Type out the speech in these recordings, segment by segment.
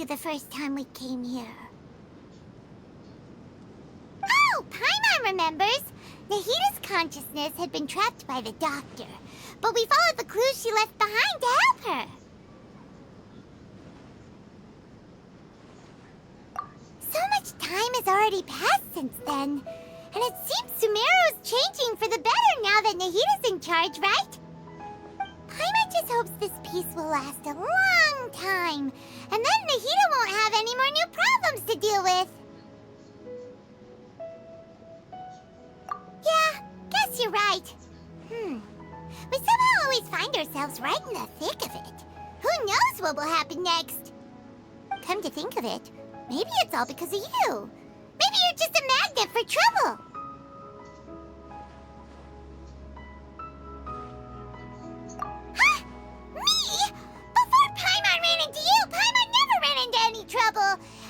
The first time we came here. Oh, Paimon remembers! Nahita's consciousness had been trapped by the doctor, but we followed the clues she left behind to help her. So much time has already passed since then, and it seems Sumeru's changing for the better now that Nahita's in charge, right? Paimon just hopes this peace will last a long time, and then Nahita won't have any more new problems to deal with. Yeah, guess you're right. We somehow always find ourselves right in the thick of it. Who knows what will happen next? Come to think of it, maybe it's all because of you. Maybe you're just a magnet for trouble.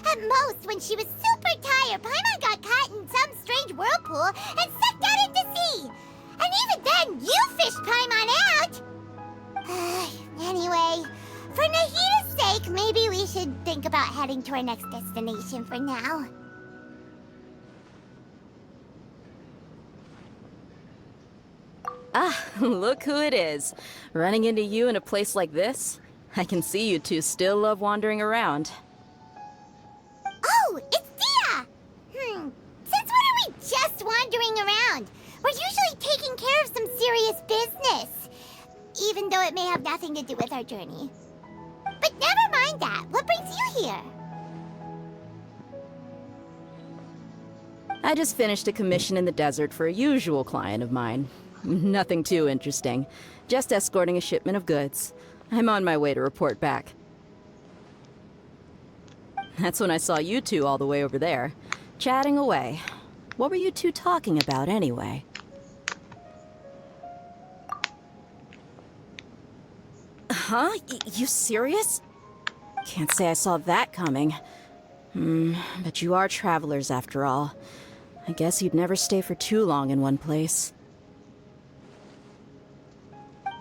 At most, when she was super tired, Paimon got caught in some strange whirlpool and sucked out into sea. And even then, you fished Paimon out! Anyway, for Nahita's sake, maybe we should think about heading to our next destination for now. Ah, look who it is. Running into you in a place like this? I can see you two still love wandering around. Oh, it's Dehya! Since when are we just wandering around? We're usually taking care of some serious business, even though it may have nothing to do with our journey. But never mind that. What brings you here? I just finished a commission in the desert for a usual client of mine. Nothing too interesting. Just escorting a shipment of goods. I'm on my way to report back. That's when I saw you two all the way over there, chatting away. What were you two talking about, anyway? Huh? You serious? Can't say I saw that coming. But you are travelers, after all. I guess you'd never stay for too long in one place.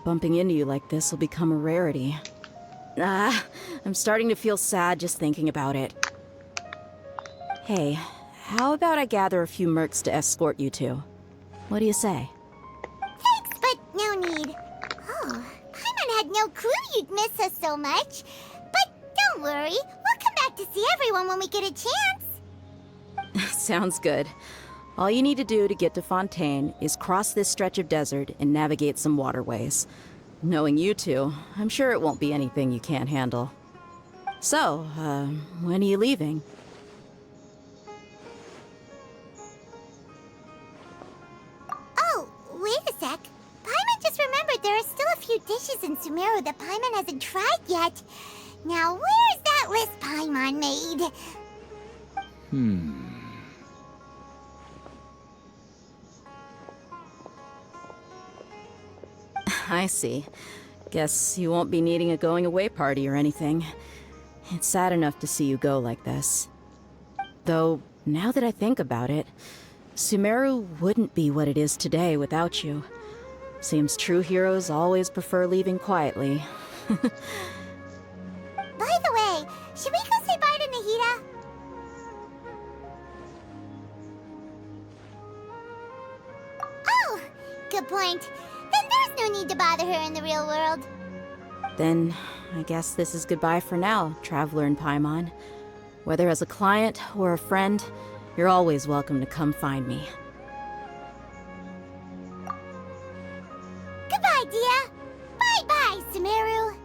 Bumping into you like this will become a rarity. I'm starting to feel sad just thinking about it. Hey, how about I gather a few mercs to escort you two? What do you say? Thanks, but no need. Oh, Paimon had no clue you'd miss us so much. But don't worry, we'll come back to see everyone when we get a chance. Sounds good. All you need to do to get to Fontaine is cross this stretch of desert and navigate some waterways. Knowing you two, I'm sure it won't be anything you can't handle. So, when are you leaving? Oh, wait a sec. Paimon just remembered there are still a few dishes in Sumeru that Paimon hasn't tried yet. Now, where's that list Paimon made? I see. Guess you won't be needing a going-away party or anything. It's sad enough to see you go like this. Though, now that I think about it, Sumeru wouldn't be what it is today without you. Seems true heroes always prefer leaving quietly. By the way, should we go say good point. Then there's no need to bother her in the real world. Then, I guess this is goodbye for now, Traveler in Paimon. Whether as a client or a friend, you're always welcome to come find me. Goodbye, Dehya. Bye-bye, Sumeru.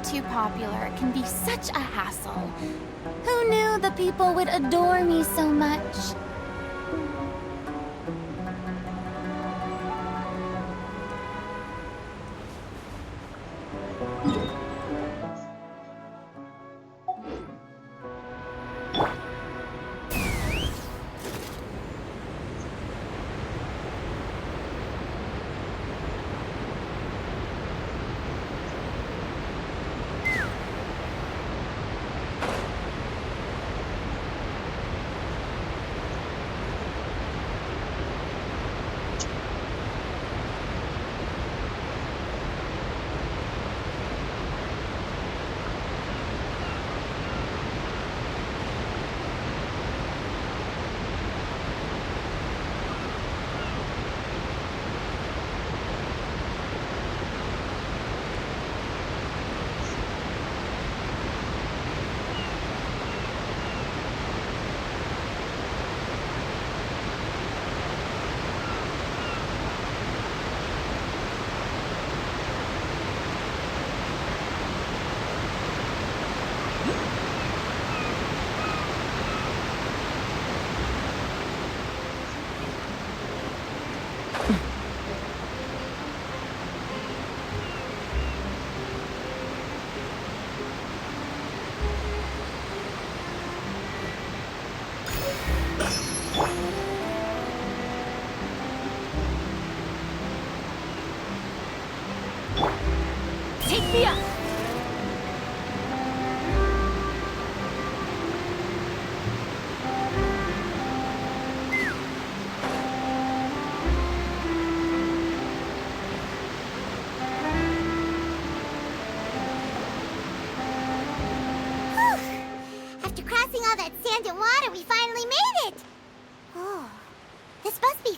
Too popular can be such a hassle. Who knew the people would adore me so much?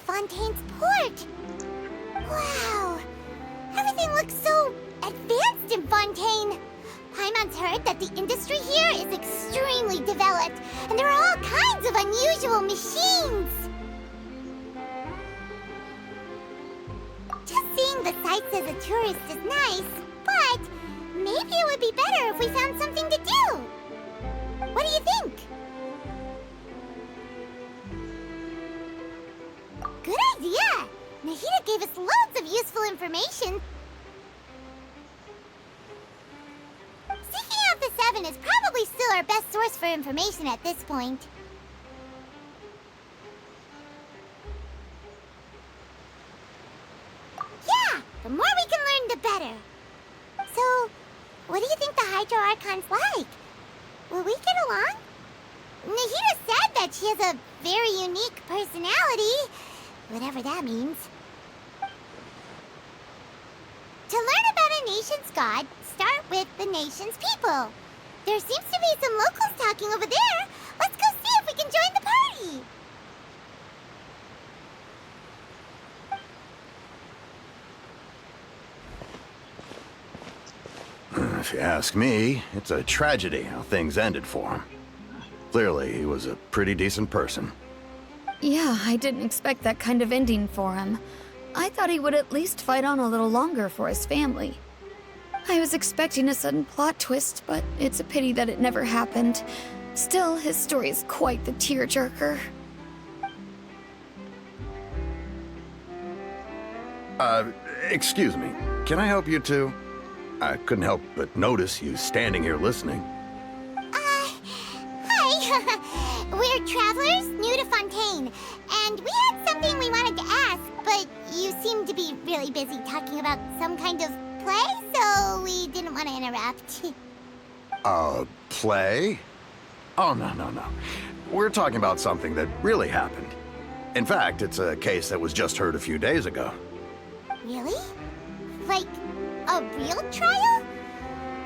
Fontaine's port. Wow. Everything looks so advanced in Fontaine. Paimon's heard that the industry here is extremely developed, and there are all kinds of unusual machines. Just seeing the sights as a tourist is nice, but maybe it would be better if we found something to do. What do you think? Good idea! Nahida gave us loads of useful information. Seeking out the Seven is probably still our best source for information at this point. Yeah! The more we can learn, the better. So, what do you think the Hydro Archon's like? Will we get along? Nahida said that she has a very unique personality, whatever that means. To learn about a nation's god, start with the nation's people. There seems to be some locals talking over there. Let's go see if we can join If you ask me, it's a tragedy how things ended for him. Clearly, he was a pretty decent person. Yeah, I didn't expect that kind of ending for him. I thought he would at least fight on a little longer for his family. I was expecting a sudden plot twist, but it's a pity that it never happened. Still, his story is quite the tearjerker. Excuse me. Can I help you two? I couldn't help but notice you standing here listening. Hi. We're travelers new to Fontaine, and we had something we wanted to ask, but you seemed to be really busy talking about some kind of play, so we didn't want to interrupt. Play? Oh, no. We're talking about something that really happened. In fact, it's a case that was just heard a few days ago. Really? Like, a real trial?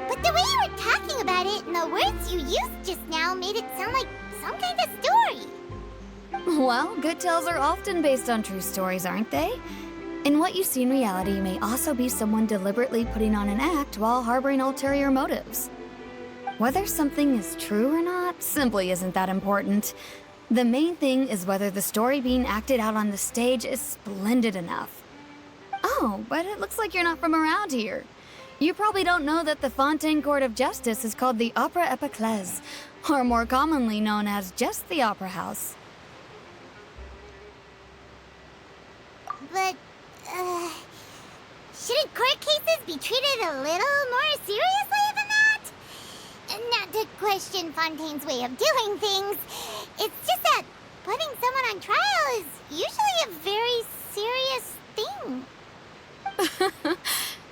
But the way you were talking about it and the words you used just now made it sound like some kind of story. Well, good tales are often based on true stories, aren't they? And what you see in reality may also be someone deliberately putting on an act while harboring ulterior motives. Whether something is true or not simply isn't that important. The main thing is whether the story being acted out on the stage is splendid enough. Oh, but it looks like you're not from around here. You probably don't know that the Fontaine Court of Justice is called the Opera Epiclese, or more commonly known as just the Opera House. But, shouldn't court cases be treated a little more seriously than that? Not to question Fontaine's way of doing things. It's just that putting someone on trial is usually a very serious thing.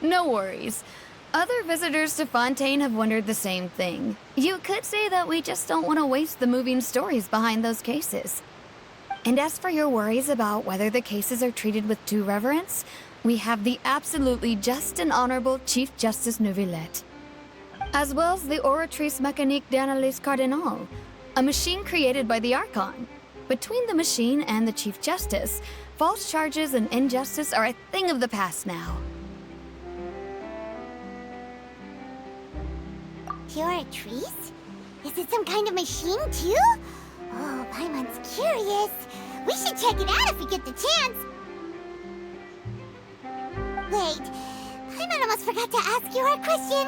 No worries. Other visitors to Fontaine have wondered the same thing. You could say that we just don't want to waste the moving stories behind those cases. And as for your worries about whether the cases are treated with due reverence, we have the absolutely just and honorable Chief Justice Neuvillete, as well as the Oratrice Mécanique d'Analyse Cardinal, a machine created by the Archon. Between the machine and the Chief Justice, false charges and injustice are a thing of the past now. Oratrice? Is it some kind of machine, too? Oh, Paimon's curious. We should check it out if we get the chance. Wait, Paimon almost forgot to ask you our question.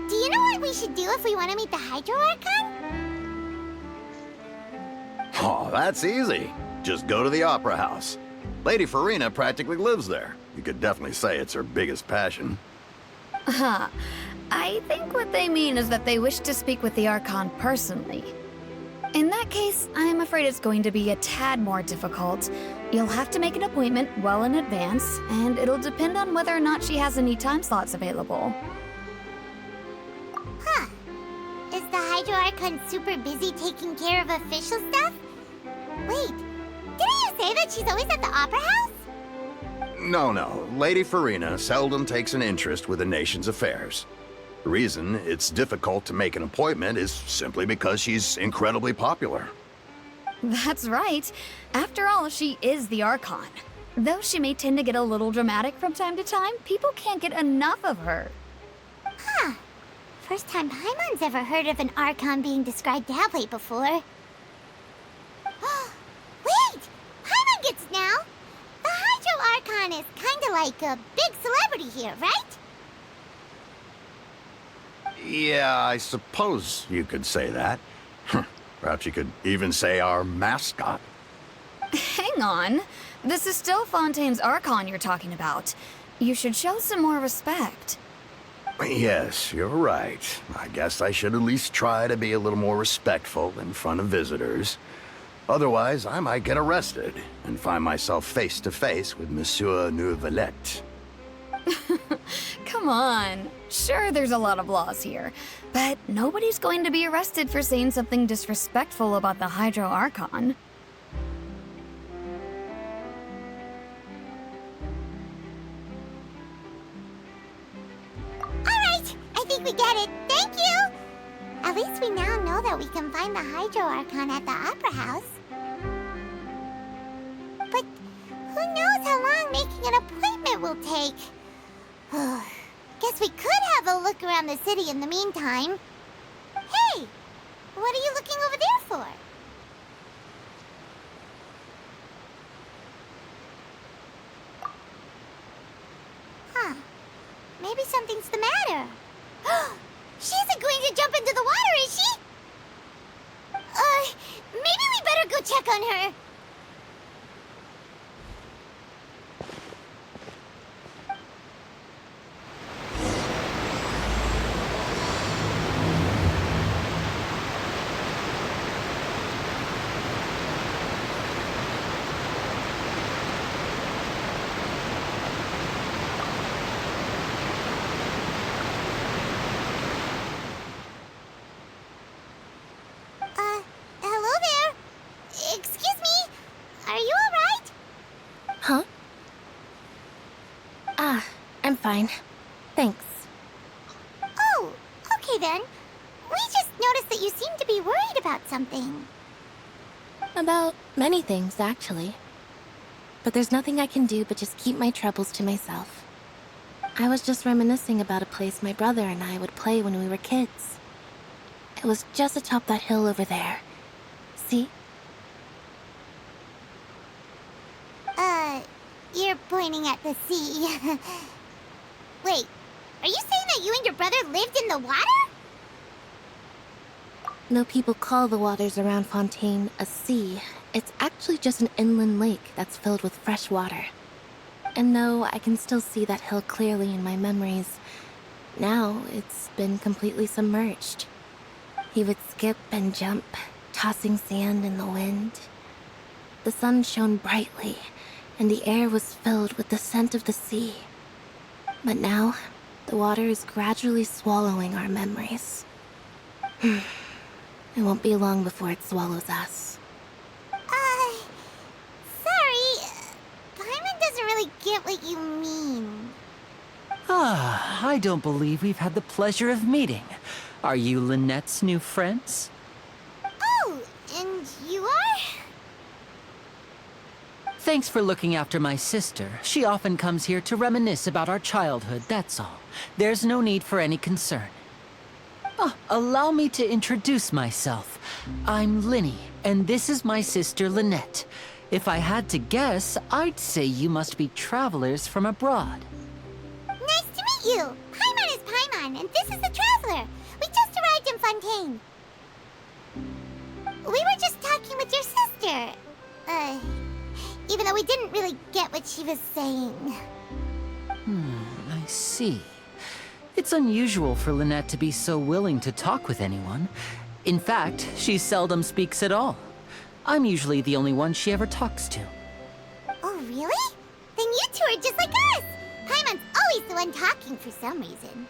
Do you know what we should do if we want to meet the Hydro Archon? Oh, that's easy. Just go to the Opera House. Lady Furina practically lives there. You could definitely say it's her biggest passion. I think what they mean is that they wish to speak with the Archon personally. In that case, I'm afraid it's going to be a tad more difficult. You'll have to make an appointment well in advance, and it'll depend on whether or not she has any time slots available. Huh. Is the Hydro Archon super busy taking care of official stuff? Wait, didn't you say that she's always at the Opera House? No. Lady Furina seldom takes an interest with the nation's affairs. The reason it's difficult to make an appointment is simply because she's incredibly popular. That's right. After all, she is the Archon. Though she may tend to get a little dramatic from time to time, people can't get enough of her. Huh. First time Paimon's ever heard of an Archon being described that way before. Wait! Paimon gets now! The Hydro Archon is kinda like a big celebrity here, right? Yeah, I suppose you could say that. Perhaps you could even say our mascot. Hang on. This is still Fontaine's Archon you're talking about. You should show some more respect. Yes, you're right. I guess I should at least try to be a little more respectful in front of visitors. Otherwise, I might get arrested and find myself face to face with Monsieur Neuvillete. Come on. Sure, there's a lot of laws here, but nobody's going to be arrested for saying something disrespectful about the Hydro Archon. Alright, I think we get it. Thank you! At least we now know that we can find the Hydro Archon at the Opera House. But who knows how long making an appointment will take? Guess we could have a look around the city in the meantime. Hey! What are you looking over there for? Huh. Maybe something's the matter. She isn't going to jump into the water, is she? Maybe we better go check on her. Hello there. Excuse me. Are you alright? Huh? Ah, I'm fine. Thanks. Oh, okay then. We just noticed that you seem to be worried about something. About many things, actually. But there's nothing I can do but just keep my troubles to myself. I was just reminiscing about a place my brother and I would play when we were kids. It was just atop that hill over there. See? You're pointing at the sea. Wait, are you saying that you and your brother lived in the water? Though people call the waters around Fontaine a sea, it's actually just an inland lake that's filled with fresh water. And though I can still see that hill clearly in my memories, now it's been completely submerged. He would skip and jump, tossing sand in the wind. The sun shone brightly, and the air was filled with the scent of the sea. But now, the water is gradually swallowing our memories. It won't be long before it swallows us. Sorry. Paimon doesn't really get what you mean. Ah, I don't believe we've had the pleasure of meeting. Are you Lynette's new friends? Oh, and you are? Thanks for looking after my sister. She often comes here to reminisce about our childhood, that's all. There's no need for any concern. Allow me to introduce myself. I'm Lyney, and this is my sister Lynete. If I had to guess, I'd say you must be travelers from abroad. Nice to meet you. Paimon is Paimon, and this is the Traveler. We just arrived in Fontaine. We were just talking with your sister. Even though we didn't really get what she was saying. I see. It's unusual for Lynete to be so willing to talk with anyone. In fact, she seldom speaks at all. I'm usually the only one she ever talks to. Oh, really? Then you two are just like us. Paimon's always the one talking for some reason.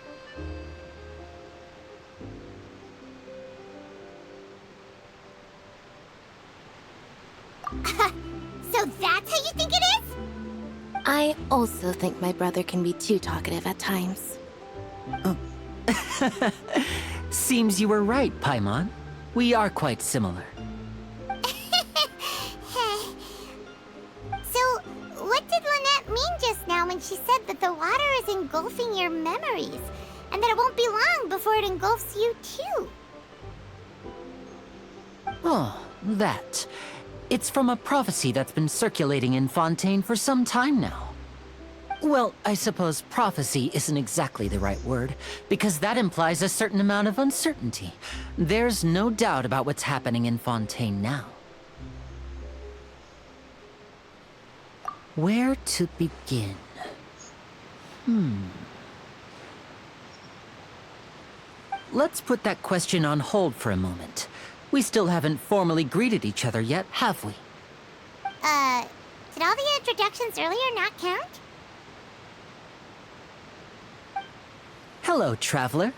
So that's how you think it is? I also think my brother can be too talkative at times. Seems you were right, Paimon. We are quite similar. So, what did Lynete mean just now when she said that the water is engulfing your memories, and that it won't be long before it engulfs you too? Oh, that. It's from a prophecy that's been circulating in Fontaine for some time now. Well, I suppose prophecy isn't exactly the right word, because that implies a certain amount of uncertainty. There's no doubt about what's happening in Fontaine now. Where to begin? Let's put that question on hold for a moment. We still haven't formally greeted each other yet, have we? Did all the introductions earlier not count? Hello, traveler.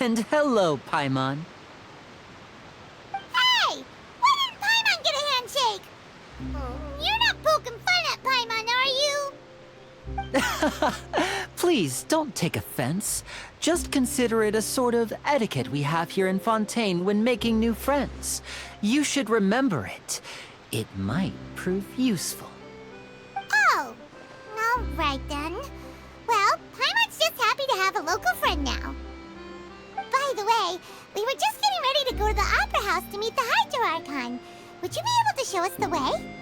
And hello, Paimon. Hey! Why didn't Paimon get a handshake? You're not poking fun at Paimon, are you? Please, don't take offense. Just consider it a sort of etiquette we have here in Fontaine when making new friends. You should remember it. It might prove useful. Oh, all right then. Well, Paimon's just happy to have a local friend now. By the way, we were just getting ready to go to the Opera House to meet the Hydro Archon. Would you be able to show us the way?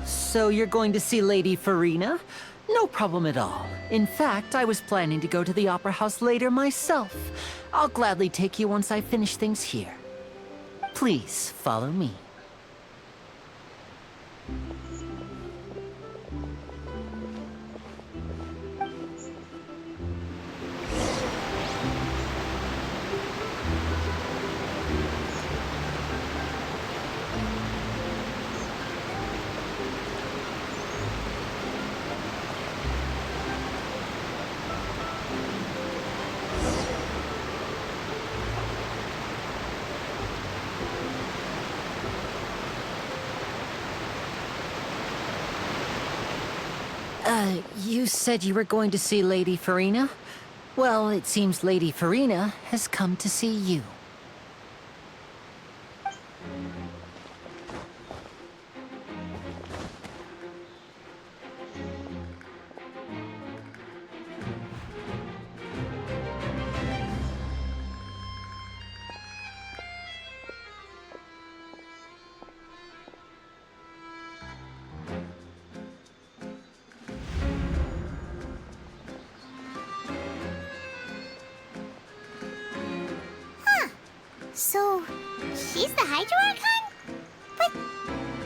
So you're going to see Lady Furina? No problem at all. In fact, I was planning to go to the Opera House later myself. I'll gladly take you once I finish things here. Please, follow me. You said you were going to see Lady Furina? Well, it seems Lady Furina has come to see you. So, she's the Hydro Archon? But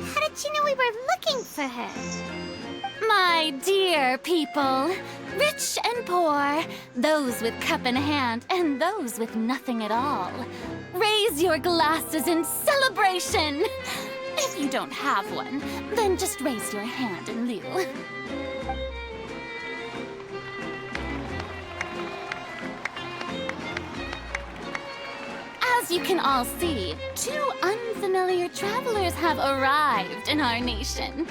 how did she know we were looking for her? My dear people, rich and poor, those with cup in hand and those with nothing at all, raise your glasses in celebration! If you don't have one, then just raise your hand in lieu. As you can all see, two unfamiliar travelers have arrived in our nation.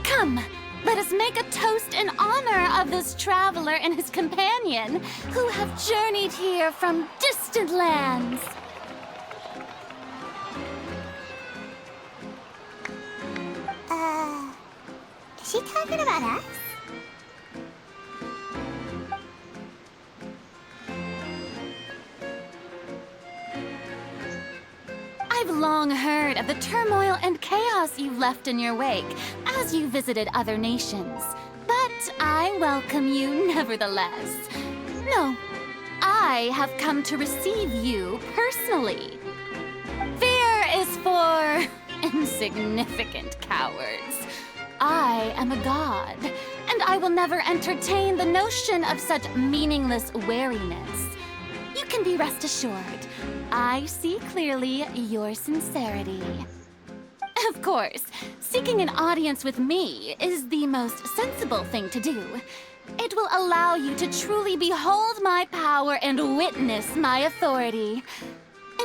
Come, let us make a toast in honor of this traveler and his companion, who have journeyed here from distant lands. Is she talking about us? I've long heard of the turmoil and chaos you left in your wake as you visited other nations. But I welcome you nevertheless. No, I have come to receive you personally. Fear is for insignificant cowards. I am a god, and I will never entertain the notion of such meaningless wariness. You can be rest assured, I see clearly your sincerity. Of course, seeking an audience with me is the most sensible thing to do. It will allow you to truly behold my power and witness my authority.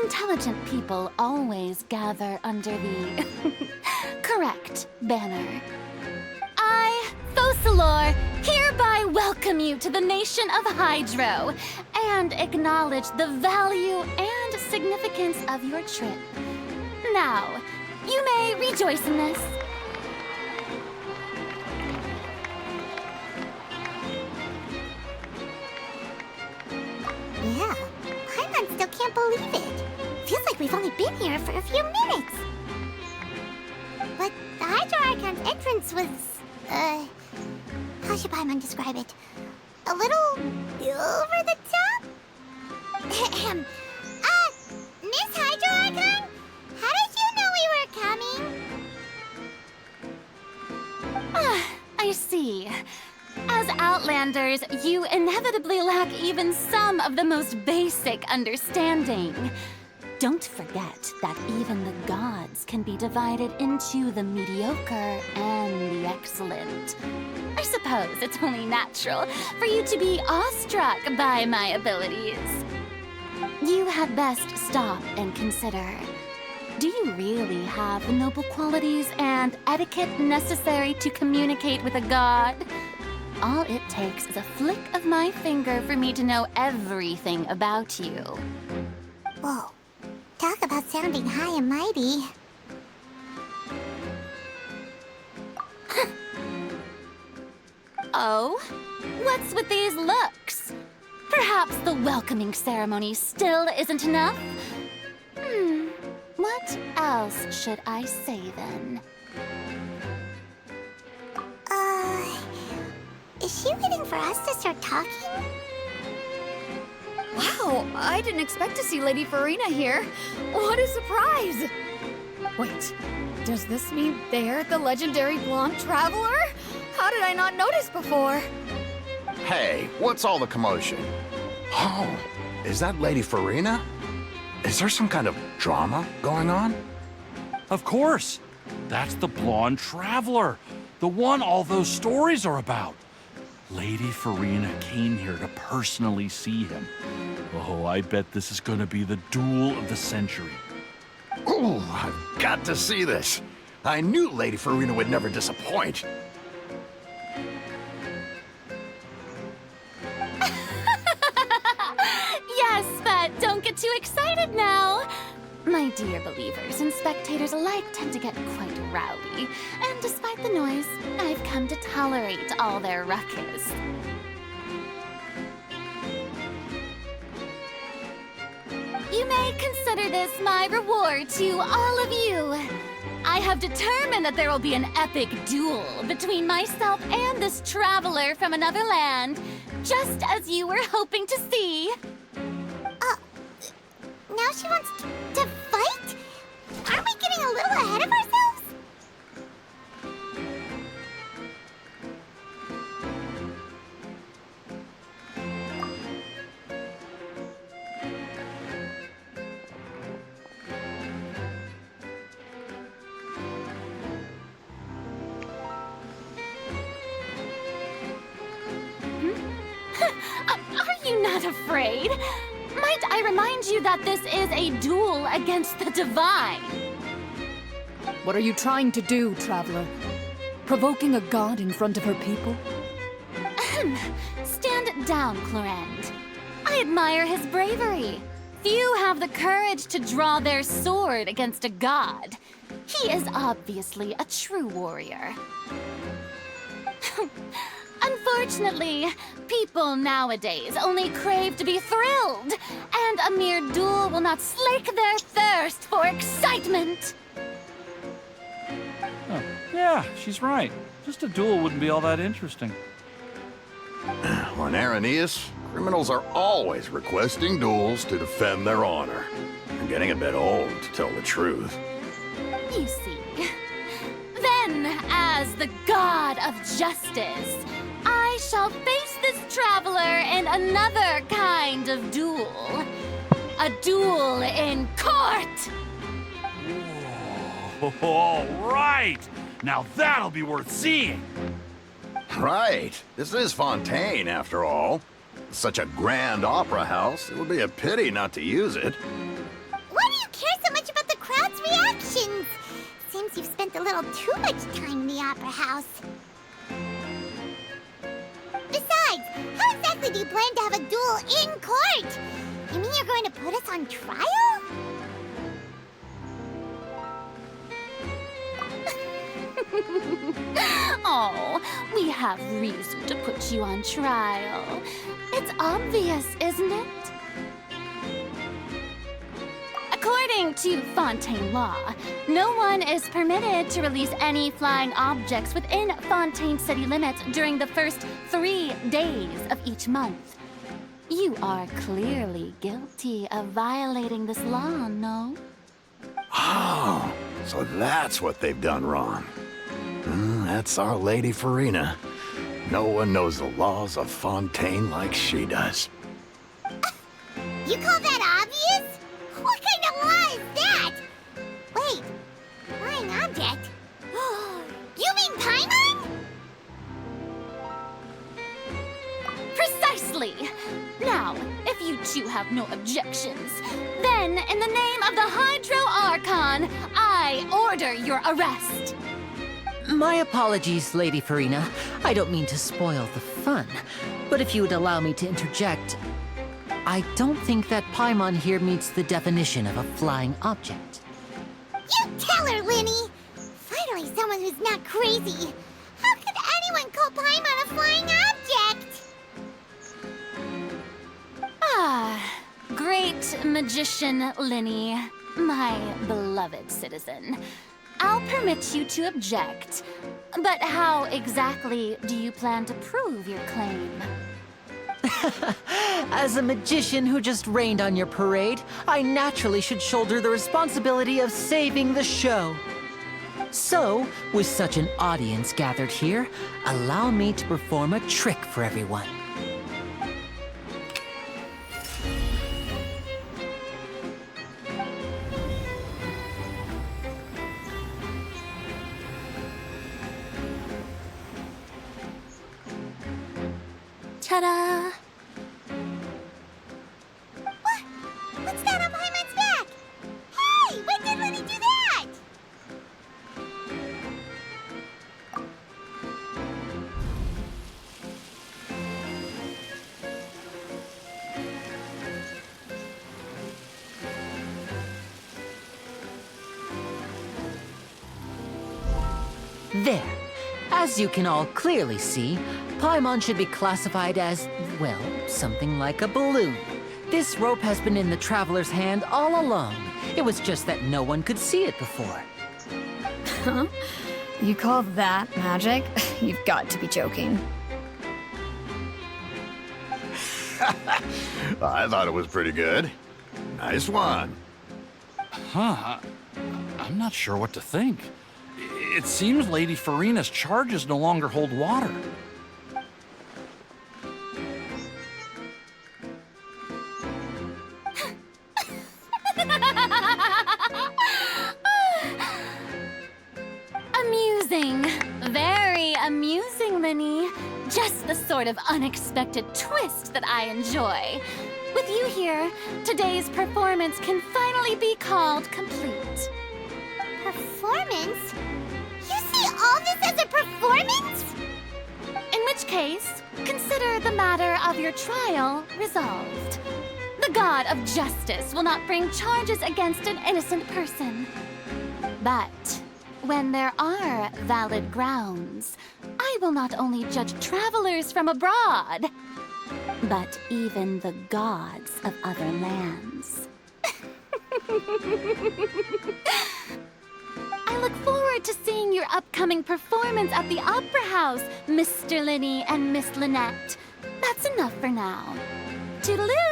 Intelligent people always gather under the correct banner. I, Focalor, hereby welcome you to the nation of Hydro and acknowledge the value and significance of your trip. Now, you may rejoice in this. Yeah, Paimon still can't believe it. Feels like we've only been here for a few minutes. But the Hydro Archon's entrance was, how should Paimon describe it? A little over the top? Miss Hydro Archon? How did you know we were coming? I see. As Outlanders, you inevitably lack even some of the most basic understanding. Don't forget that even the gods can be divided into the mediocre and the excellent. I suppose it's only natural for you to be awestruck by my abilities. You had best stop and consider. do you really have the noble qualities and etiquette necessary to communicate with a god? All it takes is a flick of my finger for me to know everything about you. Whoa. Talk about sounding high and mighty. Oh? What's with these looks? Perhaps the welcoming ceremony still isn't enough? What else should I say then? Is she waiting for us to start talking? Wow, I didn't expect to see Lady Furina here. What a surprise! Wait, does this mean they're the legendary blonde traveler? How did I not notice before? Hey, what's all the commotion? Oh, is that Lady Furina? Is there some kind of drama going on? Of course. That's the blonde traveler. The one all those stories are about. Lady Furina came here to personally see him. Oh, I bet this is gonna be the duel of the century. Ooh, I've got to see this. I knew Lady Furina would never disappoint. Yes, but don't get too excited now. My dear believers and spectators alike tend to get quite rowdy, and despite the noise, I've come to tolerate all their ruckus. You may consider this my reward to all of you. I have determined that there will be an epic duel between myself and this traveler from another land, just as you were hoping to see. Now she wants to fight? Aren't we getting a little ahead of ourselves? Are you not afraid? Might I remind you that this is a duel against the divine? What are you trying to do, traveler? Provoking a god in front of her people? Stand down, Clorinde. I admire his bravery. Few have the courage to draw their sword against a god. He is obviously a true warrior. Unfortunately, people nowadays only crave to be thrilled, and a mere duel will not slake their thirst for excitement. Oh, yeah, she's right. Just a duel wouldn't be all that interesting. On Araneus, criminals are always requesting duels to defend their honor. I'm getting a bit old, to tell the truth. You see. Then, as the god of justice, I shall face this traveler in another kind of duel. A duel in court! Whoa, all right! Now that'll be worth seeing! Right. This is Fontaine, after all. Such a grand opera house, it would be a pity not to use it. Why do you care so much about the crowd's reactions? Seems you've spent a little too much time in the opera house. Besides, how exactly do you plan to have a duel in court? You mean you're going to put us on trial? Oh, we have reason to put you on trial. It's obvious, isn't it? According to Fontaine law, no one is permitted to release any flying objects within Fontaine city limits during the first 3 days of each month. You are clearly guilty of violating this law, no? Oh, so that's what they've done wrong. That's our Lady Furina. No one knows the laws of Fontaine like she does. You call that obvious? What kind of law is that? Wait, flying object? You mean Paimon? Precisely! Now, if you You have no objections. Then, in the name of the Hydro Archon, I order your arrest. My apologies, Lady Furina. I don't mean to spoil the fun, but if you would allow me to interject, I don't think that Paimon here meets the definition of a flying object. You tell her, Lyney! Finally someone who's not crazy. How could anyone call Paimon a flying object? Ah, great magician Lyney, my beloved citizen. I'll permit you to object, but how exactly do you plan to prove your claim? As a magician who just rained on your parade, I naturally should shoulder the responsibility of saving the show. So, with such an audience gathered here, allow me to perform a trick for everyone. Ta-da! What's that on Paimon's back? Hey, when did Lyney do that? There. As you can all clearly see, Paimon should be classified as, well, something like a balloon. This rope has been in the Traveler's hand all along. It was just that no one could see it before. Huh? You call that magic? You've got to be joking. I thought it was pretty good. Nice one. Huh? I'm not sure what to think. It seems Lady Furina's charges no longer hold water. Amusing. Very amusing, Lyney. Just the sort of unexpected twist that I enjoy. With you here, today's performance can finally be called complete. Performance? You see all this as a performance? In which case, consider the matter of your trial resolved. The god of justice will not bring charges against an innocent person. But when there are valid grounds, I will not only judge travelers from abroad, but even the gods of other lands. I look forward to seeing your upcoming performance at the Opera House, Mr. Lyney and Miss Lynete. That's enough for now. Toodaloo!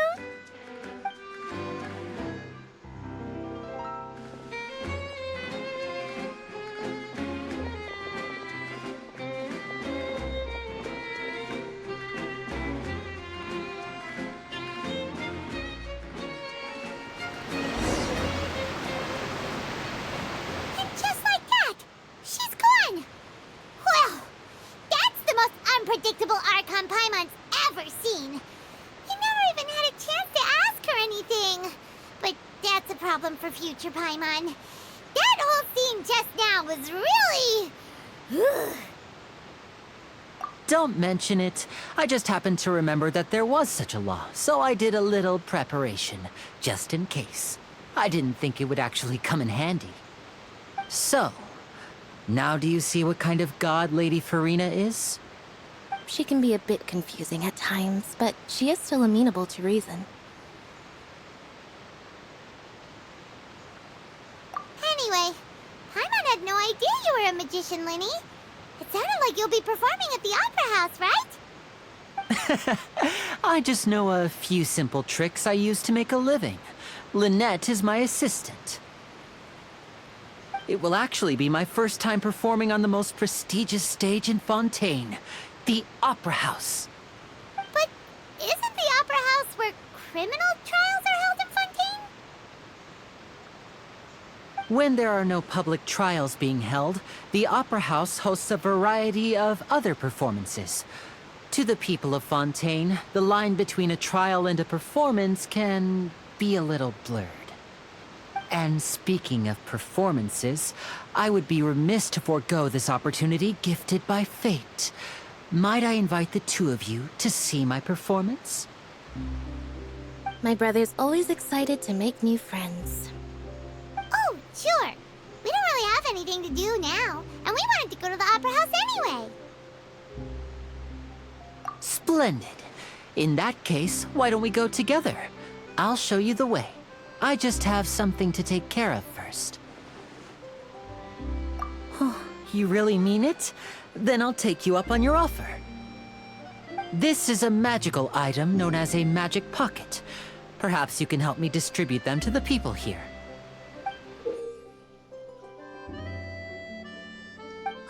Unpredictable Archon Paimon's ever seen. You never even had a chance to ask her anything. But that's a problem for future Paimon. That whole scene just now was really... Don't mention it. I just happened to remember that there was such a law, so I did a little preparation, just in case. I didn't think it would actually come in handy. So, now do you see what kind of god Lady Furina is? She can be a bit confusing at times, but she is still amenable to reason. Anyway, Paimon had no idea you were a magician, Lyney. It sounded like you'll be performing at the Opera House, right? I just know a few simple tricks I use to make a living. Lynete is my assistant. It will actually be my first time performing on the most prestigious stage in Fontaine, the Opera House. But isn't the Opera House where criminal trials are held in Fontaine? When there are no public trials being held, the Opera House hosts a variety of other performances. To the people of Fontaine, the line between a trial and a performance can be a little blurred. And speaking of performances, I would be remiss to forego this opportunity gifted by fate. Might I invite the two of you to see my performance? My brother's always excited to make new friends. Oh, sure. We don't really have anything to do now, and we wanted to go to the Opera House anyway. Splendid. In that case, why don't we go together? I'll show you the way. I just have something to take care of first. You really mean it? Then I'll take you up on your offer. This is a magical item known as a magic pocket. Perhaps you can help me distribute them to the people here.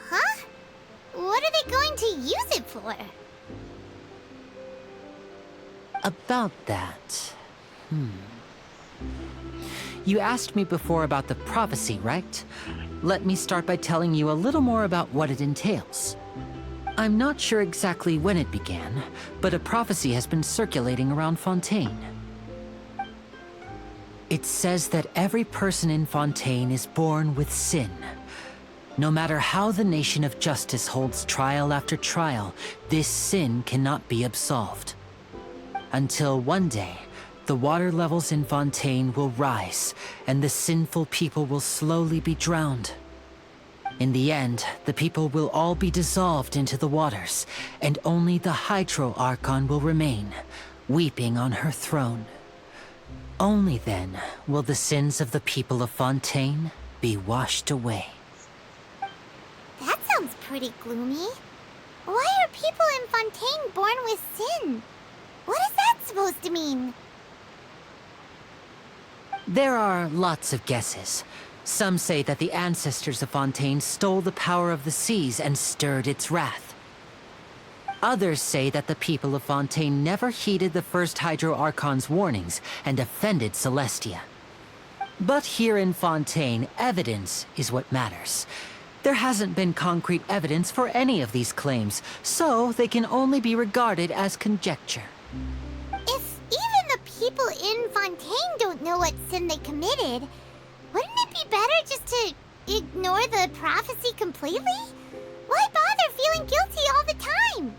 Huh? What are they going to use it for? About that... You asked me before about the prophecy, right? Let me start by telling you a little more about what it entails. I'm not sure exactly when it began, but a prophecy has been circulating around Fontaine. It says that every person in Fontaine is born with sin. No matter how the nation of justice holds trial after trial, this sin cannot be absolved. Until one day, the water levels in Fontaine will rise, and the sinful people will slowly be drowned. In the end, the people will all be dissolved into the waters, and only the Hydro Archon will remain, weeping on her throne. Only then will the sins of the people of Fontaine be washed away. That sounds pretty gloomy. Why are people in Fontaine born with sin? What is that supposed to mean? There are lots of guesses. Some say that the ancestors of Fontaine stole the power of the seas and stirred its wrath. Others say that the people of Fontaine never heeded the first Hydro Archon's warnings and offended Celestia. But here in Fontaine, evidence is what matters. There hasn't been concrete evidence for any of these claims, so they can only be regarded as conjecture. If even the people in Fontaine don't know what sin they committed, wouldn't it be better just to ignore the prophecy completely? Why bother feeling guilty all the time?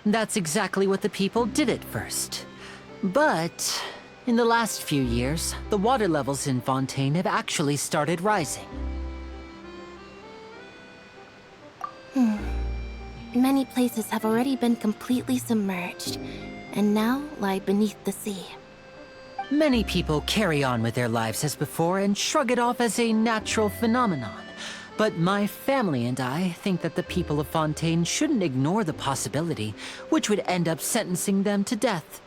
That's exactly what the people did at first. But in the last few years, the water levels in Fontaine have actually started rising. Many places have already been completely submerged, and now lie beneath the sea. Many people carry on with their lives as before and shrug it off as a natural phenomenon. But my family and I think that the people of Fontaine shouldn't ignore the possibility, which would end up sentencing them to death.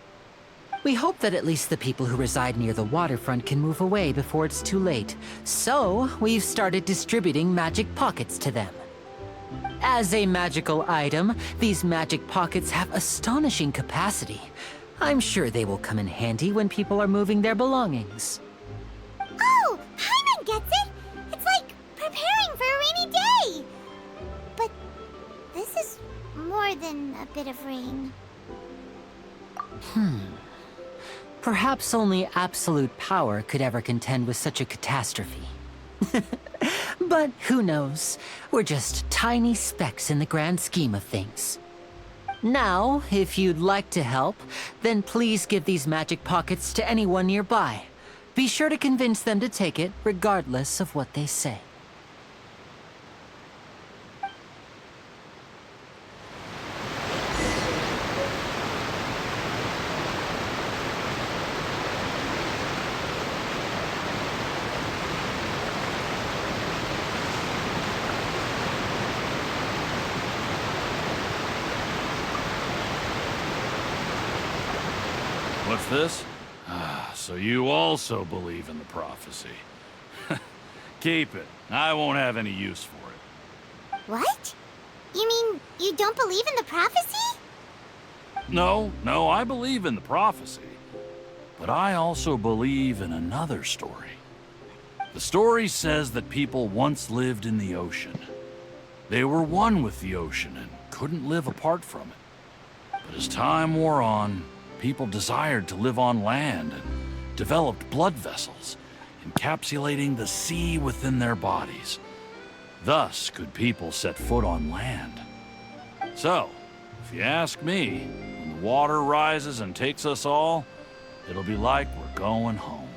We hope that at least the people who reside near the waterfront can move away before it's too late. So, we've started distributing magic pockets to them. As a magical item, these magic pockets have astonishing capacity. I'm sure they will come in handy when people are moving their belongings. Oh, Paimon gets it! It's like preparing for a rainy day! But this is more than a bit of rain. Perhaps only absolute power could ever contend with such a catastrophe. But who knows? We're just tiny specks in the grand scheme of things. Now, if you'd like to help, then please give these magic pockets to anyone nearby. Be sure to convince them to take it, regardless of what they say. What's this? So you also believe in the prophecy. Keep it. I won't have any use for it. What? You mean you don't believe in the prophecy? No, I believe in the prophecy. But I also believe in another story. The story says that people once lived in the ocean. They were one with the ocean and couldn't live apart from it. But as time wore on, people desired to live on land and developed blood vessels, encapsulating the sea within their bodies. Thus could people set foot on land. So, if you ask me, when the water rises and takes us all, it'll be like we're going home.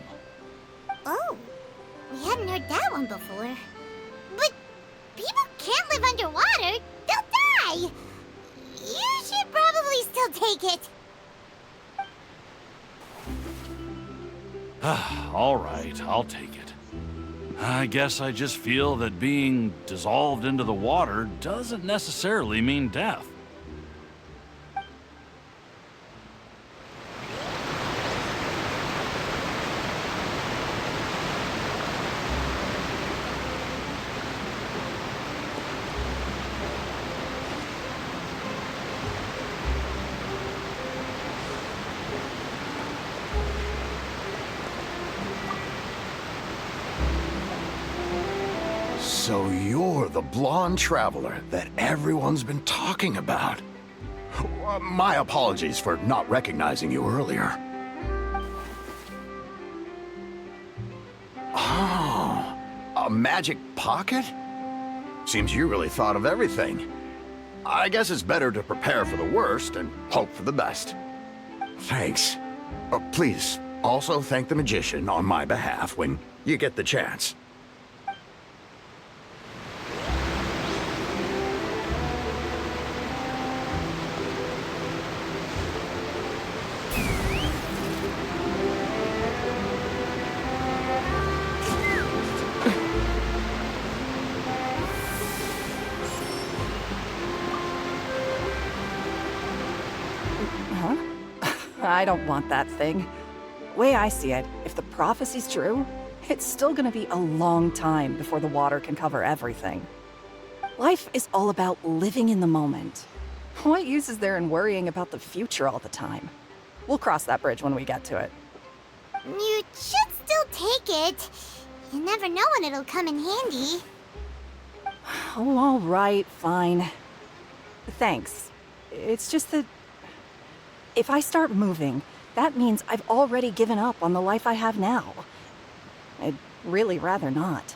Oh, we hadn't heard that one before. But people can't live underwater. They'll die. You should probably still take it. All right, I'll take it. I guess I just feel that being dissolved into the water doesn't necessarily mean death. So you're the blonde traveler that everyone's been talking about. My apologies for not recognizing you earlier. Oh, a magic pocket? Seems you really thought of everything. I guess it's better to prepare for the worst and hope for the best. Thanks. Please, also thank the magician on my behalf when you get the chance. I don't want that thing. Way I see it, if the prophecy's true, it's still gonna be a long time before the water can cover everything. Life is all about living in the moment. What use is there in worrying about the future all the time? We'll cross that bridge when we get to it. You should still take it. You never know when it'll come in handy. Oh, all right, fine. Thanks. It's just that if I start moving, that means I've already given up on the life I have now. I'd really rather not.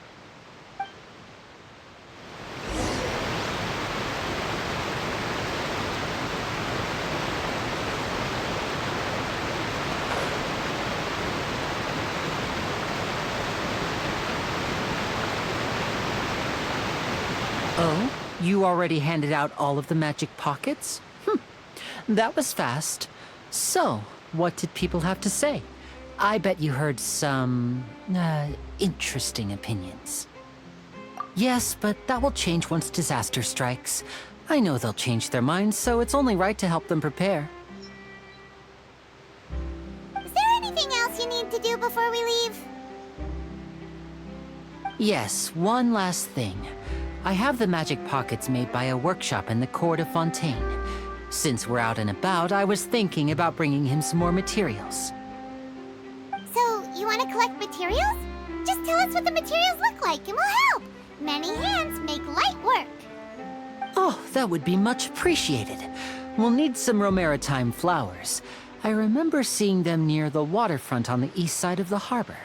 Oh, you already handed out all of the magic pockets? That was fast. So, what did people have to say? I bet you heard some, interesting opinions. Yes, but that will change once disaster strikes. I know they'll change their minds, so it's only right to help them prepare. Is there anything else you need to do before we leave? Yes, one last thing. I have the magic pockets made by a workshop in the Court of Fontaine. Since we're out and about, I was thinking about bringing him some more materials. So, you want to collect materials? Just tell us what the materials look like and we'll help. Many hands make light work. Oh, that would be much appreciated. We'll need some Romaritime flowers. I remember seeing them near the waterfront on the east side of the harbor.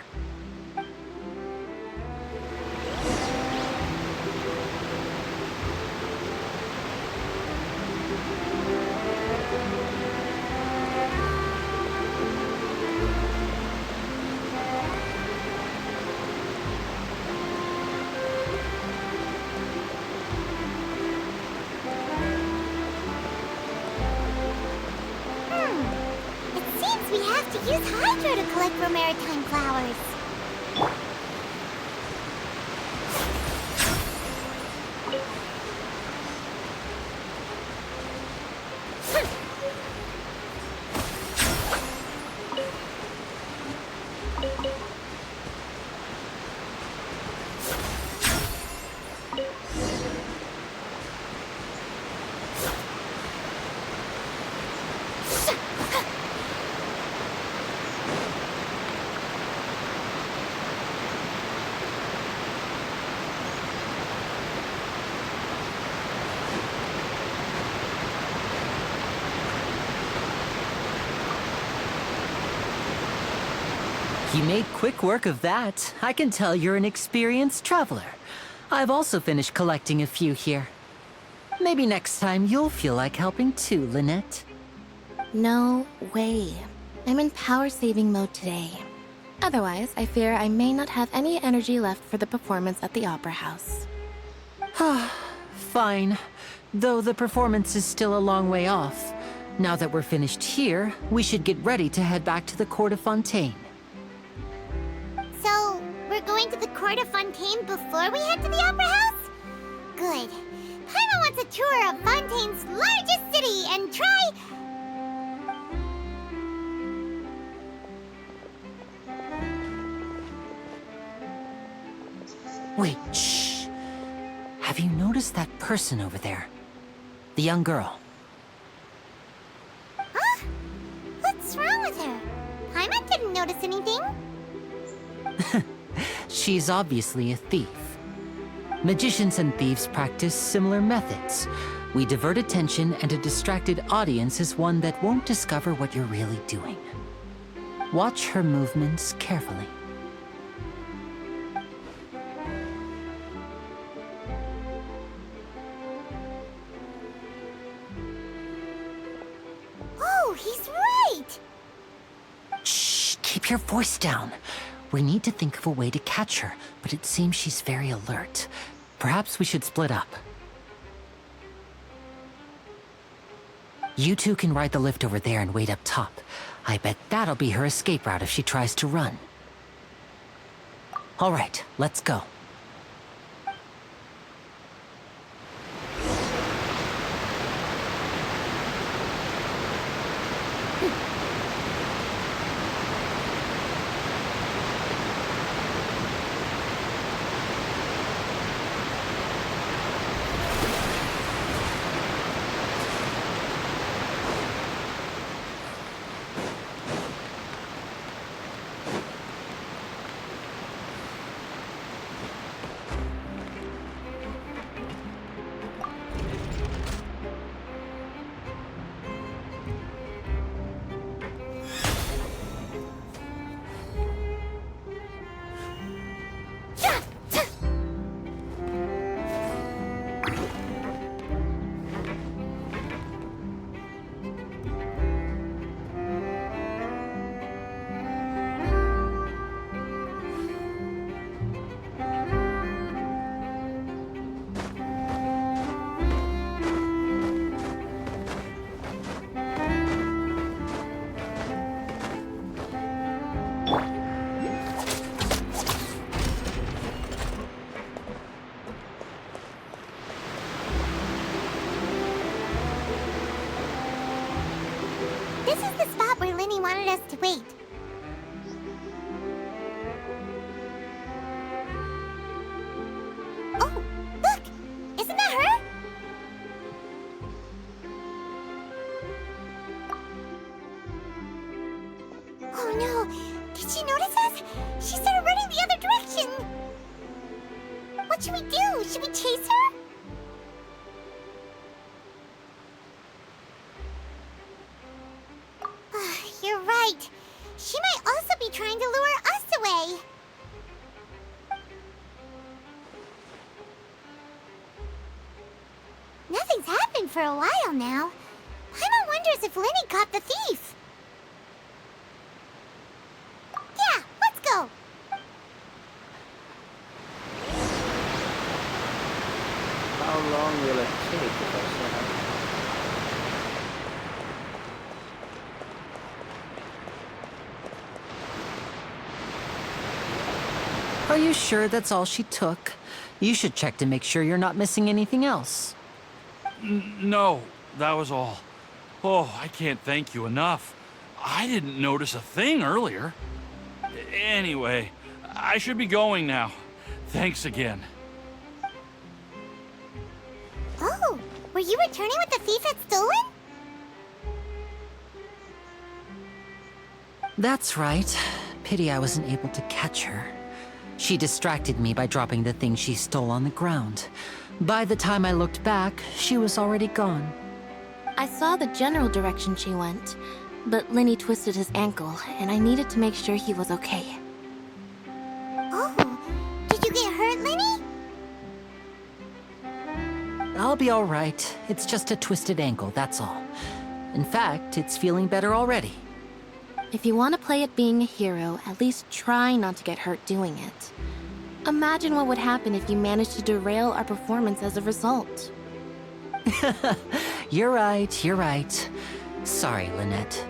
Use Hydra to collect Romaritime flowers. You made quick work of that. I can tell you're an experienced traveler. I've also finished collecting a few here. Maybe next time you'll feel like helping too, Lynette. No way. I'm in power-saving mode today. Otherwise, I fear I may not have any energy left for the performance at the Opera House. Fine. Though the performance is still a long way off. Now that we're finished here, we should get ready to head back to the Court of Fontaine. So, we're going to the Court of Fontaine before we head to the Opera House? Good. Paimon wants a tour of Fontaine's largest city and try... Wait, shh. Have you noticed that person over there? The young girl. Huh? What's wrong with her? Paimon didn't notice anything. She's obviously a thief. Magicians and thieves practice similar methods. We divert attention, and a distracted audience is one that won't discover what you're really doing. Watch her movements carefully. Oh, he's right! Shh, keep your voice down. We need to think of a way to catch her, but it seems she's very alert. Perhaps we should split up. You two can ride the lift over there and wait up top. I bet that'll be her escape route if she tries to run. All right, let's go. This is the spot where Lyney wanted us to wait. Oh, look! Isn't that her? Oh no! Did she notice us? She started running the other direction! What should we do? Should we chase her? You're right. She might also be trying to lure us away. Nothing's happened for a while now. Paimon wonders if Lyney caught the thief. Yeah, let's go. How long will it take if I set up? Are you sure that's all she took? You should check to make sure you're not missing anything else. No, that was all. Oh, I can't thank you enough. I didn't notice a thing earlier. Anyway, I should be going now. Thanks again. Oh, were you returning what the thief had stolen? That's right. Pity I wasn't able to catch her. She distracted me by dropping the thing she stole on the ground. By the time I looked back, she was already gone. I saw the general direction she went, but Lyney twisted his ankle, and I needed to make sure he was okay. I'll be all right. It's just a twisted ankle, that's all. In fact, it's feeling better already. If you want to play at being a hero, at least try not to get hurt doing it. Imagine what would happen if you managed to derail our performance as a result. You're right, you're right. Sorry, Lynette.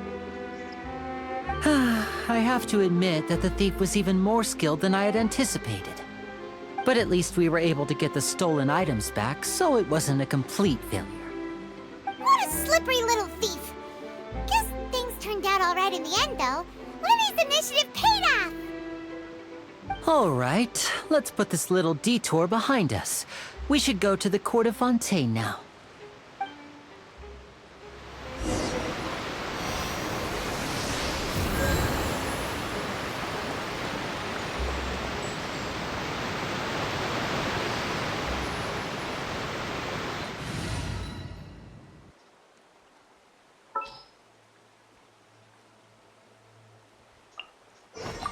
I have to admit that the thief was even more skilled than I had anticipated. But at least we were able to get the stolen items back, so it wasn't a complete failure. What a slippery little thief! Guess things turned out all right in the end, though. Lyney's initiative paid off! All right, let's put this little detour behind us. We should go to the Court of Fontaine now.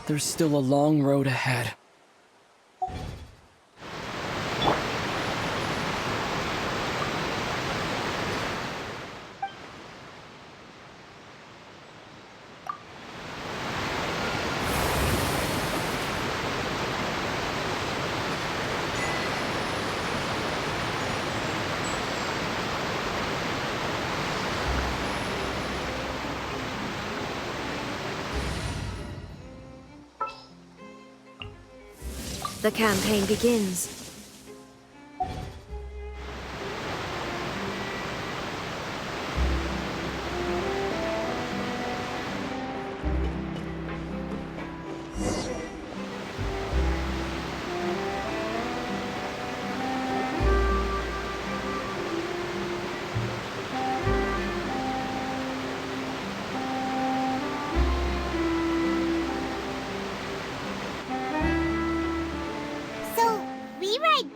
There's still a long road ahead. The campaign begins.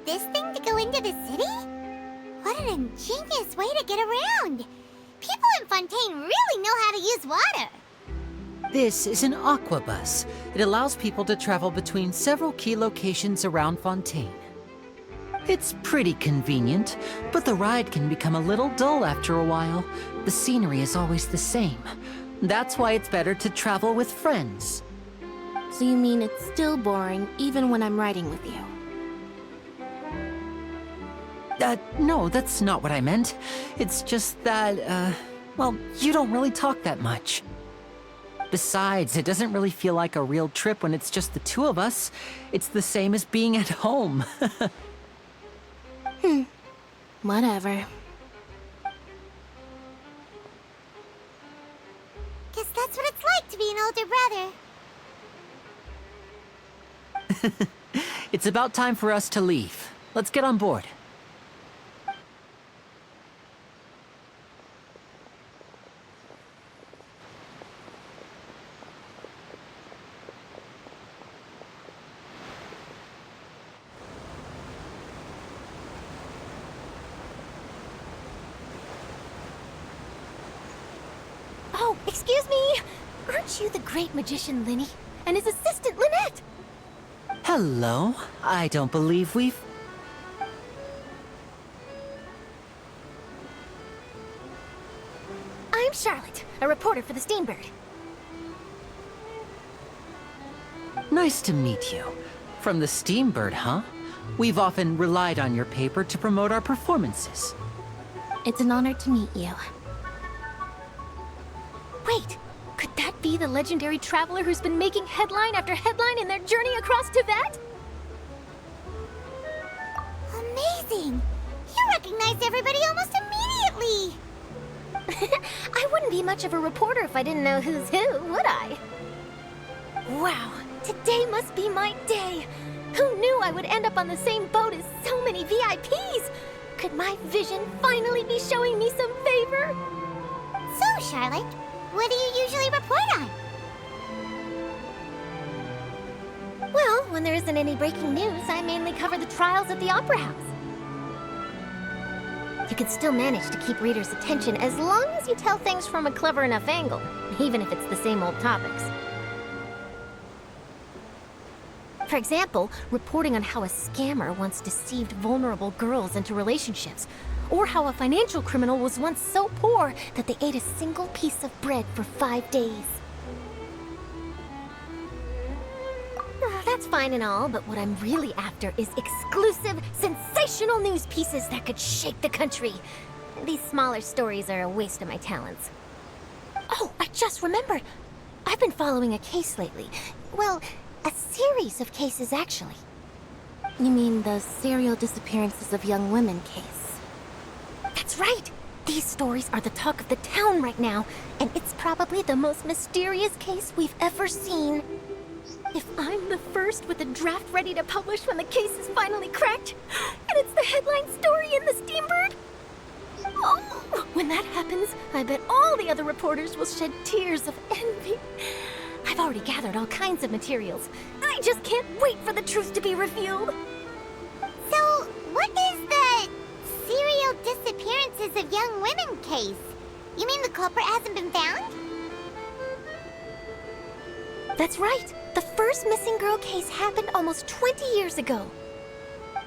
This thing to go into the city? What an ingenious way to get around! People in Fontaine really know how to use water! This is an aquabus. It allows people to travel between several key locations around Fontaine. It's pretty convenient, but the ride can become a little dull after a while. The scenery is always the same. That's why it's better to travel with friends. So you mean it's still boring even when I'm riding with you? No, that's not what I meant. It's just that, well, you don't really talk that much. Besides, it doesn't really feel like a real trip when it's just the two of us. It's the same as being at home. Whatever. Guess that's what it's like to be an older brother. It's about time for us to leave. Let's get on board. Oh, excuse me! Aren't you the great magician Lyney and his assistant Lynete? Hello. I don't believe we've... I'm Charlotte, a reporter for the Steambird. Nice to meet you. From the Steambird, huh? We've often relied on your paper to promote our performances. It's an honor to meet you. Wait, could that be the legendary traveler who's been making headline after headline in their journey across Tibet? Amazing! You recognized everybody almost immediately! I wouldn't be much of a reporter if I didn't know who's who, would I? Wow, today must be my day! Who knew I would end up on the same boat as so many VIPs? Could my vision finally be showing me some favor? So, Charlotte, what do you usually report on? Well, when there isn't any breaking news, I mainly cover the trials at the Opera House. You can still manage to keep readers' attention as long as you tell things from a clever enough angle, even if it's the same old topics. For example, reporting on how a scammer once deceived vulnerable girls into relationships, or how a financial criminal was once so poor that they ate a single piece of bread for 5 days. That's fine and all, but what I'm really after is exclusive, sensational news pieces that could shake the country. These smaller stories are a waste of my talents. Oh, I just remembered. I've been following a case lately. Well, a series of cases, actually. You mean the serial disappearances of young women case? That's right! These stories are the talk of the town right now, and it's probably the most mysterious case we've ever seen. If I'm the first with a draft ready to publish when the case is finally cracked, and it's the headline story in the Steambird, oh, when that happens, I bet all the other reporters will shed tears of envy. I've already gathered all kinds of materials. I just can't wait for the truth to be revealed. So, what is the serial disappearances of young women case? You mean the culprit hasn't been found? That's right. The first missing girl case happened almost 20 years ago.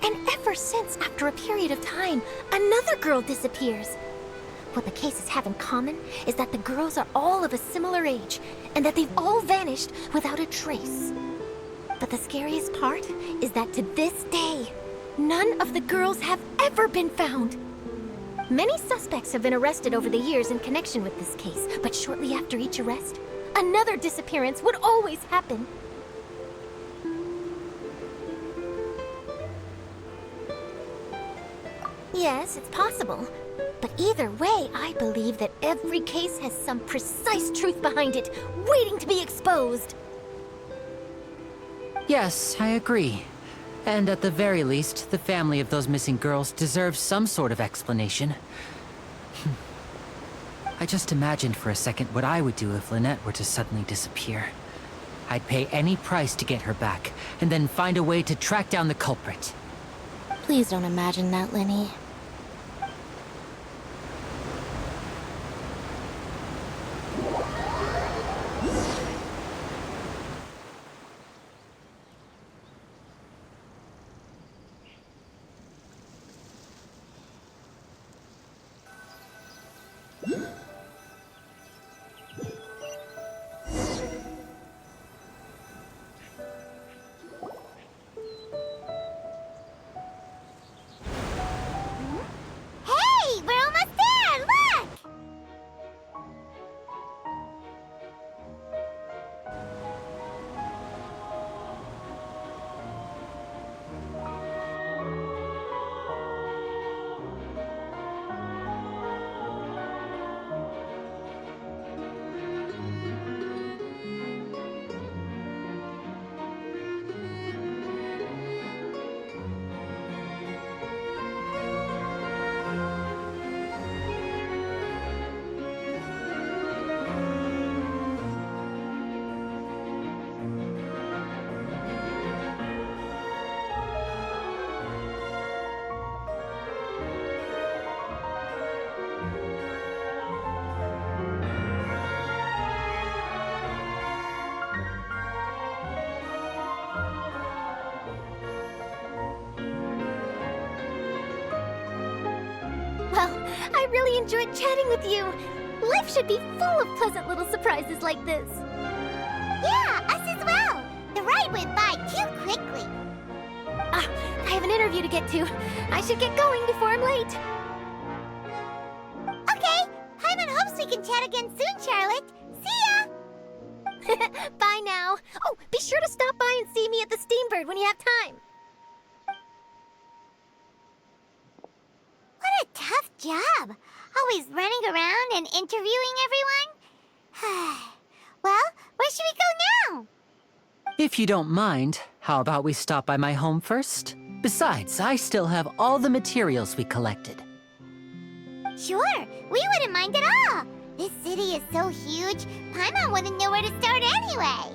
And ever since, after a period of time, another girl disappears. What the cases have in common is that the girls are all of a similar age, and that they've all vanished without a trace. But the scariest part is that to this day, none of the girls have ever been found. Many suspects have been arrested over the years in connection with this case, but shortly after each arrest, another disappearance would always happen. Yes, it's possible. But either way, I believe that every case has some precise truth behind it, waiting to be exposed. Yes, I agree. And at the very least, the family of those missing girls deserves some sort of explanation. I just imagined for a second what I would do if Lynette were to suddenly disappear. I'd pay any price to get her back, and then find a way to track down the culprit. Please don't imagine that, Lyney. Hey, we're almost there! Look! Well, I really enjoyed chatting with you. Life should be full of pleasant little surprises like this. Yeah, us as well. The ride went by too quickly. I have an interview to get to. I should get going before I'm late. Okay, Hyman hopes we can chat again soon, Charlotte. See ya! Bye now. Oh, be sure to stop by and see me at the Steambird when you have time. What a tough job. Always running around and interviewing everyone. Well, where should we go now? If you don't mind, how about we stop by my home first? Besides, I still have all the materials we collected. Sure, we wouldn't mind at all. This city is so huge, Paimon wouldn't know where to start anyway.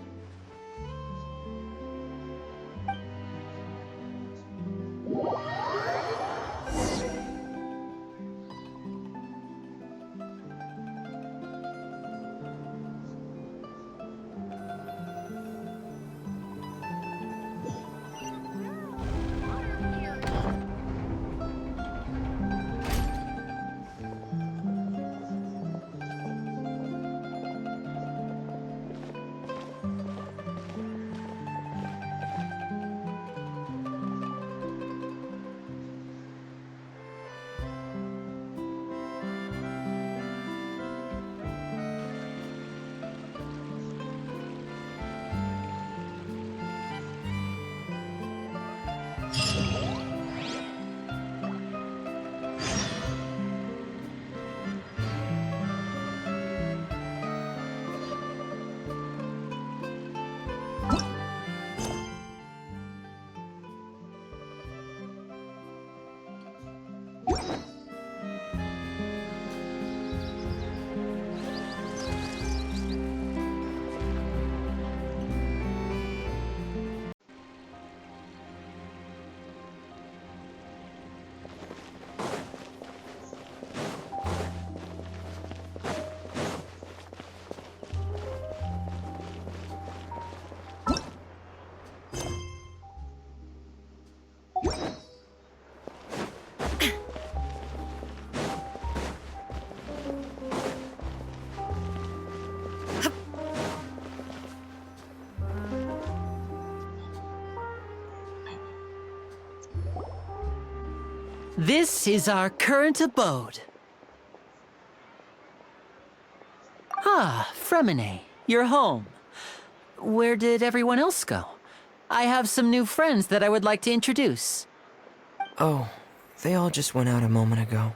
This is our current abode. Ah, Fremine, you're home. Where did everyone else go? I have some new friends that I would like to introduce. Oh, they all just went out a moment ago.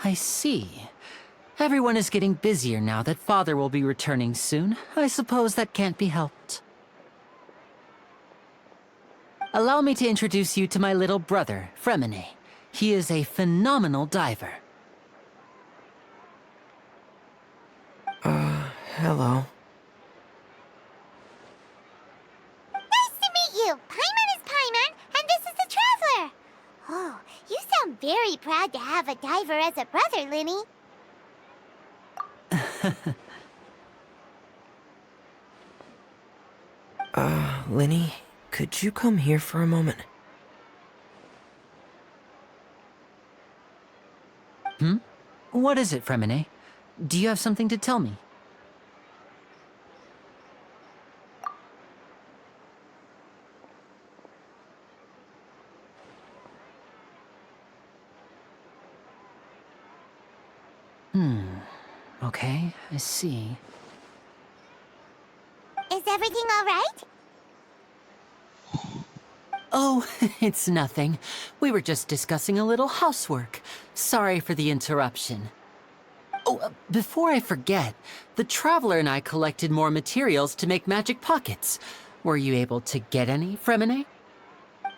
I see. Everyone is getting busier now that Father will be returning soon. I suppose that can't be helped. Allow me to introduce you to my little brother, Fremine. He is a phenomenal diver. Hello. Nice to meet you! Paimon is Paimon, and this is the Traveler! Oh, you sound very proud to have a diver as a brother, Lyney. Lyney, could you come here for a moment? What is it, Fremine? Do you have something to tell me? Okay, I see. Is everything all right? Oh, it's nothing. We were just discussing a little housework. Sorry for the interruption. Oh, before I forget, the Traveler and I collected more materials to make magic pockets. Were you able to get any, Fremine?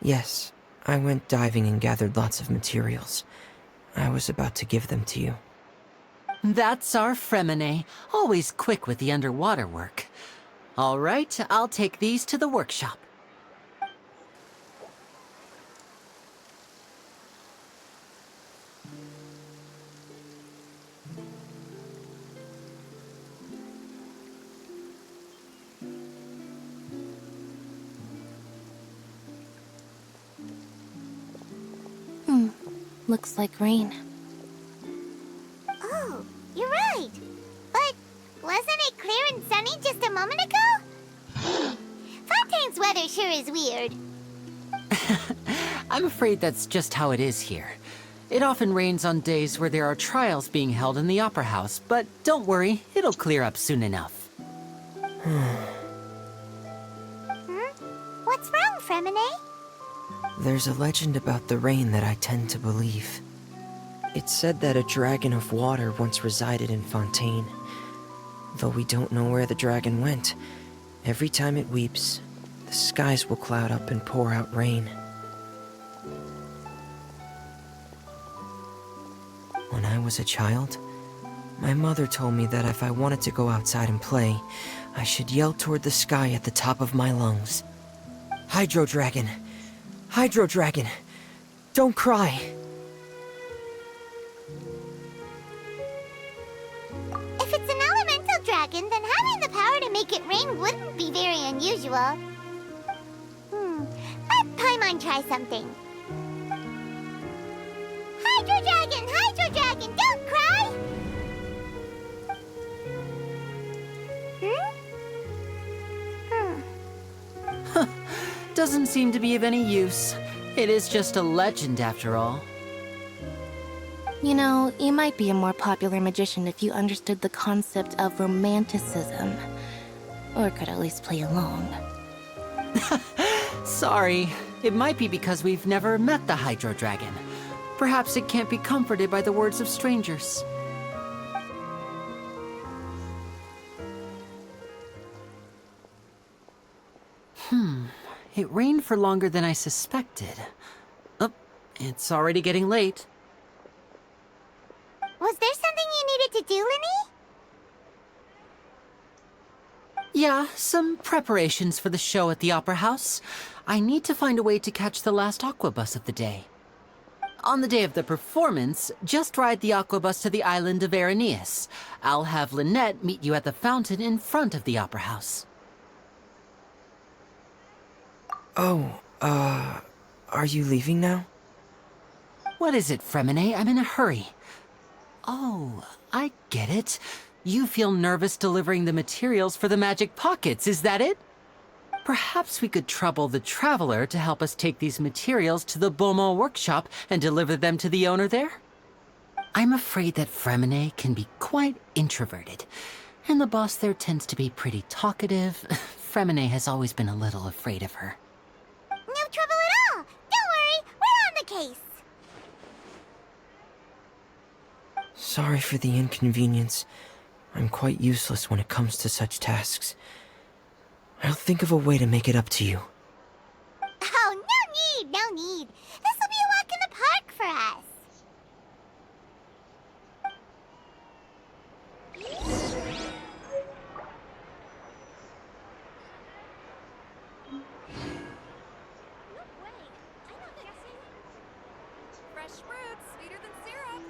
Yes, I went diving and gathered lots of materials. I was about to give them to you. That's our Fremine, always quick with the underwater work. All right, I'll take these to the workshop. Looks like rain. Oh, you're right. But wasn't it clear and sunny just a moment ago? Fontaine's weather sure is weird. I'm afraid that's just how it is here. It often rains on days where there are trials being held in the Opera House, but don't worry, it'll clear up soon enough. What's wrong, Fremine? There's a legend about the rain that I tend to believe. It's said that a dragon of water once resided in Fontaine. Though we don't know where the dragon went, every time it weeps, the skies will cloud up and pour out rain. When I was a child, my mother told me that if I wanted to go outside and play, I should yell toward the sky at the top of my lungs. Hydro Dragon! Hydro Dragon! Don't cry! If it's an elemental dragon, then having the power to make it rain wouldn't be very unusual. Let Paimon try something. Hydro Dragon! Hydro Dragon! Don't cry! Doesn't seem to be of any use. It is just a legend after all. You know, you might be a more popular magician if you understood the concept of romanticism. Or could at least play along. Sorry. It might be because we've never met the Hydro Dragon. Perhaps it can't be comforted by the words of strangers. It rained for longer than I suspected. Oh, it's already getting late. Was there something you needed to do, Lyney? Yeah, some preparations for the show at the Opera House. I need to find a way to catch the last aquabus of the day. On the day of the performance, just ride the aquabus to the island of Araneus. I'll have Lynete meet you at the fountain in front of the Opera House. Oh, are you leaving now? What is it, Fremine? I'm in a hurry. Oh, I get it. You feel nervous delivering the materials for the magic pockets, is that it? Perhaps we could trouble the Traveler to help us take these materials to the Beaumont workshop and deliver them to the owner there? I'm afraid that Fremine can be quite introverted, and the boss there tends to be pretty talkative. Fremine has always been a little afraid of her. No trouble at all! Don't worry, we're on the case! Sorry for the inconvenience. I'm quite useless when it comes to such tasks. I'll think of a way to make it up to you. Oh, no need, no need. This will be a walk in the park for us. Fresh fruits, sweeter than syrup.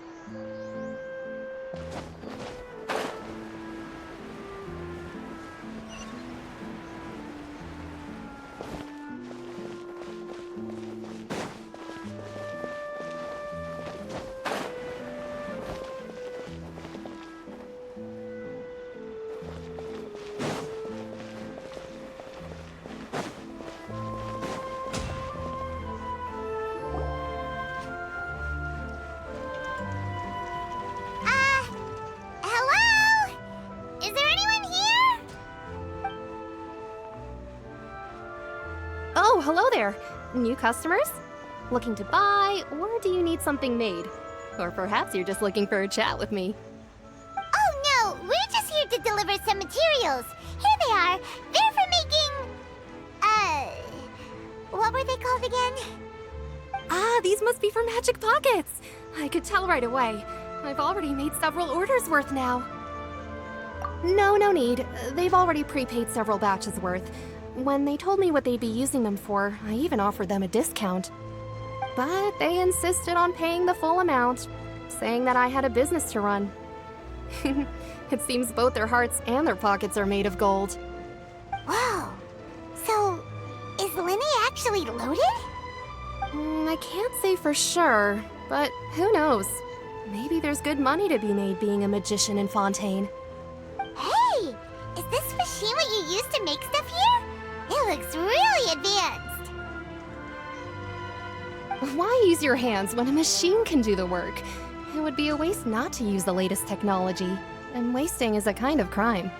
Hello? Is there anyone here? Oh, hello there. New customers? Looking to buy, or do you need something made? Or perhaps you're just looking for a chat with me. Oh no, we're just here to deliver some materials. Here they are. They're for making... what were they called again? Ah, these must be for magic pockets. I could tell right away. I've already made several orders worth now. No need. They've already prepaid several batches worth. When they told me what they'd be using them for, I even offered them a discount. But they insisted on paying the full amount, saying that I had a business to run. It seems both their hearts and their pockets are made of gold. Whoa. So, is Lyney actually loaded? I can't say for sure, but who knows? Maybe there's good money to be made being a magician in Fontaine. Hey! Is this machine what you use to make stuff here? It looks really advanced. Why use your hands when a machine can do the work? It would be a waste not to use the latest technology, and wasting is a kind of crime.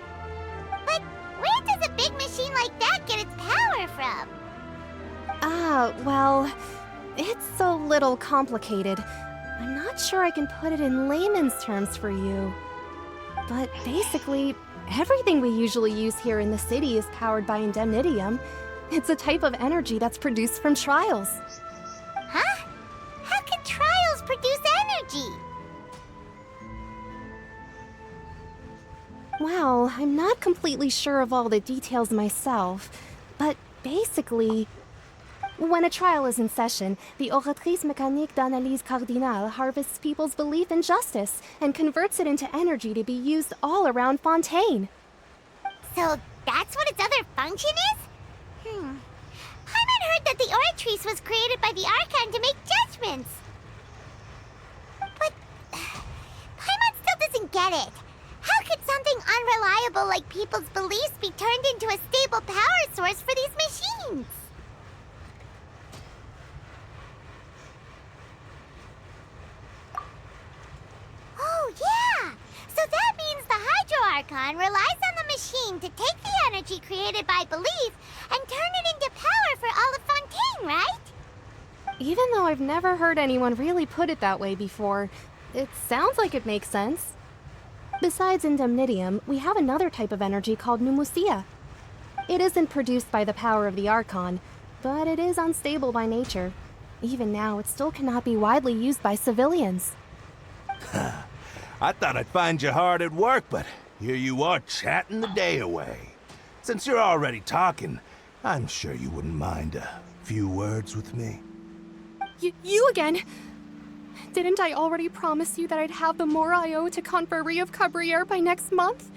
But where does a big machine like that get its power from? Well, it's a little complicated. I'm not sure I can put it in layman's terms for you. But basically, everything we usually use here in the city is powered by indemnitium. It's a type of energy that's produced from trials. Huh? How can trials produce energy? Well, I'm not completely sure of all the details myself, but basically, when a trial is in session, the Oratrice Mécanique d'Analyse Cardinale harvests people's belief in justice and converts it into energy to be used all around Fontaine. So that's what its other function is? Paimon heard that the Oratrice was created by the Archon to make judgments. But Paimon still doesn't get it. How could something unreliable like people's beliefs be turned into a stable power source for these machines? Oh, yeah! So that means the Hydro Archon relies on the machine to take the energy created by belief and turn it into power for all of Fontaine, right? Even though I've never heard anyone really put it that way before, it sounds like it makes sense. Besides indemnitium, we have another type of energy called pneumosia. It isn't produced by the power of the Archon, but it is unstable by nature. Even now, it still cannot be widely used by civilians. I thought I'd find you hard at work, but here you are chatting the day away. Since you're already talking, I'm sure you wouldn't mind a few words with me. You again? Didn't I already promise you that I'd have the more I owe to Confrérie of Cabriere by next month?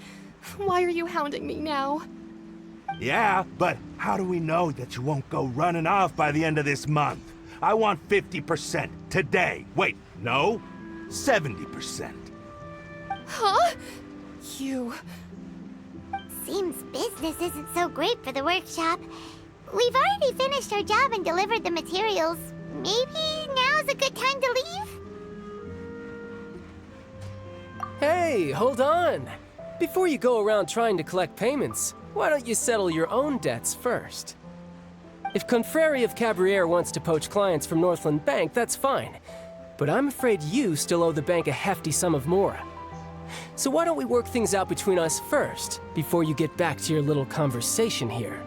Why are you hounding me now? Yeah, but how do we know that you won't go running off by the end of this month? I want 50% today. Wait, no, 70%. Huh? You... Seems business isn't so great for the workshop. We've already finished our job and delivered the materials. Maybe now's a good time to leave? Hey, hold on! Before you go around trying to collect payments, why don't you settle your own debts first? If Confrérie of Cabriere wants to poach clients from Northland Bank, that's fine. But I'm afraid you still owe the bank a hefty sum of mora. So why don't we work things out between us first, before you get back to your little conversation here?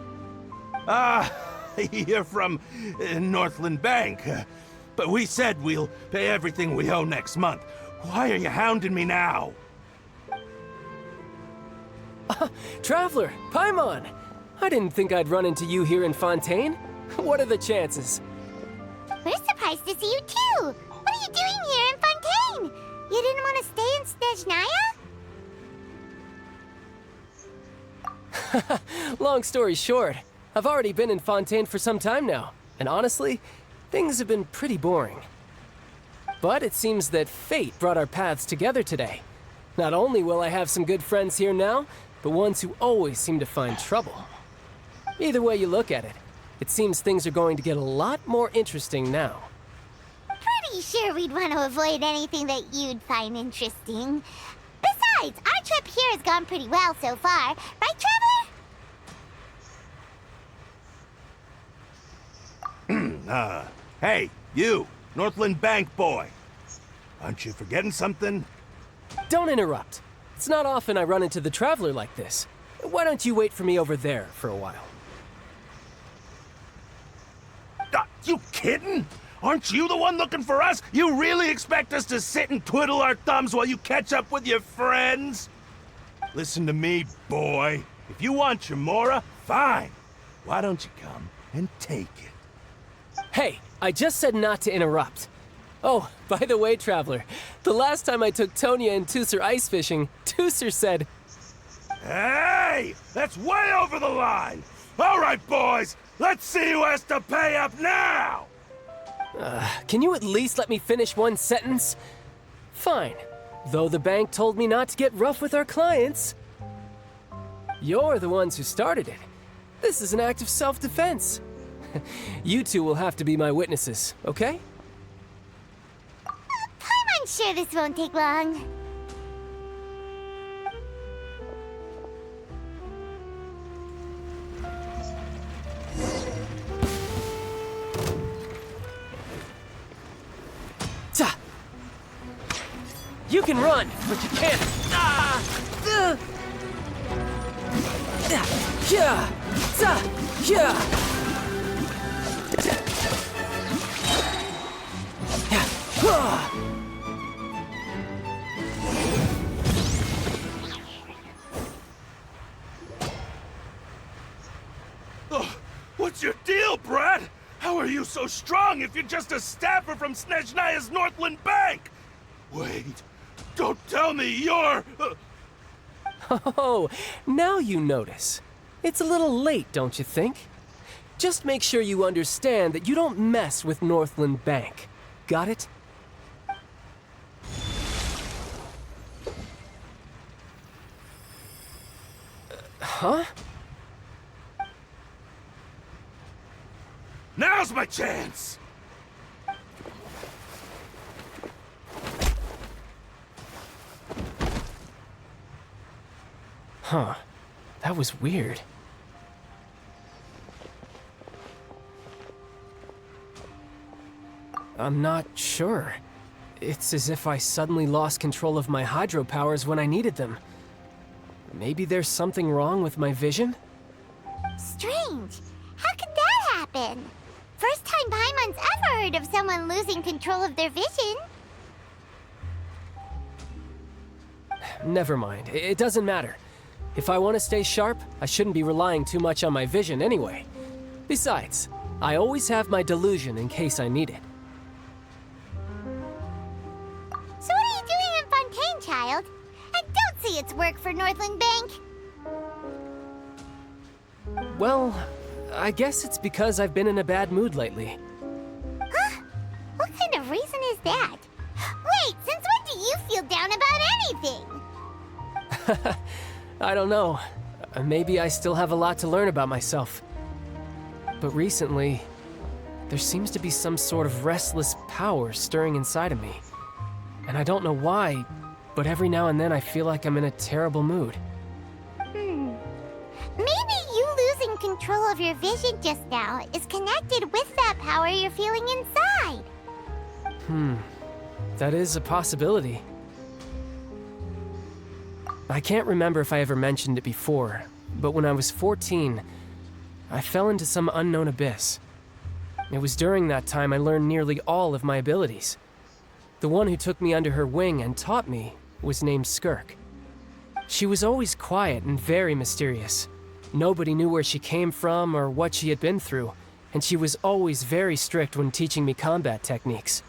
You're from Northland Bank. But we said we'll pay everything we owe next month. Why are you hounding me now? Traveler, Paimon! I didn't think I'd run into you here in Fontaine. What are the chances? We're surprised to see you too! What are you doing here in Fontaine? You didn't want to stay in Snezhnaya? Long story short, I've already been in Fontaine for some time now, and honestly, things have been pretty boring. But it seems that fate brought our paths together today. Not only will I have some good friends here now, but ones who always seem to find trouble. Either way you look at it, it seems things are going to get a lot more interesting now. Pretty sure we'd want to avoid anything that you'd find interesting. Besides, our trip here has gone pretty well so far. Right, Traveler? Hey, you, Northland Bank boy. Aren't you forgetting something? Don't interrupt. It's not often I run into the Traveler like this. Why don't you wait for me over there for a while? You kidding? Aren't you the one looking for us? You really expect us to sit and twiddle our thumbs while you catch up with your friends? Listen to me, boy. If you want your mora, fine. Why don't you come and take it? Hey, I just said not to interrupt. Oh, by the way, Traveler, the last time I took Tonya and Tusser ice fishing, Tusser said... Hey! That's way over the line! All right, boys! Let's see who has to pay up now! Can you at least let me finish one sentence? Fine. Though the bank told me not to get rough with our clients. You're the ones who started it. This is an act of self-defense. You two will have to be my witnesses, okay? I'm sure this won't take long. You can run, but you can't. What's your deal, Brad? How are you so strong if you're just a staffer from Snezhnaya's Northland Bank? Wait, don't tell me you're... Oh, now you notice. It's a little late, don't you think? Just make sure you understand that you don't mess with Northland Bank. Got it? Huh? Now's my chance! Huh. That was weird. I'm not sure. It's as if I suddenly lost control of my hydro powers when I needed them. Maybe there's something wrong with my vision? Strange. How could that happen? First time Paimon's ever heard of someone losing control of their vision. Never mind. It doesn't matter. If I want to stay sharp, I shouldn't be relying too much on my vision anyway. Besides, I always have my delusion in case I need it. So what are you doing in Fontaine, child? I don't see it's work for Northland Bank. Well, I guess it's because I've been in a bad mood lately. Huh? What kind of reason is that? Wait, since when do you feel down about anything? I don't know. maybe I still have a lot to learn about myself. But recently, there seems to be some sort of restless power stirring inside of me. And I don't know why, but every now and then I feel like I'm in a terrible mood. Maybe you losing control of your vision just now is connected with that power you're feeling inside. That is a possibility. I can't remember if I ever mentioned it before, but when I was 14, I fell into some unknown abyss. It was during that time I learned nearly all of my abilities. The one who took me under her wing and taught me was named Skirk. She was always quiet and very mysterious. Nobody knew where she came from or what she had been through, and she was always very strict when teaching me combat techniques.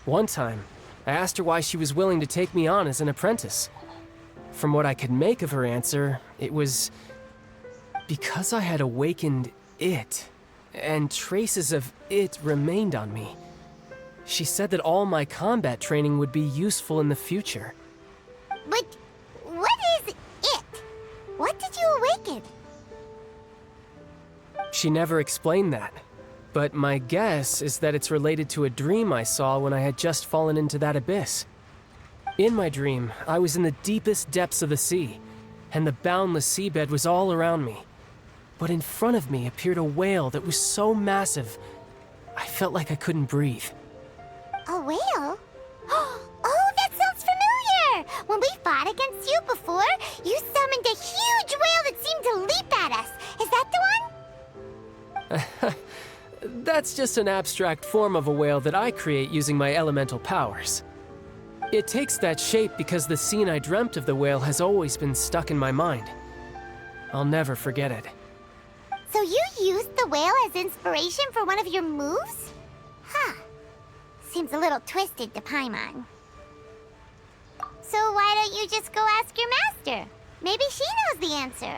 One time, I asked her why she was willing to take me on as an apprentice. From what I could make of her answer, it was because I had awakened it, and traces of it remained on me. She said that all my combat training would be useful in the future. But what is it? What did you awaken? She never explained that, but my guess is that it's related to a dream I saw when I had just fallen into that abyss. In my dream, I was in the deepest depths of the sea, and the boundless seabed was all around me. But in front of me appeared a whale that was so massive, I felt like I couldn't breathe. A whale? Oh, that sounds familiar! When we fought against you before, you summoned a huge whale that seemed to leap at us. Is that the one? That's just an abstract form of a whale that I create using my elemental powers. It takes that shape because the scene I dreamt of the whale has always been stuck in my mind. I'll never forget it. So you used the whale as inspiration for one of your moves? Huh. Seems a little twisted to Paimon. So why don't you just go ask your master? Maybe she knows the answer.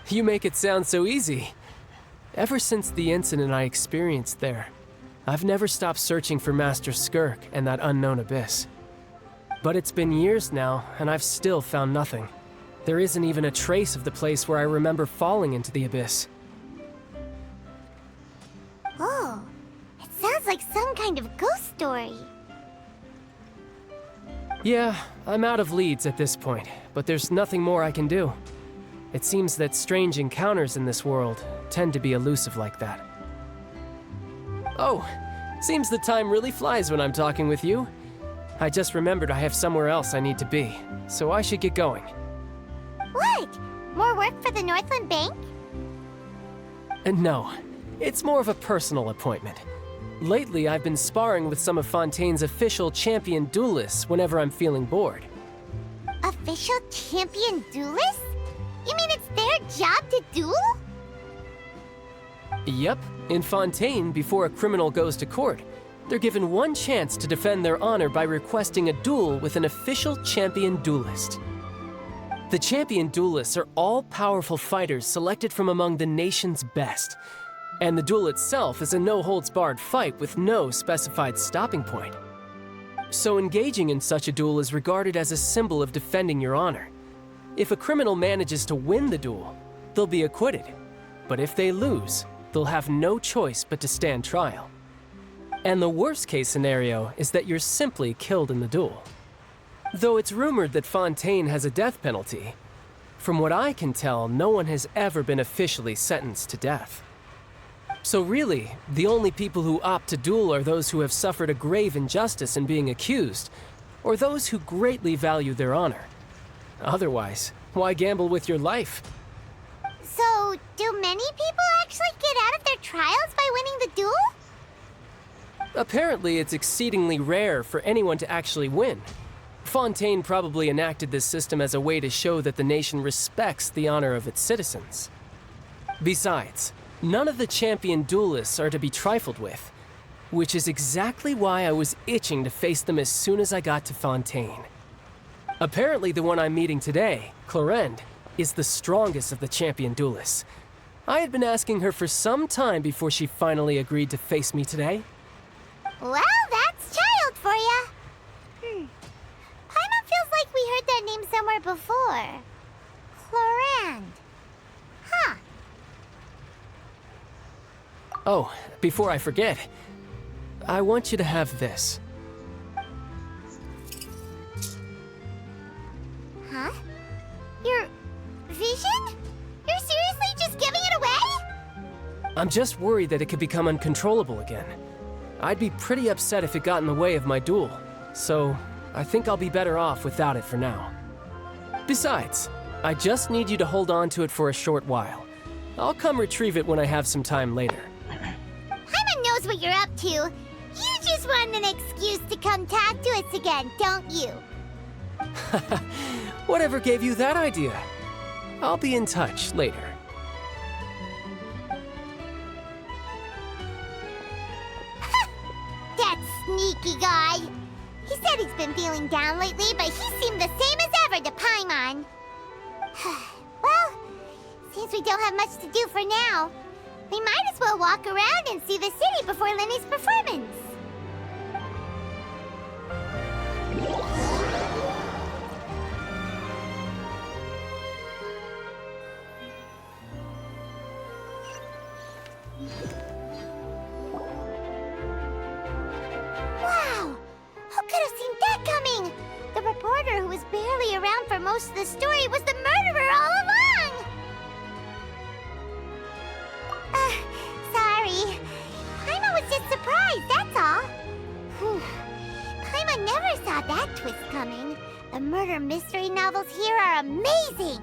You make it sound so easy. Ever since the incident I experienced there, I've never stopped searching for Master Skirk and that unknown abyss. But it's been years now, and I've still found nothing. There isn't even a trace of the place where I remember falling into the abyss. Oh, it sounds like some kind of ghost story. Yeah, I'm out of leads at this point, but there's nothing more I can do. It seems that strange encounters in this world tend to be elusive like that. Oh, seems the time really flies when I'm talking with you. I just remembered I have somewhere else I need to be, so I should get going. What? More work for the Northland Bank? No, it's more of a personal appointment. Lately, I've been sparring with some of Fontaine's official champion duelists whenever I'm feeling bored. Official champion duelists? You mean it's their job to duel? Yep. In Fontaine, before a criminal goes to court, they're given one chance to defend their honor by requesting a duel with an official champion duelist. The champion duelists are all-powerful fighters selected from among the nation's best, and the duel itself is a no-holds-barred fight with no specified stopping point. So engaging in such a duel is regarded as a symbol of defending your honor. If a criminal manages to win the duel, they'll be acquitted. But if they lose, they'll have no choice but to stand trial. And the worst-case scenario is that you're simply killed in the duel. Though it's rumored that Fontaine has a death penalty, from what I can tell, no one has ever been officially sentenced to death. So really, the only people who opt to duel are those who have suffered a grave injustice in being accused, or those who greatly value their honor. Otherwise, why gamble with your life? So, do many people actually get out of their trials by winning the duel? Apparently, it's exceedingly rare for anyone to actually win. Fontaine probably enacted this system as a way to show that the nation respects the honor of its citizens. Besides, none of the champion duelists are to be trifled with, which is exactly why I was itching to face them as soon as I got to Fontaine. Apparently, the one I'm meeting today, Clorinde, is the strongest of the champion duelists. I had been asking her for some time before she finally agreed to face me today. Well, that's Childe for ya. Paimon feels like we heard that name somewhere before. Clorinde. Huh. Oh, before I forget, I want you to have this. Huh? Your vision? You're seriously just giving it away? I'm just worried that it could become uncontrollable again. I'd be pretty upset if it got in the way of my duel, so I think I'll be better off without it for now. Besides, I just need you to hold on to it for a short while. I'll come retrieve it when I have some time later. Paimon knows what you're up to. You just want an excuse to come talk to us again, don't you? Whatever gave you that idea? I'll be in touch later. That sneaky guy. He said he's been feeling down lately, but he seemed the same as ever to Paimon. Well, seems we don't have much to do for now. We might as well walk around and see the city before Lyney's performance. Wow! Who could have seen that coming? The reporter who was barely around for most of the story was the murderer all along! Sorry. Paimon was just surprised, that's all. Whew. Paimon never saw that twist coming. The murder mystery novels here are amazing!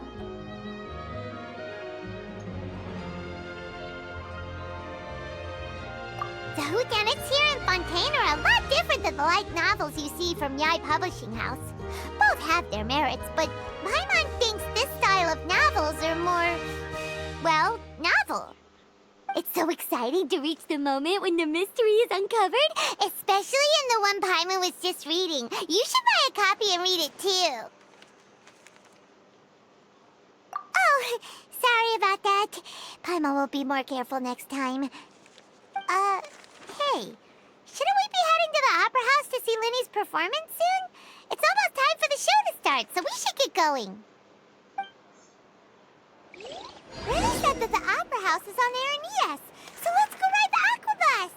The whodunits here in Fontaine are a lot different than the light novels you see from Yai Publishing House. Both have their merits, but Paimon thinks this style of novels are more, well, novel. It's so exciting to reach the moment when the mystery is uncovered, especially in the one Paimon was just reading. You should buy a copy and read it too. Oh, sorry about that. Paimon will be more careful next time. Hey, shouldn't we be heading to the Opera House to see Lyney's performance soon? It's almost time for the show to start, so we should get going. Lyney said that the Opera House is on Aranias, so let's go ride the Aquabus!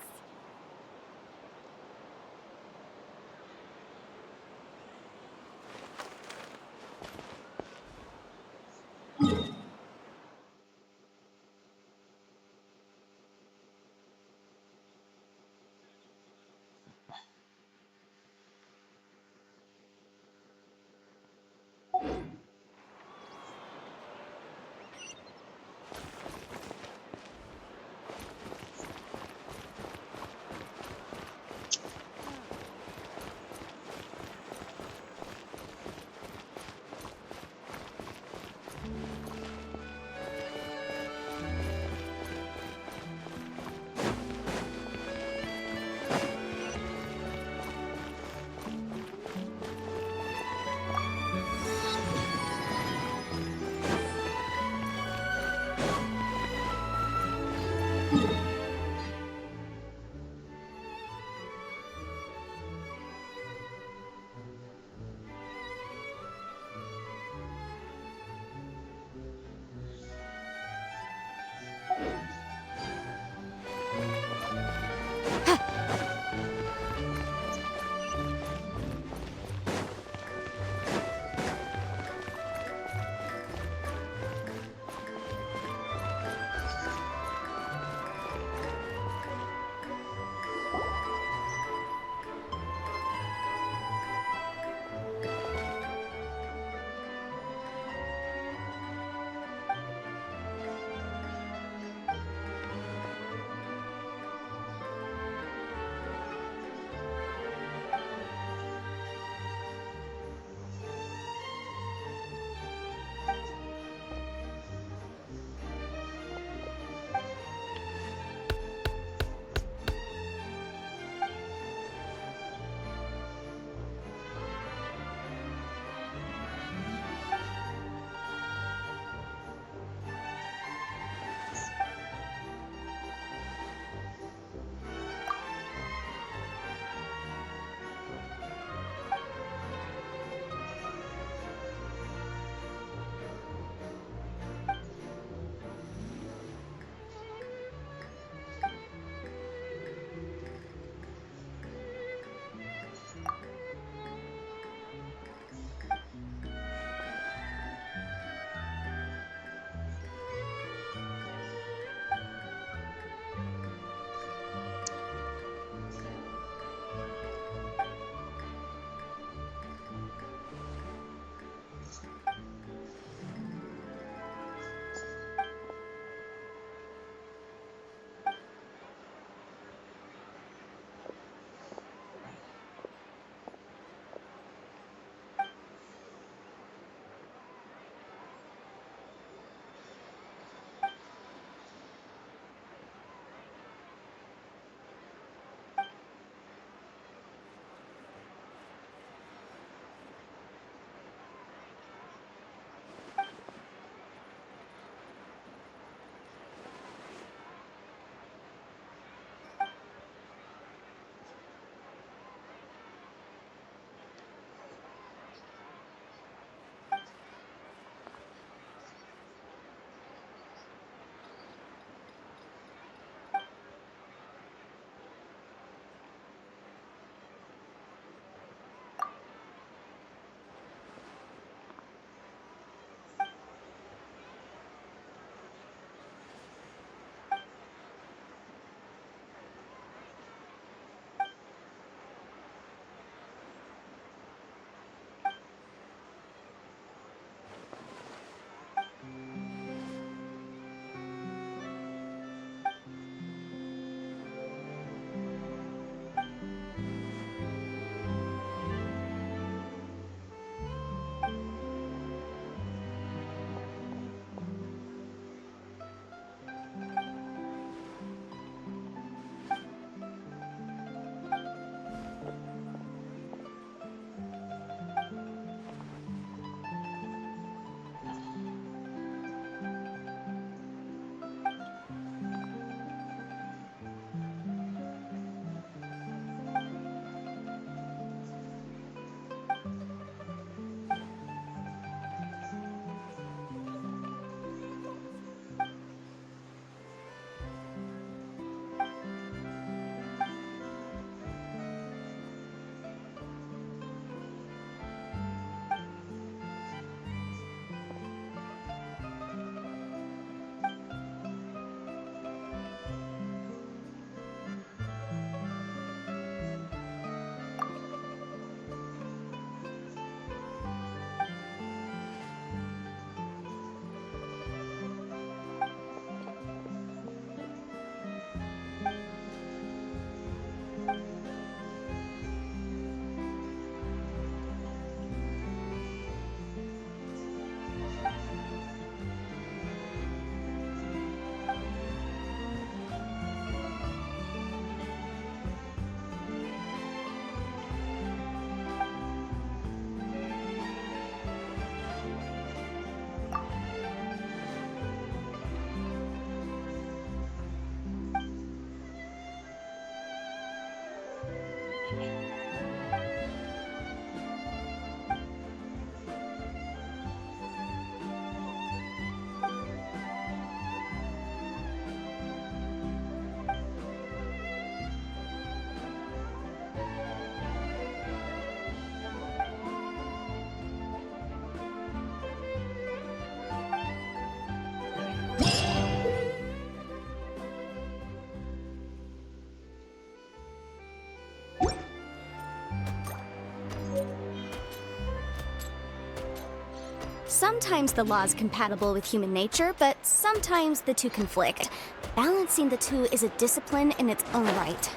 Sometimes the law is compatible with human nature, but sometimes the two conflict. Balancing the two is a discipline in its own right.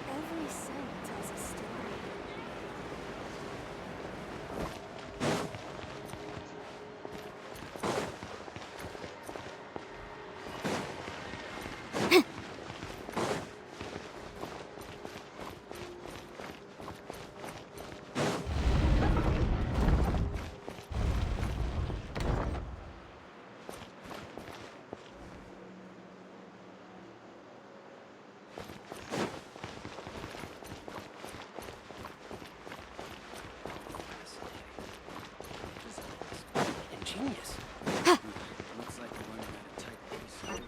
Every scent tells a story. Ingenious. Looks like we're running out of tight space.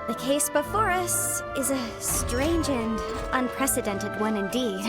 The case before us is a strange and unprecedented one indeed.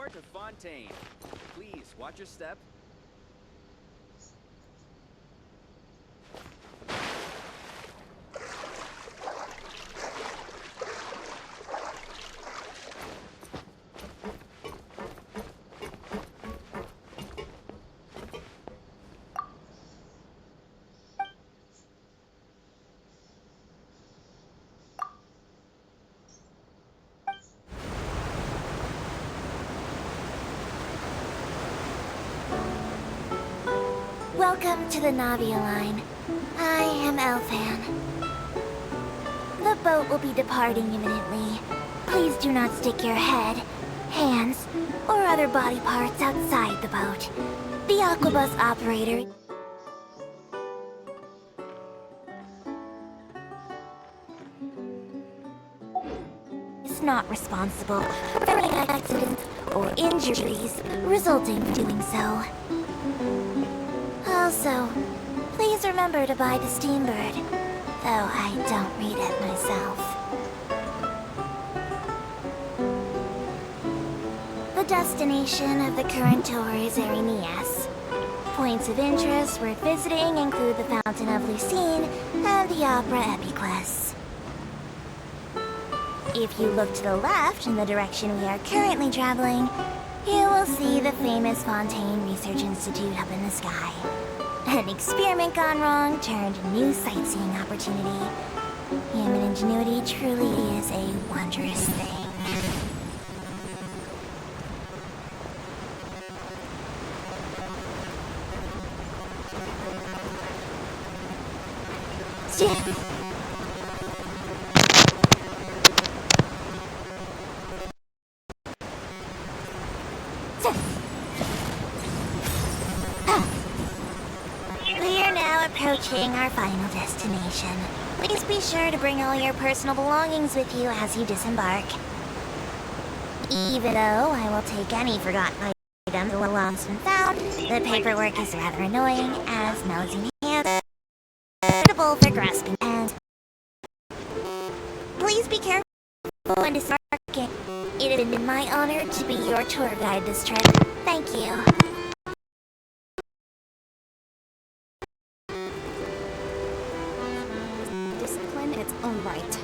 port of Fontaine. Please, watch your step. Welcome to the Navia line. I am Elfan. The boat will be departing imminently. Please do not stick your head, hands, or other body parts outside the boat. The Aquabus operator is not responsible for any accidents or injuries resulting from doing so. Also, please remember to buy the Steambird, though I don't read it myself. The destination of the current tour is Erinias. Points of interest worth visiting include the Fountain of Lucine and the Opera Epiclese. If you look to the left in the direction we are currently traveling, you will see the famous Fontaine Research Institute up in the sky. An experiment gone wrong turned a new sightseeing opportunity. Human ingenuity truly is a wondrous thing. We are now approaching our final destination. Please be sure to bring all your personal belongings with you as you disembark. Even though I will take any forgotten items or lost and found, the paperwork is rather annoying as nosy hands are suitable for grasping and please be careful when disembarking. It has been my honor to be your tour guide this trip. Thank you. Discipline in its own right.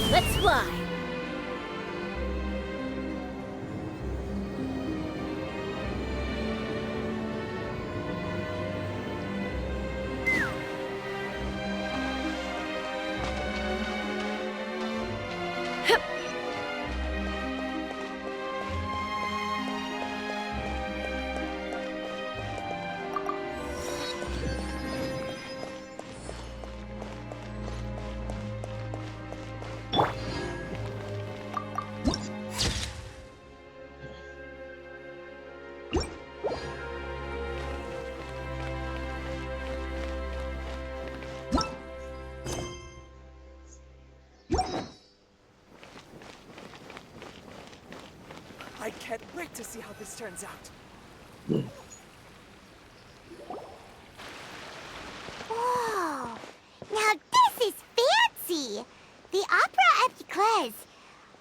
Let's fly! I can't wait to see how this turns out. Whoa! Now this is fancy! The Opera Epiclese.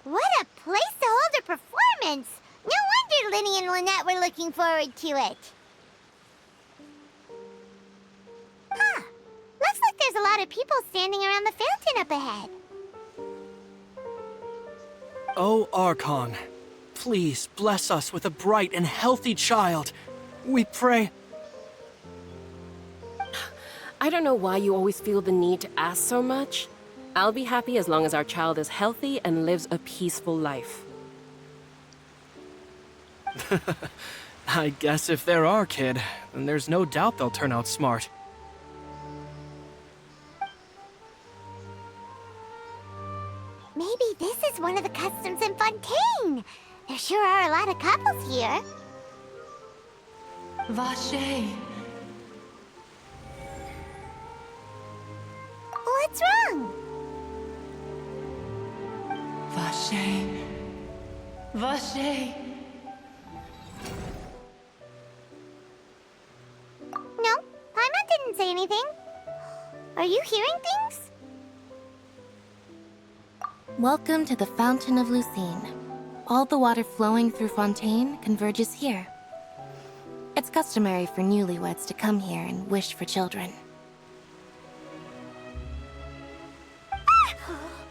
What a place to hold a performance! No wonder Lyney and Lynette were looking forward to it. Huh. Looks like there's a lot of people standing around the fountain up ahead. Oh, Archon, please bless us with a bright and healthy child. We pray. I don't know why you always feel the need to ask so much. I'll be happy as long as our child is healthy and lives a peaceful life. I guess if they're our kid, then there's no doubt they'll turn out smart. Maybe this is one of the customs in Fontaine. There sure are a lot of couples here. Vache. What's wrong? Vache. Vache. No, Paimon didn't say anything. Are you hearing things? Welcome to the Fountain of Lucine. All the water flowing through Fontaine converges here. It's customary for newlyweds to come here and wish for children.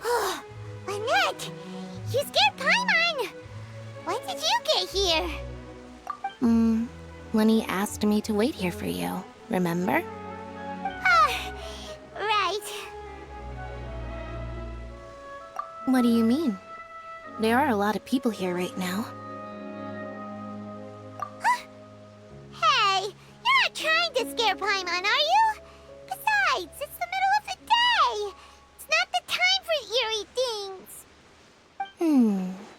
Oh, Lynette! You scared Paimon! When did you get here? Lyney asked me to wait here for you, remember? Right. What do you mean? There are a lot of people here right now. Hey, you're not trying to scare Paimon, are you? Besides, it's the middle of the day. It's not the time for eerie things.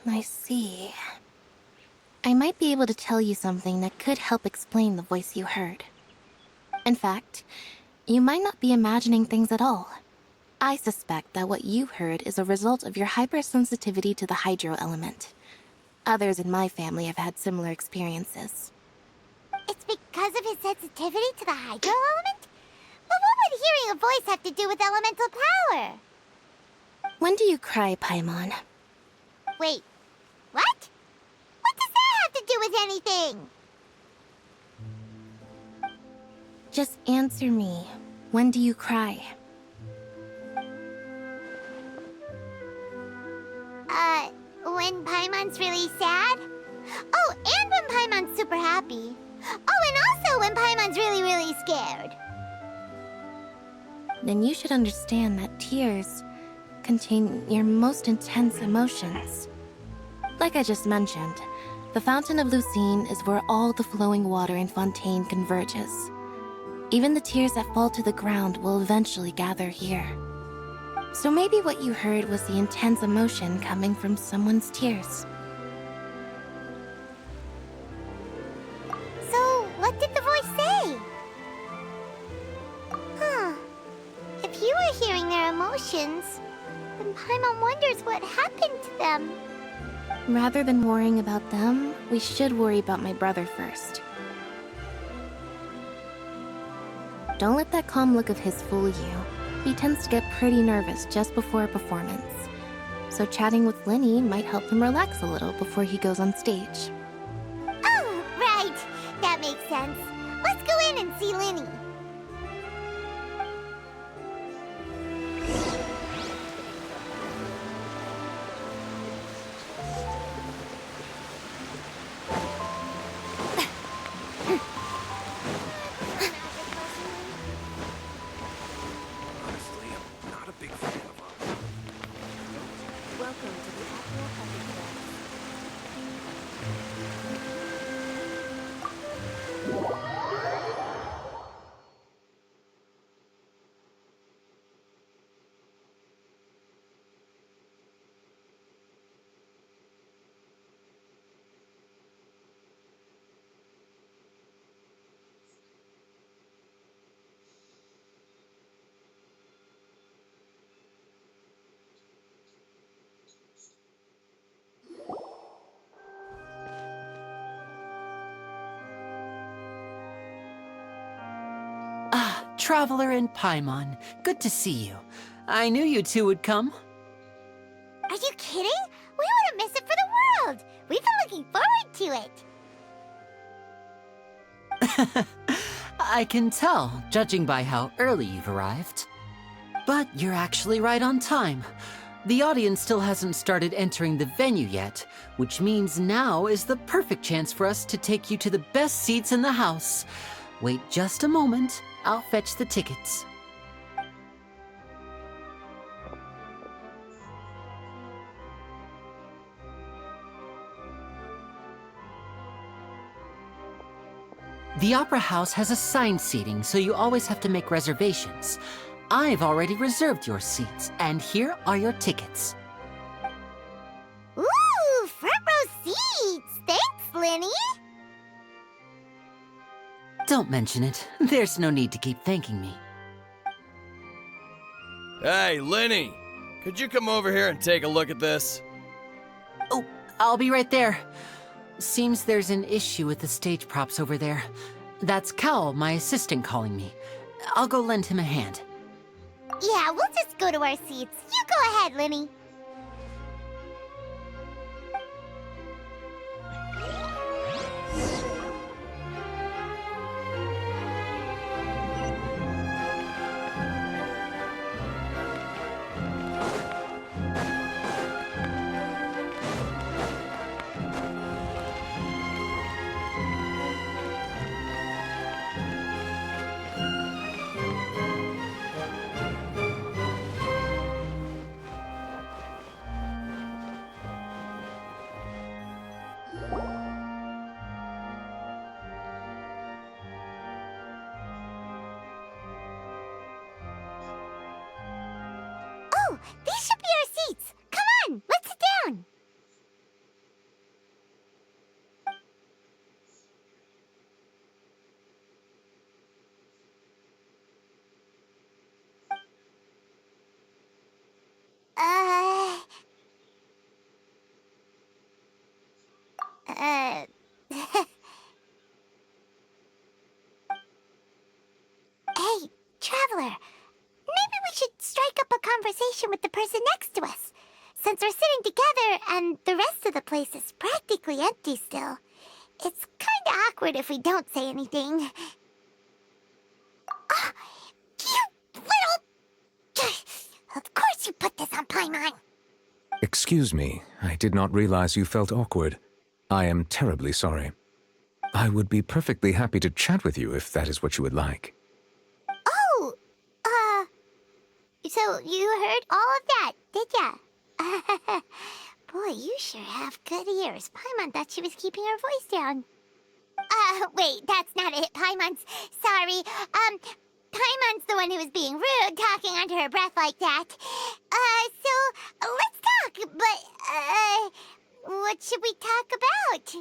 I see. I might be able to tell you something that could help explain the voice you heard. In fact, you might not be imagining things at all. I suspect that what you heard is a result of your hypersensitivity to the hydro element. Others in my family have had similar experiences. It's because of his sensitivity to the hydro element? But what would hearing a voice have to do with elemental power? When do you cry, Paimon? Wait, what? What does that have to do with anything? Just answer me. When do you cry? When Paimon's really sad? Oh, and when Paimon's super happy. Oh, and also when Paimon's really, really scared. Then you should understand that tears contain your most intense emotions. Like I just mentioned, the Fountain of Lucine is where all the flowing water in Fontaine converges. Even the tears that fall to the ground will eventually gather here. So maybe what you heard was the intense emotion coming from someone's tears. So, what did the voice say? Huh. If you were hearing their emotions, then Paimon wonders what happened to them. Rather than worrying about them, we should worry about my brother first. Don't let that calm look of his fool you. He tends to get pretty nervous just before a performance. So chatting with Lyney might help him relax a little before he goes on stage. Oh, right. That makes sense. Let's go in and see Lyney. Traveler and Paimon, good to see you. I knew you two would come. Are you kidding? We wouldn't miss it for the world. We've been looking forward to it. I can tell, judging by how early you've arrived. But you're actually right on time. The audience still hasn't started entering the venue yet, which means now is the perfect chance for us to take you to the best seats in the house. Wait just a moment, I'll fetch the tickets. The Opera House has assigned seating, so you always have to make reservations. I've already reserved your seats, and here are your tickets. Ooh, front row seats! Thanks, Lyney! Don't mention it. There's no need to keep thanking me. Hey, Lyney! Could you come over here and take a look at this? Oh, I'll be right there. Seems there's an issue with the stage props over there. That's Cal, my assistant, calling me. I'll go lend him a hand. Yeah, we'll just go to our seats. You go ahead, Lyney. Oh, these should be our seats. Come on, let's sit down. Hey, Traveler. Maybe we should strike up a conversation with the person next to us. Since we're sitting together and the rest of the place is practically empty still, it's kinda awkward if we don't say anything. Oh, you little... Of course you put this on Paimon. Excuse me, I did not realize you felt awkward. I am terribly sorry. I would be perfectly happy to chat with you if that is what you would like. Oh, so you heard all of that, did ya? Boy, you sure have good ears. Paimon thought she was keeping her voice down. Wait, that's not it. Paimon's sorry. Paimon's the one who was being rude, talking under her breath like that. So let's talk, but, what should we talk about?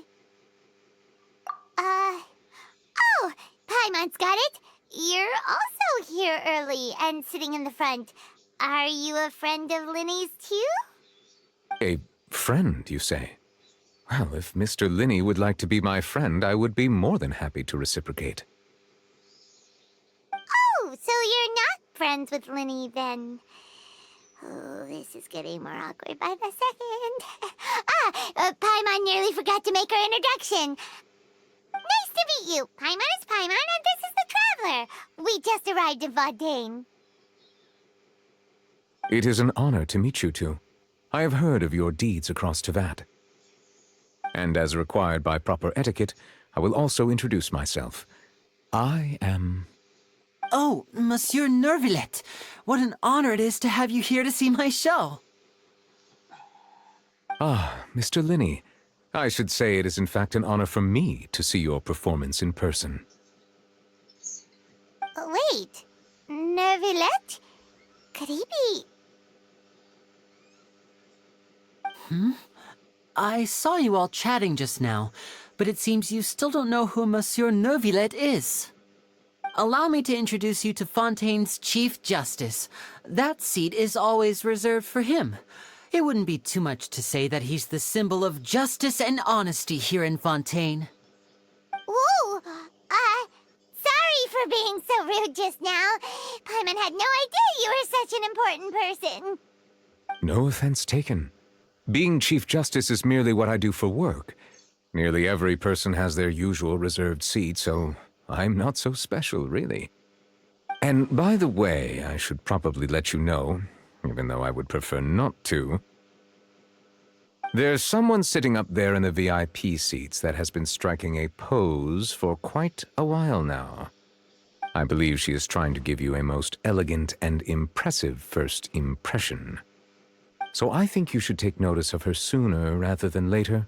Oh, Paimon's got it. You're also here early and sitting in the front. Are you a friend of Lyney's too? A friend, you say? Well, if Mr. Lyney would like to be my friend, I would be more than happy to reciprocate. Oh, so you're not friends with Lyney then? Oh, this is getting more awkward by the second. Paimon nearly forgot to make her introduction. Nice to meet you. Paimon is Paimon, and this is the Traveler. We just arrived in Fontaine. It is an honor to meet you two. I have heard of your deeds across Tevat. And as required by proper etiquette, I will also introduce myself. I am... Oh, Monsieur Neuvillete. What an honor it is to have you here to see my show. Ah, Mr. Lyney. I should say it is in fact an honor for me to see your performance in person. Wait, Neuvillete? Could he be... I saw you all chatting just now, but it seems you still don't know who Monsieur Neuvillete is. Allow me to introduce you to Fontaine's Chief Justice. That seat is always reserved for him. It wouldn't be too much to say that he's the symbol of justice and honesty here in Fontaine. Ooh, sorry for being so rude just now. Paimon had no idea you were such an important person. No offense taken. Being Chief Justice is merely what I do for work. Nearly every person has their usual reserved seat, so I'm not so special, really. And by the way, I should probably let you know, even though I would prefer not to. There's someone sitting up there in the VIP seats that has been striking a pose for quite a while now. I believe she is trying to give you a most elegant and impressive first impression. So I think you should take notice of her sooner rather than later,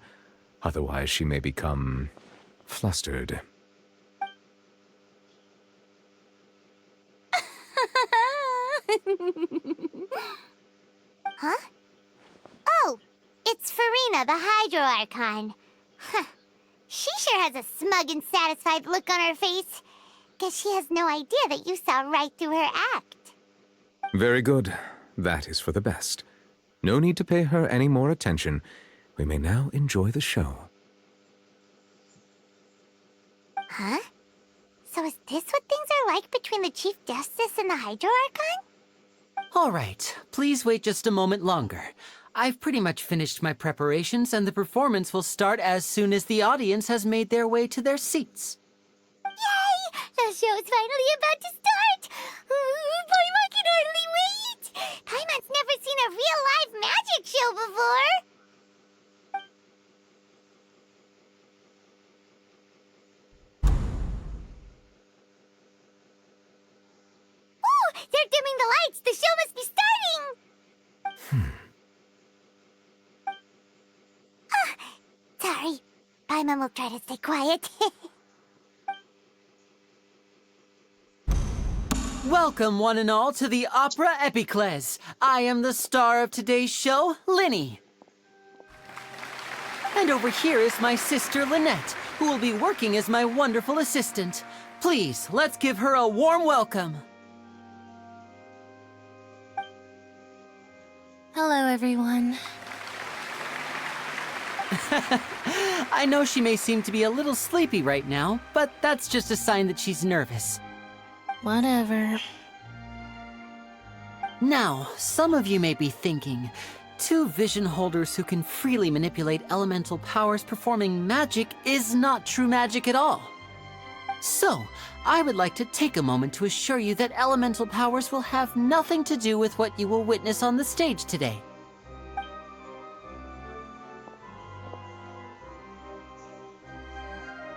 otherwise she may become flustered. Huh? Oh, it's Furina, the Hydro Archon. Huh. She sure has a smug and satisfied look on her face. Guess she has no idea that you saw right through her act. Very good. That is for the best. No need to pay her any more attention. We may now enjoy the show. Huh? So is this what things are like between the Chief Justice and the Hydro Archon? All right, please wait just a moment longer. I've pretty much finished my preparations, and the performance will start as soon as the audience has made their way to their seats. Yay! The show's finally about to start! Paimon can hardly wait! Paimon's never seen a real live magic show before! Ooh! They're dimming the lights! The show must be starting! Sorry. Paimon will try to stay quiet. Welcome, one and all, to the Opera Epiclese. I am the star of today's show, Lyney. And over here is my sister, Lynete, who will be working as my wonderful assistant. Please, let's give her a warm welcome. Hello, everyone. I know she may seem to be a little sleepy right now, but that's just a sign that she's nervous. Whatever. Now, some of you may be thinking, two vision holders who can freely manipulate elemental powers performing magic is not true magic at all. So, I would like to take a moment to assure you that elemental powers will have nothing to do with what you will witness on the stage today.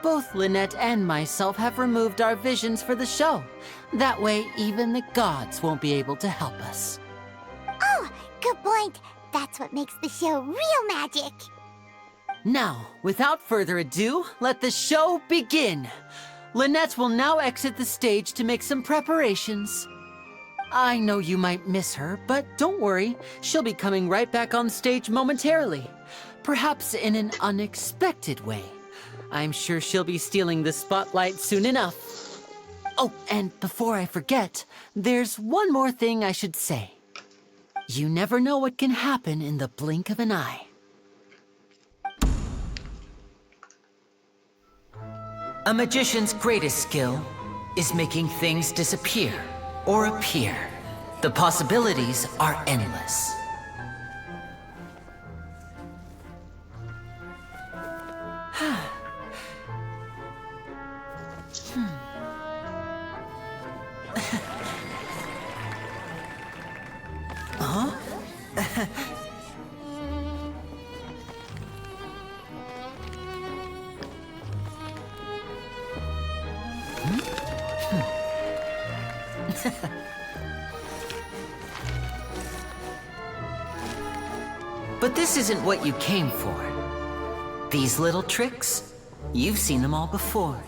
Both Lynete and myself have removed our visions for the show. That way, even the gods won't be able to help us. Oh, good point. That's what makes the show real magic. Now, without further ado, let the show begin. Lynete will now exit the stage to make some preparations. I know you might miss her, but don't worry. She'll be coming right back on stage momentarily. Perhaps in an unexpected way. I'm sure she'll be stealing the spotlight soon enough. Oh, and before I forget, there's one more thing I should say. You never know what can happen in the blink of an eye. A magician's greatest skill is making things disappear or appear. The possibilities are endless. Huh? But this isn't what you came for. These little tricks, you've seen them all before.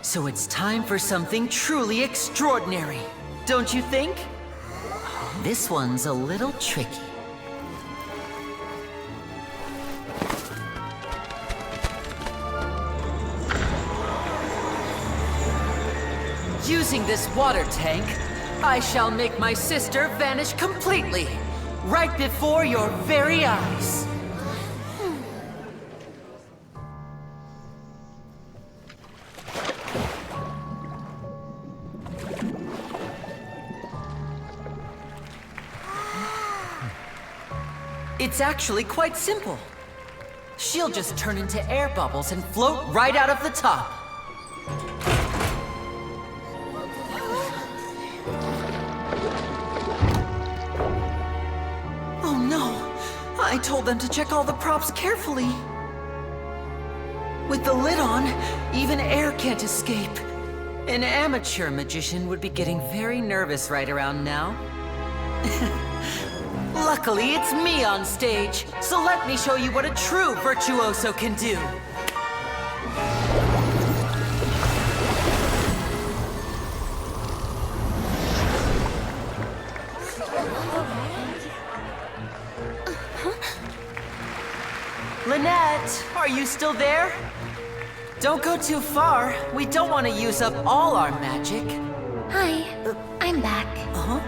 So it's time for something truly extraordinary, don't you think? This one's a little tricky. Using this water tank, I shall make my sister vanish completely, right before your very eyes. It It's actually quite simple. She'll just turn into air bubbles and float right out of the top. Oh no! I told them to check all the props carefully. With the lid on, even air can't escape. An amateur magician would be getting very nervous right around now. Luckily, it's me on stage, so let me show you what a true virtuoso can do. Lynette, are you still there? Don't go too far. We don't want to use up all our magic. Hi, I'm back. Uh-huh.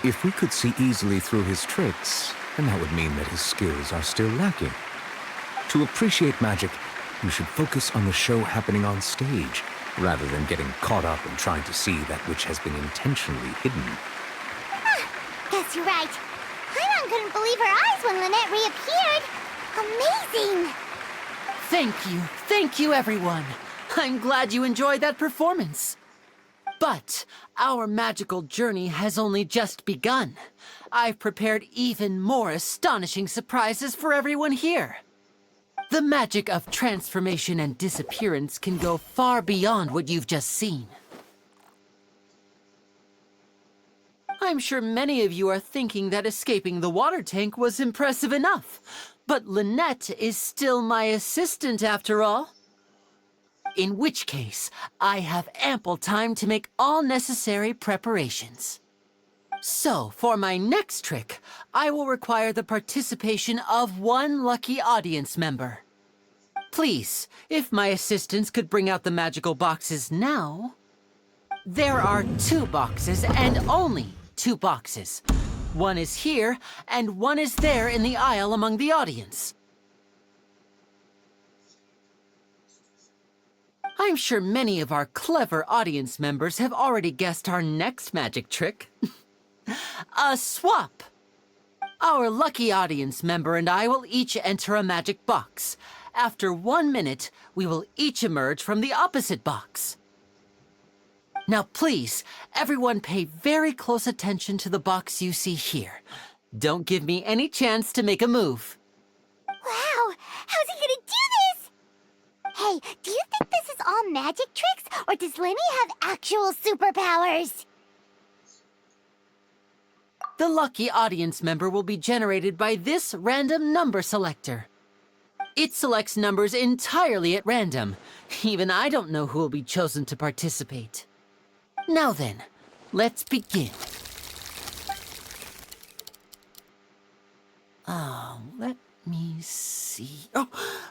If we could see easily through his tricks, then that would mean that his skills are still lacking. To appreciate magic, you should focus on the show happening on stage, rather than getting caught up in trying to see that which has been intentionally hidden. Guess you're right. Paimon couldn't believe her eyes when Lynette reappeared. Amazing! Thank you everyone. I'm glad you enjoyed that performance. But our magical journey has only just begun. I've prepared even more astonishing surprises for everyone here. The magic of transformation and disappearance can go far beyond what you've just seen. I'm sure many of you are thinking that escaping the water tank was impressive enough, but Lynette is still my assistant after all. In which case, I have ample time to make all necessary preparations. So, for my next trick, I will require the participation of one lucky audience member. Please, if my assistants could bring out the magical boxes now. There are 2 boxes, and only 2 boxes. One is here, and one is there in the aisle among the audience. I'm sure many of our clever audience members have already guessed our next magic trick. A swap! Our lucky audience member and I will each enter a magic box. After 1 minute, we will each emerge from the opposite box. Now please, everyone pay very close attention to the box you see here. Don't give me any chance to make a move. Wow! How's he gonna do this? Hey, do you think this is all magic tricks, or does Lyney have actual superpowers? The lucky audience member will be generated by this random number selector. It selects numbers entirely at random. Even I don't know who will be chosen to participate. Now then, let's begin. Let me see. Oh,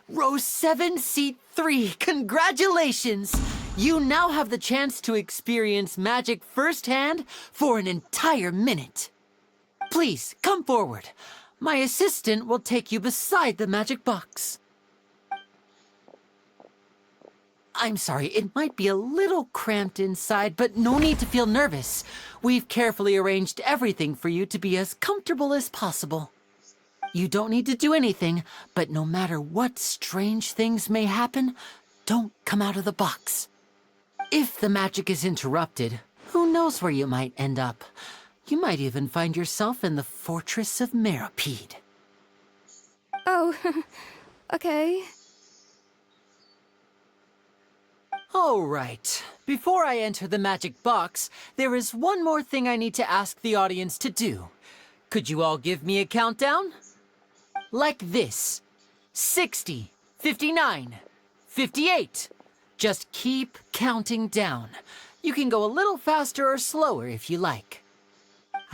row 7, seat 3. Congratulations! You now have the chance to experience magic firsthand for an entire minute. Please, come forward. My assistant will take you beside the magic box. I'm sorry, it might be a little cramped inside, but no need to feel nervous. We've carefully arranged everything for you to be as comfortable as possible. You don't need to do anything, but no matter what strange things may happen, don't come out of the box. If the magic is interrupted, who knows where you might end up? You might even find yourself in the Fortress of Meropide. Oh, okay. All right. Before I enter the magic box, there is one more thing I need to ask the audience to do. Could you all give me a countdown? Like this. 60, 59, 58. Just keep counting down. You can go a little faster or slower if you like.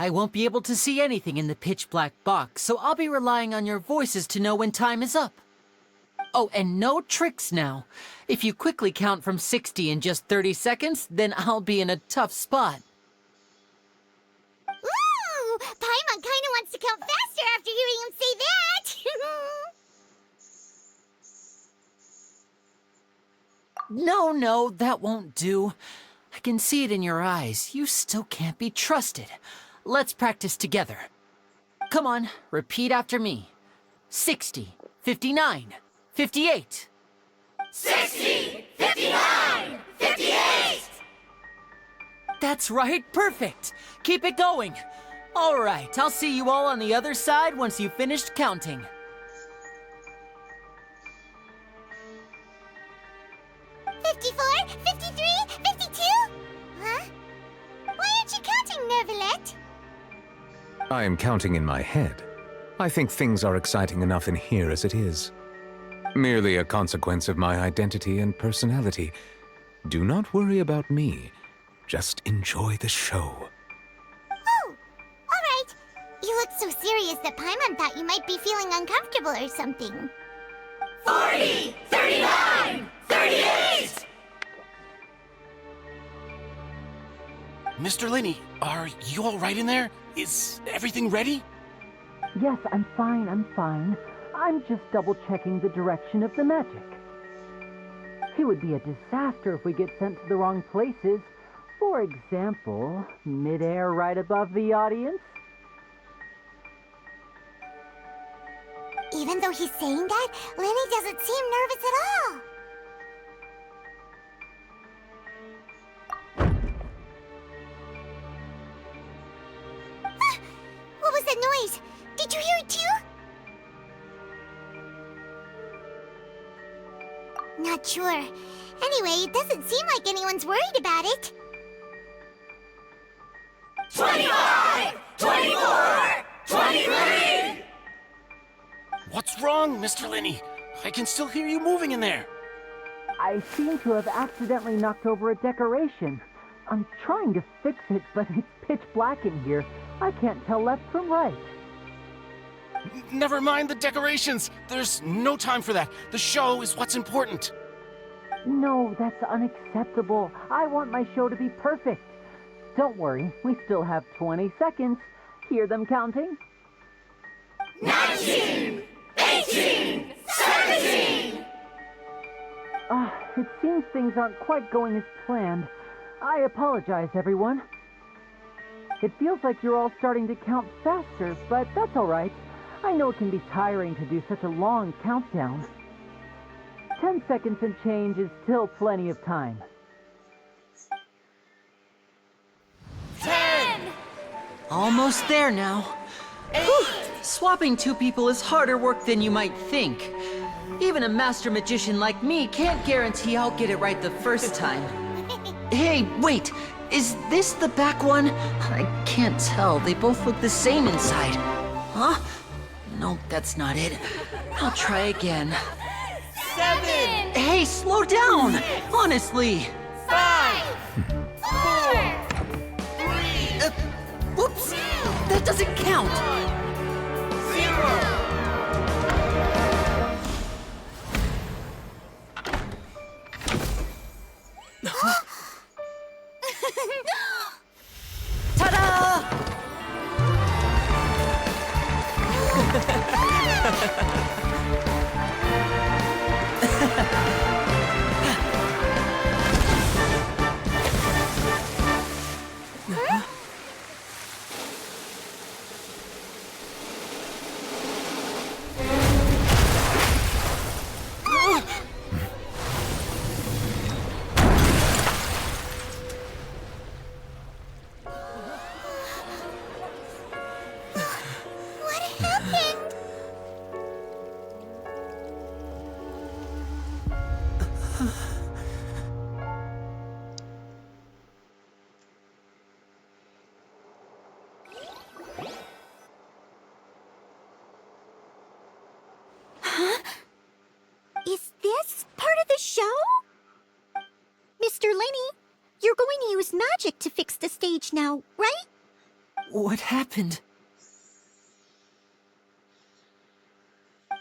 I won't be able to see anything in the pitch black box, so I'll be relying on your voices to know when time is up. Oh, and no tricks now. If you quickly count from 60 in just 30 seconds, then I'll be in a tough spot. Ooh! Paimon kinda wants to count faster after hearing him say that! No, that won't do. I can see it in your eyes. You still can't be trusted. Let's practice together. Come on, repeat after me. 60, 59, 58. 60, 59, 58! That's right, perfect. Keep it going. All right, I'll see you all on the other side once you've finished counting. 54, 53, 52? Huh? Why aren't you counting, Neuvillete? I am counting in my head. I think things are exciting enough in here as it is. Merely a consequence of my identity and personality. Do not worry about me. Just enjoy the show. Oh, alright. You look so serious that Paimon thought you might be feeling uncomfortable or something. 40, 39, 38! Mr. Lyney, are you all right in there? Is everything ready? Yes, I'm fine. I'm just double-checking the direction of the magic. It would be a disaster if we get sent to the wrong places. For example, mid-air right above the audience. Even though he's saying that, Lyney doesn't seem nervous at all. What was that noise? Did you hear it too? Not sure. Anyway, it doesn't seem like anyone's worried about it. 25! 24! 23! What's wrong, Mr. Lyney? I can still hear you moving in there. I seem to have accidentally knocked over a decoration. I'm trying to fix it, but it's pitch black in here. I can't tell left from right. Never mind the decorations. There's no time for that. The show is what's important. No, that's unacceptable. I want my show to be perfect. Don't worry, we still have 20 seconds. Hear them counting? 19! 18! 17! It seems things aren't quite going as planned. I apologize, everyone. It feels like you're all starting to count faster, but that's all right. I know it can be tiring to do such a long countdown. 10 seconds and change is still plenty of time. 10! Almost there now. Whew. Swapping two people is harder work than you might think. Even a master magician like me can't guarantee I'll get it right the first time. Hey, wait! Is this the back one? I can't tell. They both look the same inside. Huh? No, that's not it. I'll try again. 7! Hey, slow down! Honestly! 5! 4! 3! Whoops! That doesn't count! 0! Ta-da! What happened? Huh? Is this part of the show? Mr. Lyney, you're going to use magic to fix the stage now, right? What happened?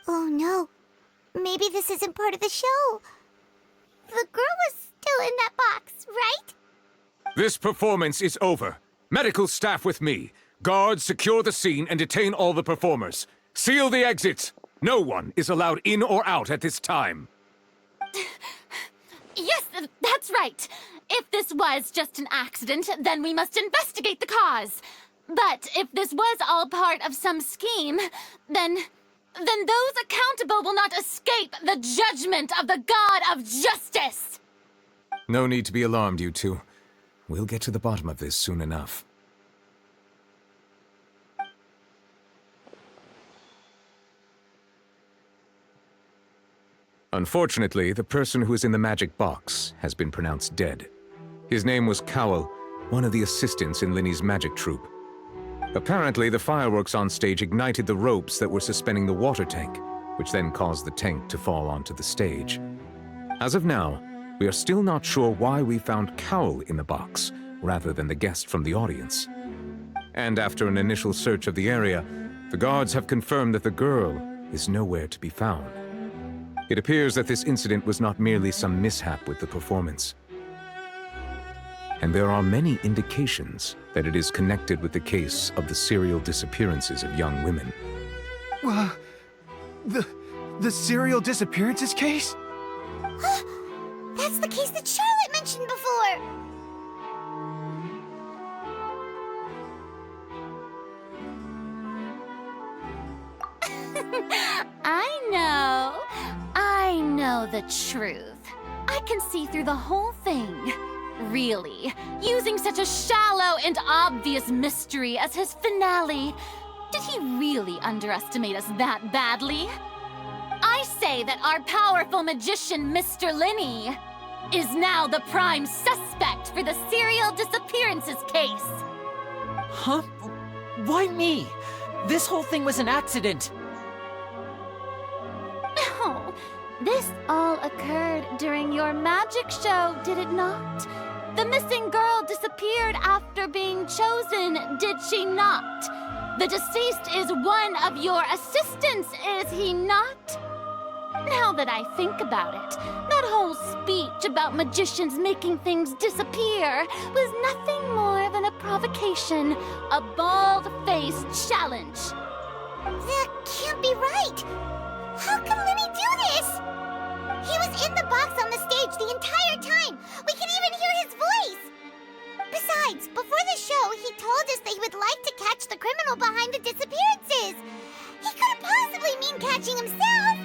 Oh no. Maybe this isn't part of the show. The girl was still in that box, right? This performance is over. Medical staff with me. Guards, secure the scene and detain all the performers. Seal the exits. No one is allowed in or out at this time. Yes, that's right. If this was just an accident, then we must investigate the cause. But if this was all part of some scheme, then those accountable will not escape the judgment of the God of Justice. No need to be alarmed, you two. We'll get to the bottom of this soon enough. Unfortunately, the person who is in the magic box has been pronounced dead. His name was Cowell, one of the assistants in Lyney's magic troupe. Apparently, the fireworks on stage ignited the ropes that were suspending the water tank, which then caused the tank to fall onto the stage. As of now, we are still not sure why we found Cowell in the box, rather than the guest from the audience. And after an initial search of the area, the guards have confirmed that the girl is nowhere to be found. It appears that this incident was not merely some mishap with the performance. And there are many indications that it is connected with the case of the serial disappearances of young women. The serial disappearances case? That's the case that Charlotte mentioned before! I know the truth. I can see through the whole thing. Really, using such a shallow and obvious mystery as his finale. Did he really underestimate us that badly? I say that our powerful magician, Mr. Lyney, is now the prime suspect for the serial disappearances case. Huh? Why me? This whole thing was an accident. No, this all occurred during your magic show, did it not? The missing girl disappeared after being chosen, did she not? The deceased is one of your assistants, is he not? Now that I think about it, that whole speech about magicians making things disappear was nothing more than a provocation, a bald-faced challenge. That can't be right! How can Lyney do this? He was in the box on the stage the entire time! We can even hear his voice! Besides, before the show, he told us that he would like to catch the criminal behind the disappearances! He couldn't possibly mean catching himself!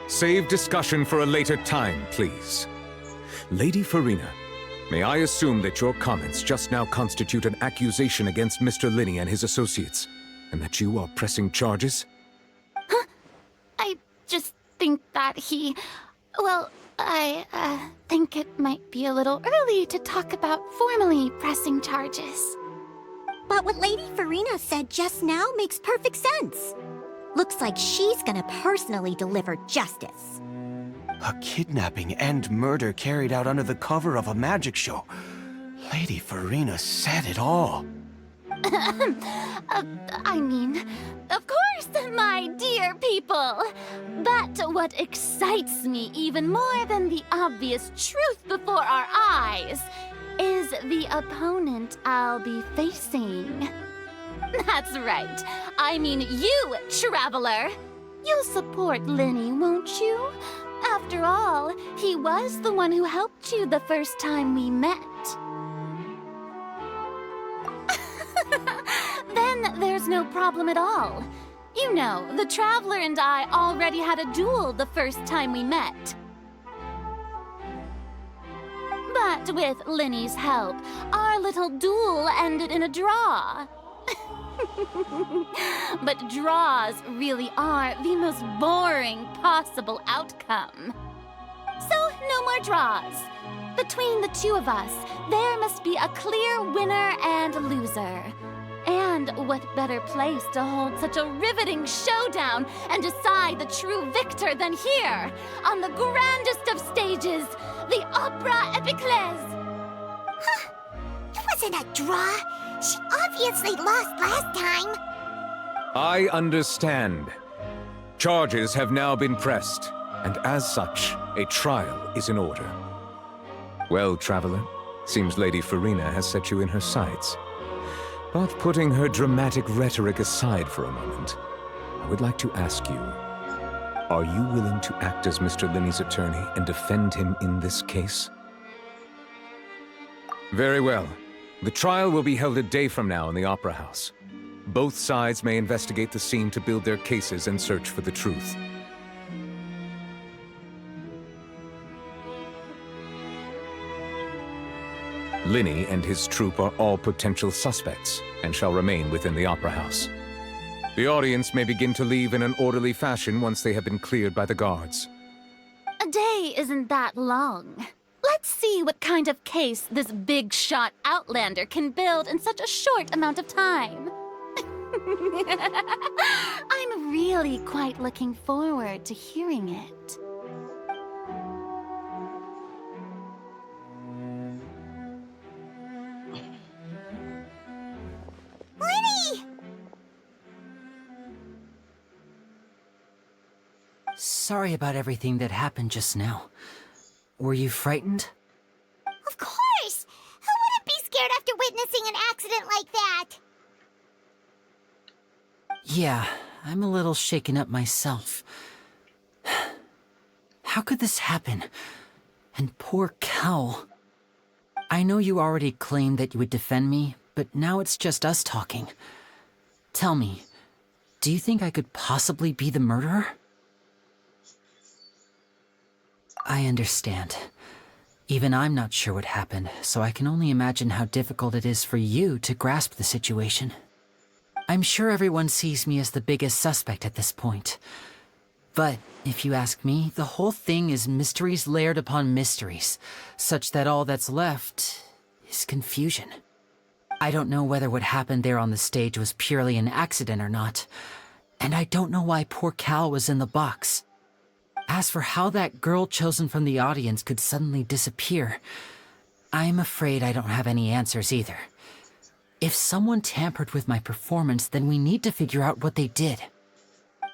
Save discussion for a later time, please. Lady Furina, may I assume that your comments just now constitute an accusation against Mr. Lyney and his associates, and that you are pressing charges? Huh? I just think that I think it might be a little early to talk about formally pressing charges. But what Lady Furina said just now makes perfect sense. Looks like she's gonna personally deliver justice. A kidnapping and murder carried out under the cover of a magic show. Lady Furina said it all. I mean, of course, my dear people. But what excites me even more than the obvious truth before our eyes is the opponent I'll be facing. That's right. I mean you, Traveler. You'll support Lyney, won't you? After all, he was the one who helped you the first time we met. Then there's no problem at all. You know, the Traveler and I already had a duel the first time we met. But with Lyney's help, our little duel ended in a draw. But draws really are the most boring possible outcome. So, no more draws. Between the two of us, there must be a clear winner and loser. And And what better place to hold such a riveting showdown and decide the true victor than here, on the grandest of stages, the Opera Epiclese? Huh. It wasn't a draw. She obviously lost last time. I understand. Charges have now been pressed, and as such, a trial is in order. Well, Traveler, seems Lady Furina has set you in her sights. But putting her dramatic rhetoric aside for a moment, I would like to ask you, are you willing to act as Mr. Lyney's attorney and defend him in this case? Very well. The trial will be held a day from now in the Opera House. Both sides may investigate the scene to build their cases and search for the truth. Lyney and his troupe are all potential suspects and shall remain within the Opera House. The audience may begin to leave in an orderly fashion once they have been cleared by the guards. A day isn't that long. Let's see what kind of case this big-shot outlander can build in such a short amount of time. I'm really quite looking forward to hearing it. Lyney! Sorry about everything that happened just now. Were you frightened? Of course! Who wouldn't be scared after witnessing an accident like that? Yeah, I'm a little shaken up myself. How could this happen? And poor Cal. I know you already claimed that you would defend me, but now it's just us talking. Tell me, do you think I could possibly be the murderer? I understand. Even I'm not sure what happened, so I can only imagine how difficult it is for you to grasp the situation. I'm sure everyone sees me as the biggest suspect at this point. But if you ask me, the whole thing is mysteries layered upon mysteries, such that all that's left is confusion. I don't know whether what happened there on the stage was purely an accident or not, and I don't know why poor Cal was in the box. As for how that girl chosen from the audience could suddenly disappear, I'm afraid I don't have any answers either. If someone tampered with my performance, then we need to figure out what they did.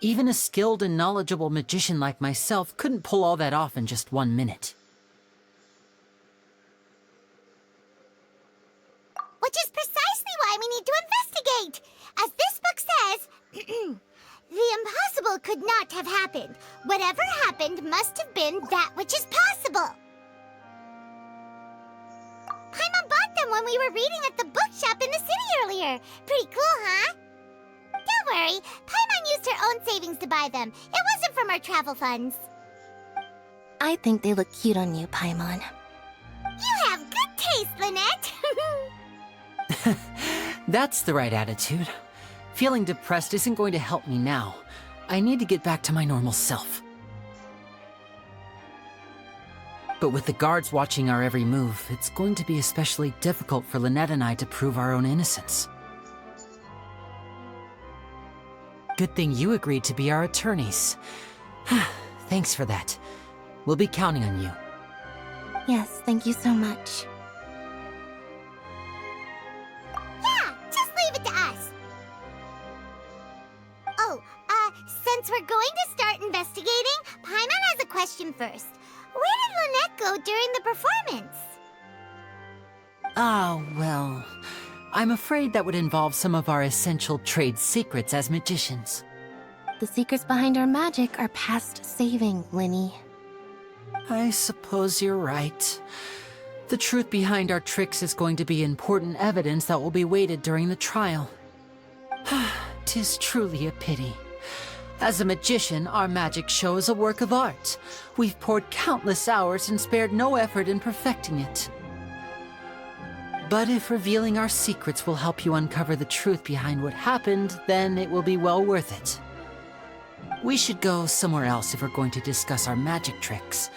Even a skilled and knowledgeable magician like myself couldn't pull all that off in just 1 minute. Which is precisely why we need to investigate! As this book says, the impossible could not have happened. Whatever happened must have been that which is possible. Paimon bought them when we were reading at the bookshop in the city earlier. Pretty cool, huh? Don't worry, Paimon used her own savings to buy them. It wasn't from our travel funds. I think they look cute on you, Paimon. You have good taste, Lynete. That's the right attitude. Feeling depressed isn't going to help me now. I need to get back to my normal self. But with the guards watching our every move, it's going to be especially difficult for Lynette and I to prove our own innocence. Good thing you agreed to be our attorneys. Thanks for that. We'll be counting on you. Yes, thank you so much. Yeah, just leave it to us. Oh, since we're going to start investigating, Paimon has a question first. Where did Lynette go during the performance? Ah, well, I'm afraid that would involve some of our essential trade secrets as magicians. The secrets behind our magic are past saving, Lyney. I suppose you're right. The truth behind our tricks is going to be important evidence that will be weighted during the trial. 'Tis truly a pity. As a magician, our magic show is a work of art. We've poured countless hours and spared no effort in perfecting it. But if revealing our secrets will help you uncover the truth behind what happened, then it will be well worth it. We should go somewhere else if we're going to discuss our magic tricks.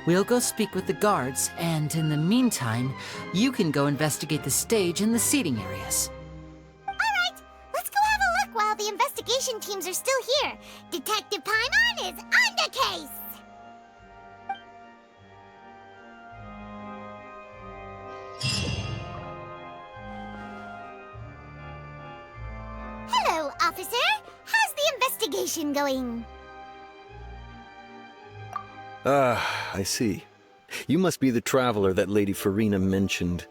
We'll go speak with the guards, and in the meantime, you can go investigate the stage and the seating areas. All right, investigation teams are still here. Detective Paimon is on the case! Hello, officer. How's the investigation going? Ah, I see. You must be the traveler that Lady Furina mentioned.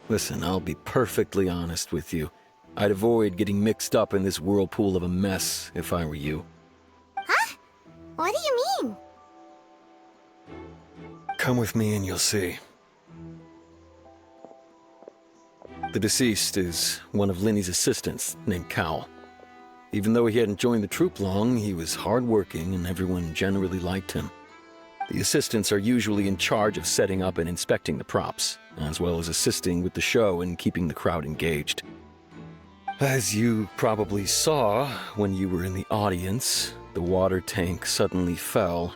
Listen, I'll be perfectly honest with you. I'd avoid getting mixed up in this whirlpool of a mess if I were you. Huh? What do you mean? Come with me and you'll see. The deceased is one of Lyney's assistants named Cowell. Even though he hadn't joined the troop long, he was hardworking and everyone generally liked him. The assistants are usually in charge of setting up and inspecting the props, as well as assisting with the show and keeping the crowd engaged. As you probably saw when you were in the audience, the water tank suddenly fell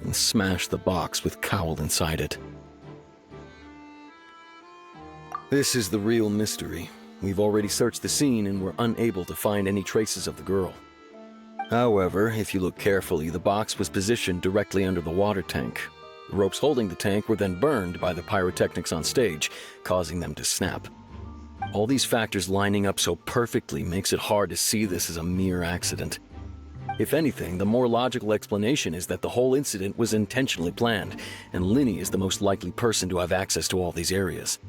and smashed the box with Cowell inside it. This is the real mystery. We've already searched the scene and were unable to find any traces of the girl. However, if you look carefully, the box was positioned directly under the water tank. The ropes holding the tank were then burned by the pyrotechnics on stage, causing them to snap. All these factors lining up so perfectly makes it hard to see this as a mere accident. If anything, the more logical explanation is that the whole incident was intentionally planned, and Lyney is the most likely person to have access to all these areas.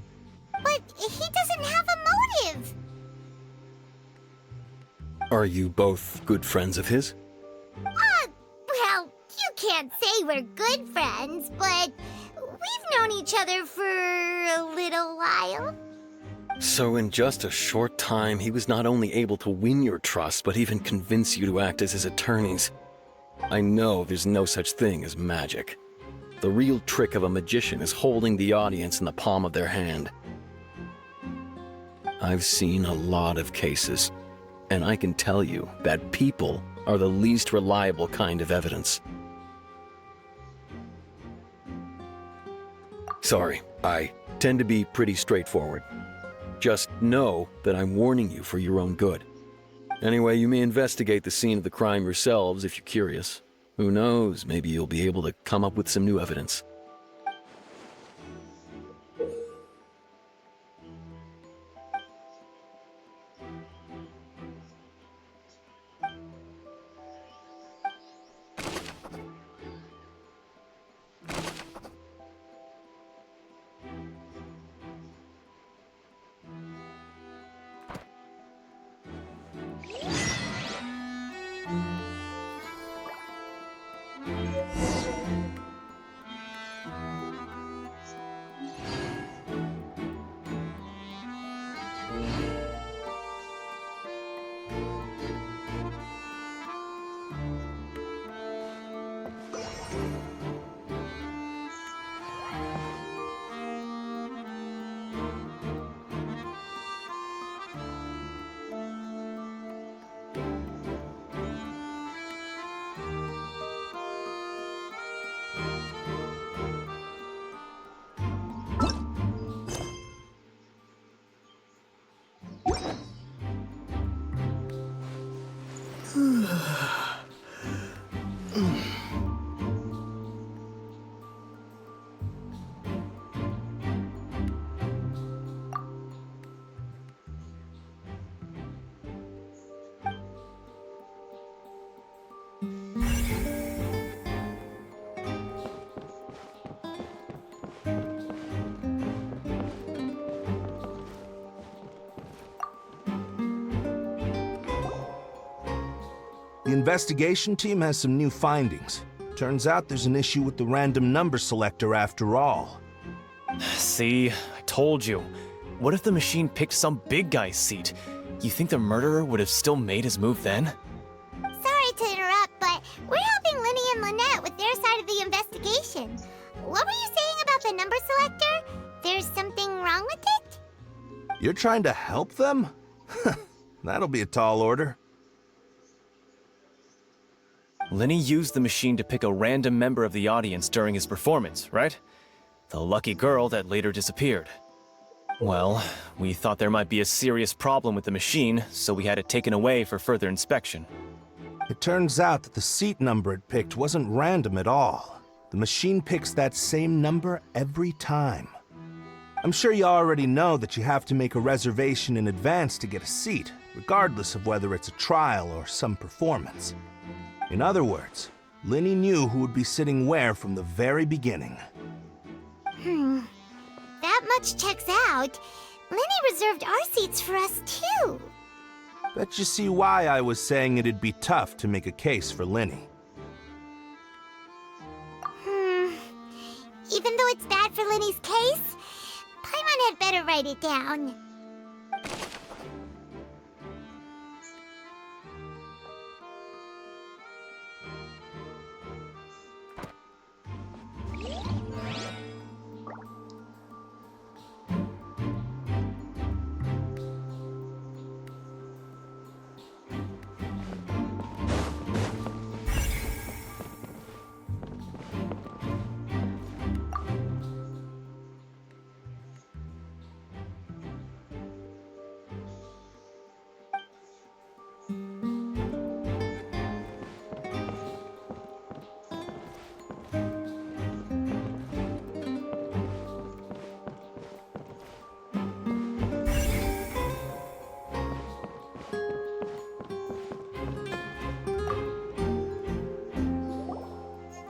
But he doesn't have a motive! Are you both good friends of his? Well, you can't say we're good friends, but we've known each other for a little while. So in just a short time, he was not only able to win your trust, but even convince you to act as his attorneys. I know there's no such thing as magic. The real trick of a magician is holding the audience in the palm of their hand. I've seen a lot of cases, and I can tell you that people are the least reliable kind of evidence. Sorry, I tend to be pretty straightforward. Just know that I'm warning you for your own good. Anyway, you may investigate the scene of the crime yourselves if you're curious. Who knows, maybe you'll be able to come up with some new evidence. The investigation team has some new findings. Turns out there's an issue with the random number selector after all. See, I told you. What if the machine picked some big guy's seat? You think the murderer would have still made his move then? Sorry to interrupt, but we're helping Lyney and Lynette with their side of the investigation. What were you saying about the number selector? There's something wrong with it? You're trying to help them? That'll be a tall order. Lyney used the machine to pick a random member of the audience during his performance, right? The lucky girl that later disappeared. Well, we thought there might be a serious problem with the machine, so we had it taken away for further inspection. It turns out that the seat number it picked wasn't random at all. The machine picks that same number every time. I'm sure you already know that you have to make a reservation in advance to get a seat, regardless of whether it's a trial or some performance. In other words, Lyney knew who would be sitting where from the very beginning. That much checks out. Lyney reserved our seats for us, too. Bet you see why I was saying it'd be tough to make a case for Lyney. Even though it's bad for Lyney's case, Paimon had better write it down.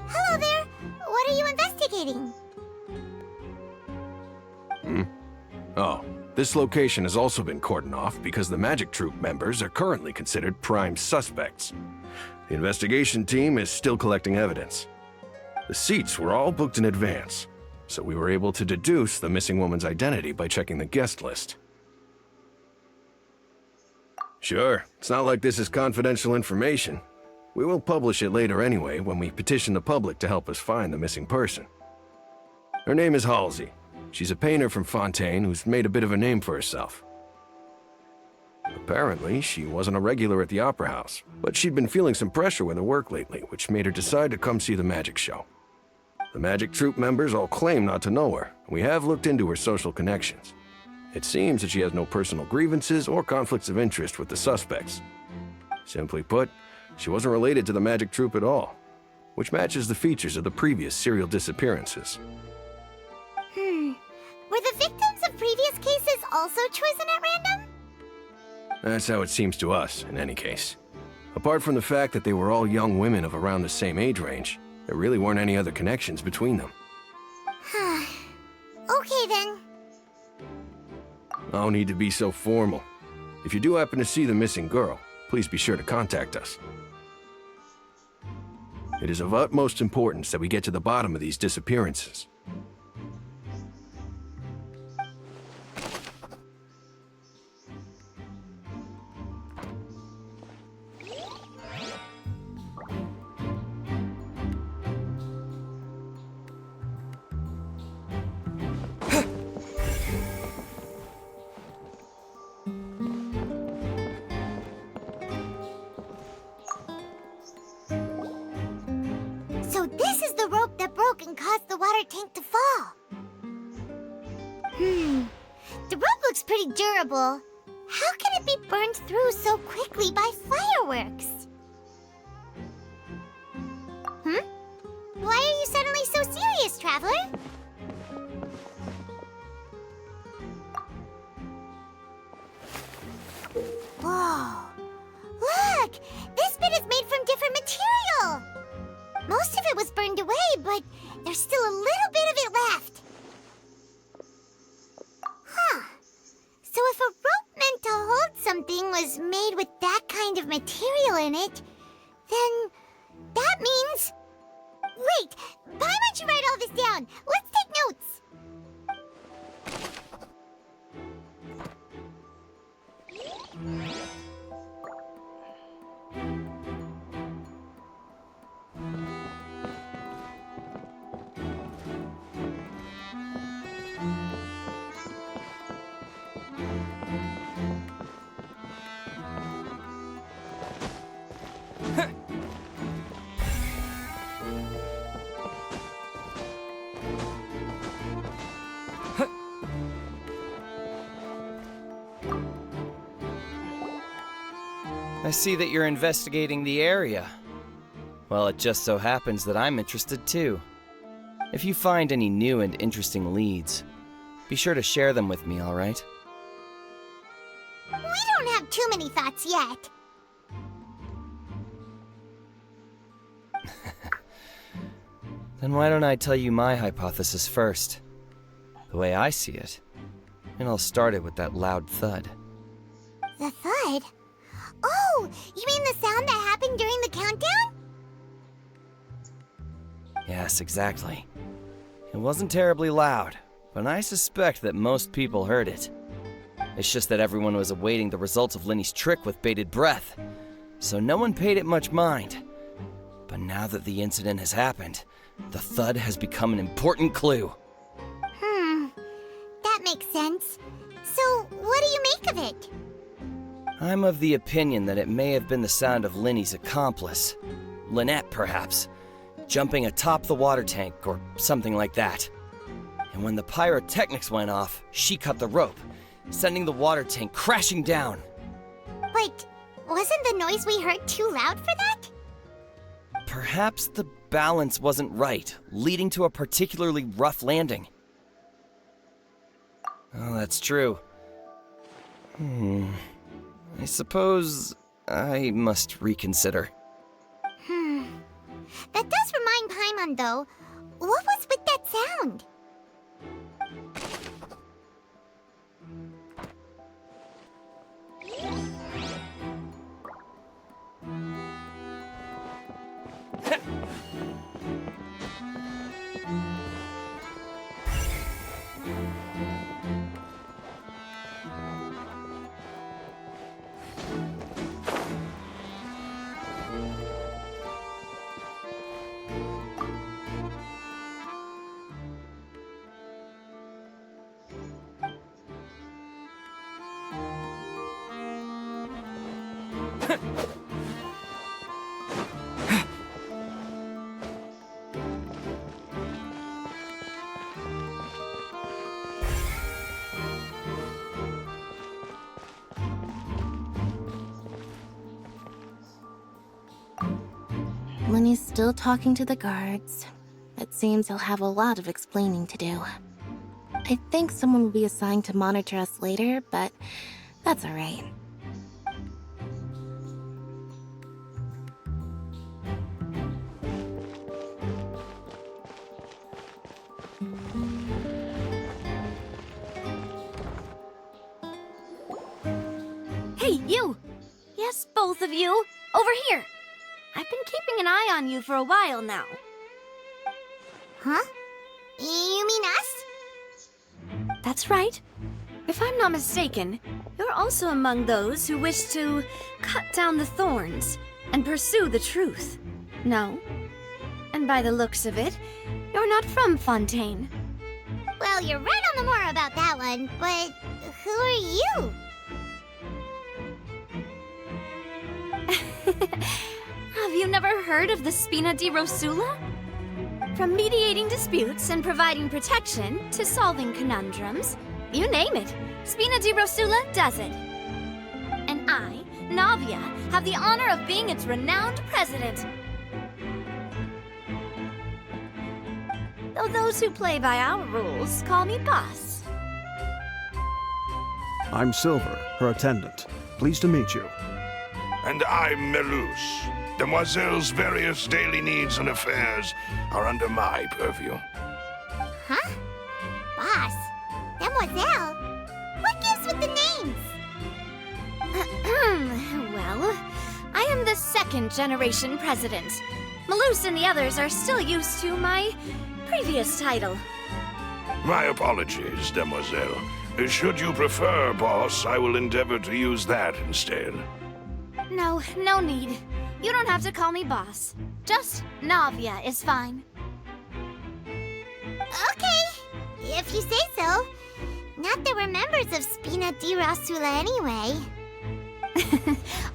Hello there. What are you investigating? Oh, this location has also been cordoned off because the Magic Troop members are currently considered prime suspects. The investigation team is still collecting evidence. The seats were all booked in advance, so we were able to deduce the missing woman's identity by checking the guest list. Sure, it's not like this is confidential information. We will publish it later anyway when we petition the public to help us find the missing person. Her name is Halsey. She's a painter from Fontaine who's made a bit of a name for herself. Apparently, she wasn't a regular at the Opera House, but she'd been feeling some pressure with her work lately, which made her decide to come see the magic show. The Magic Troop members all claim not to know her, and we have looked into her social connections. It seems that she has no personal grievances or conflicts of interest with the suspects. Simply put, she wasn't related to the Magic Troop at all, which matches the features of the previous serial disappearances. Were the victims of previous cases also chosen at random? That's how it seems to us, in any case. Apart from the fact that they were all young women of around the same age range, there really weren't any other connections between them. Okay then. No need to be so formal. If you do happen to see the missing girl, please be sure to contact us. It is of utmost importance that we get to the bottom of these disappearances. So this is the rope that broke and caused the water tank to fall. The rope looks pretty durable. How can it be burned through so quickly by fireworks? Why are you suddenly so serious, Traveler? Whoa! Look! This bit is made from different material! Most of it was burned away, but there's still a little bit of it left. So if a rope meant to hold something was made with that kind of material in it, then that means... Wait! Why don't you write all this down? Let's take notes! I see that you're investigating the area. Well, it just so happens that I'm interested too. If you find any new and interesting leads, be sure to share them with me, alright? We don't have too many thoughts yet. Then why don't I tell you my hypothesis first? The way I see it, it all started with that loud thud. The thud? Oh, you mean the sound that happened during the countdown? Yes, exactly. It wasn't terribly loud, but I suspect that most people heard it. It's just that everyone was awaiting the results of Lyney's trick with bated breath, so no one paid it much mind. But now that the incident has happened, the thud has become an important clue. That makes sense. So, what do you make of it? I'm of the opinion that it may have been the sound of Lyney's accomplice, Lynete perhaps, jumping atop the water tank or something like that. And when the pyrotechnics went off, she cut the rope, sending the water tank crashing down. But wasn't the noise we heard too loud for that? Perhaps the balance wasn't right, leading to a particularly rough landing. Oh, that's true. I suppose I must reconsider. That does remind Paimon, though. What was with that sound? Lyney's still talking to the guards. It seems he'll have a lot of explaining to do. I think someone will be assigned to monitor us later, but that's alright. Hey, you! Yes, both of you! Over here! I've been keeping an eye on you for a while now. Huh? You mean us? That's right. If I'm not mistaken, you're also among those who wish to cut down the thorns and pursue the truth. No? And by the looks of it, you're not from Fontaine. Well, you're right on the more about that one, but who are you? Have you never heard of the Spina di Rosula? From mediating disputes and providing protection to solving conundrums, you name it, Spina di Rosula does it. And I, Navia, have the honor of being its renowned president. Though those who play by our rules call me boss. I'm Silver, her attendant. Pleased to meet you. And I'm Melus. Demoiselle's various daily needs and affairs are under my purview. Huh? Boss? Demoiselle? What gives with the names? Well, I am the second generation president. Melus and the others are still used to my previous title. My apologies, Demoiselle. Should you prefer, boss, I will endeavor to use that instead. No, no need. You don't have to call me boss. Just Navia is fine. Okay, if you say so. Not that we're members of Spina di Rosula anyway.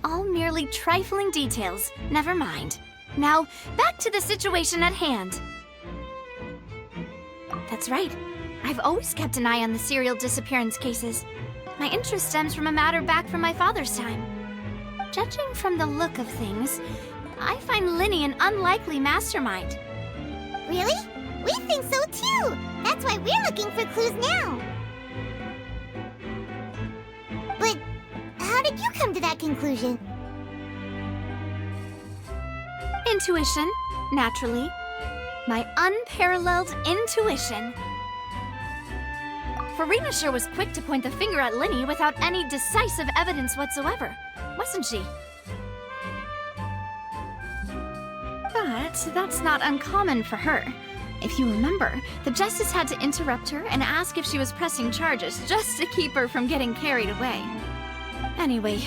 All merely trifling details. Never mind. Now, back to the situation at hand. That's right. I've always kept an eye on the serial disappearance cases. My interest stems from a matter back from my father's time. Judging from the look of things, I find Lyney an unlikely mastermind. Really? We think so too! That's why we're looking for clues now. But how did you come to that conclusion? Intuition, naturally. My unparalleled intuition. Furina sure was quick to point the finger at Lyney without any decisive evidence whatsoever, wasn't she? But that's not uncommon for her. If you remember, the Justice had to interrupt her and ask if she was pressing charges just to keep her from getting carried away. Anyway,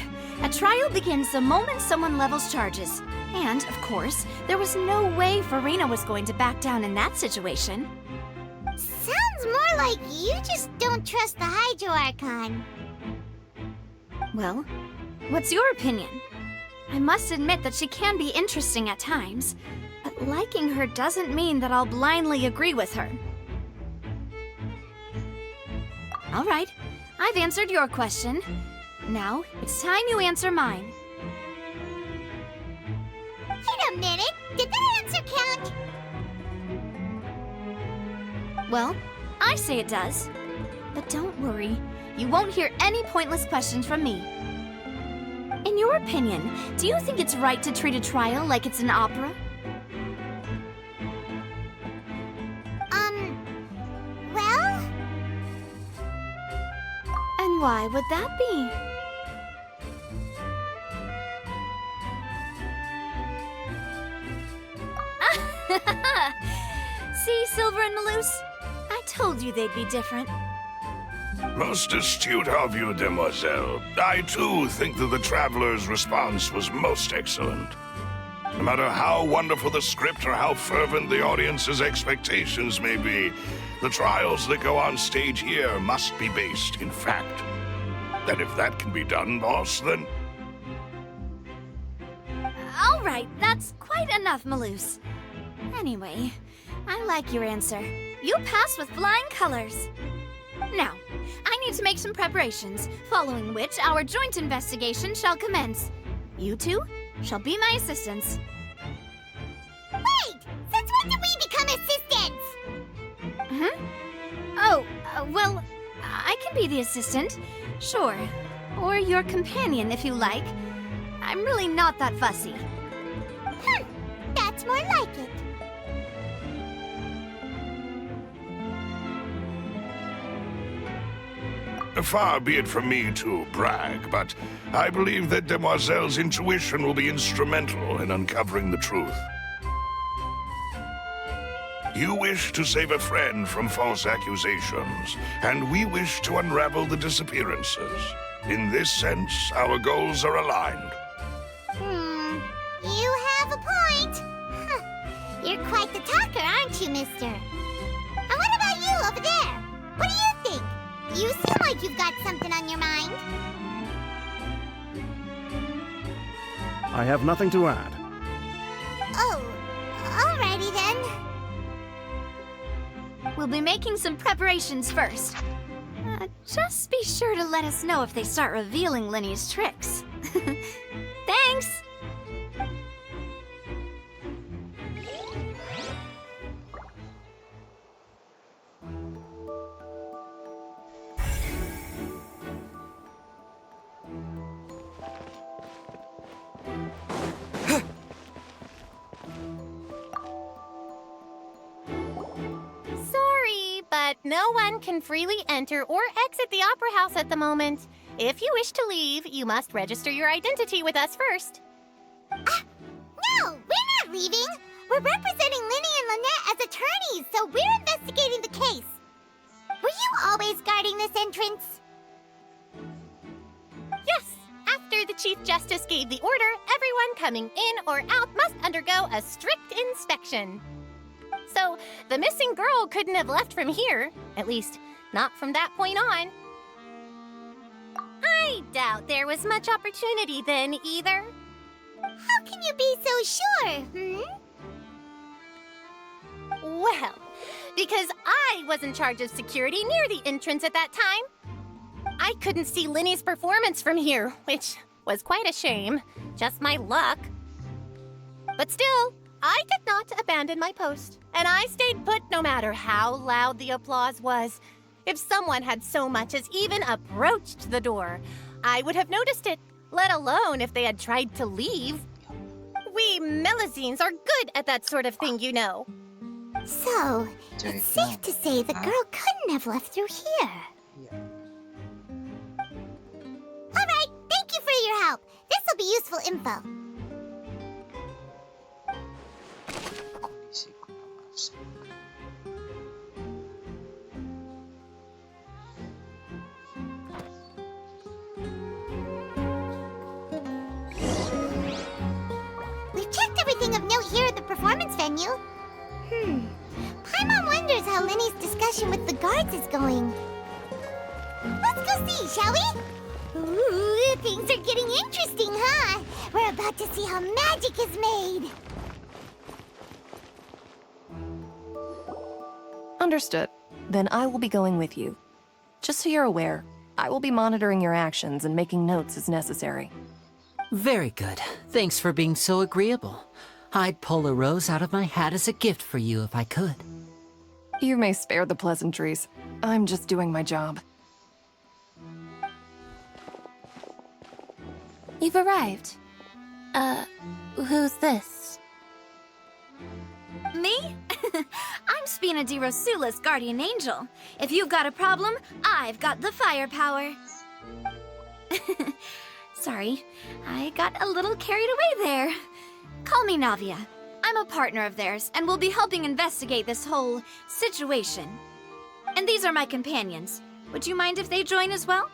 a trial begins the moment someone levels charges. And, of course, there was no way Furina was going to back down in that situation. Sounds more like you just don't trust the Hydro Archon. Well, what's your opinion? I must admit that she can be interesting at times, but liking her doesn't mean that I'll blindly agree with her. All right, I've answered your question. Now, it's time you answer mine. Wait a minute! Did that answer count? Well, I say it does. But don't worry, you won't hear any pointless questions from me. In your opinion, do you think it's right to treat a trial like it's an opera? Well? And why would that be? See, Silver and Maloose? I told you they'd be different. Most astute of you, demoiselle. I too think that the traveler's response was most excellent. No matter how wonderful the script or how fervent the audience's expectations may be, the trials that go on stage here must be based in fact. And if that can be done, boss, then... All right, that's quite enough, Maloose. Anyway, I like your answer. You passed with flying colors. Now, I need to make some preparations, following which our joint investigation shall commence. You two shall be my assistants. Wait! Since when did we become assistants? Oh, well, I can be the assistant, sure. Or your companion, if you like. I'm really not that fussy. That's more like it. Far be it from me to brag, but I believe that Demoiselle's intuition will be instrumental in uncovering the truth. You wish to save a friend from false accusations, and we wish to unravel the disappearances. In this sense, our goals are aligned. You have a point. You're quite the talker, aren't you, mister? And what about you over there? What do you think? You seem like you've got something on your mind. I have nothing to add. Oh, alrighty then. We'll be making some preparations first. Just be sure to let us know if they start revealing Lyney's tricks. Thanks! But no one can freely enter or exit the Opera House at the moment. If you wish to leave, you must register your identity with us first. No, we're not leaving. We're representing Lyney and Lynette as attorneys, so we're investigating the case. Were you always guarding this entrance? Yes, after the Chief Justice gave the order, everyone coming in or out must undergo a strict inspection. So, the missing girl couldn't have left from here. At least, not from that point on. I doubt there was much opportunity then, either. How can you be so sure, Well, because I was in charge of security near the entrance at that time. I couldn't see Lyney's performance from here, which was quite a shame. Just my luck. But still, I did not abandon my post, and I stayed put no matter how loud the applause was. If someone had so much as even approached the door, I would have noticed it, let alone if they had tried to leave. We Melusines are good at that sort of thing, you know. So, it's safe to say the girl couldn't have left through here. Alright, thank you for your help. This will be useful info. We've checked everything of note here at the performance venue. Paimon wonders how Lyney's discussion with the guards is going. Let's go see, shall we? Ooh, things are getting interesting, huh? We're about to see how magic is made. Understood. Then I will be going with you. Just so you're aware, I will be monitoring your actions and making notes as necessary. Very good. Thanks for being so agreeable. I'd pull a rose out of my hat as a gift for you if I could. You may spare the pleasantries. I'm just doing my job. You've arrived. Who's this? Me? I'm Spina di Rosula's guardian angel. If you've got a problem, I've got the firepower. Sorry, I got a little carried away there. Call me Navia. I'm a partner of theirs, and will be helping investigate this whole situation. And these are my companions. Would you mind if they join as well?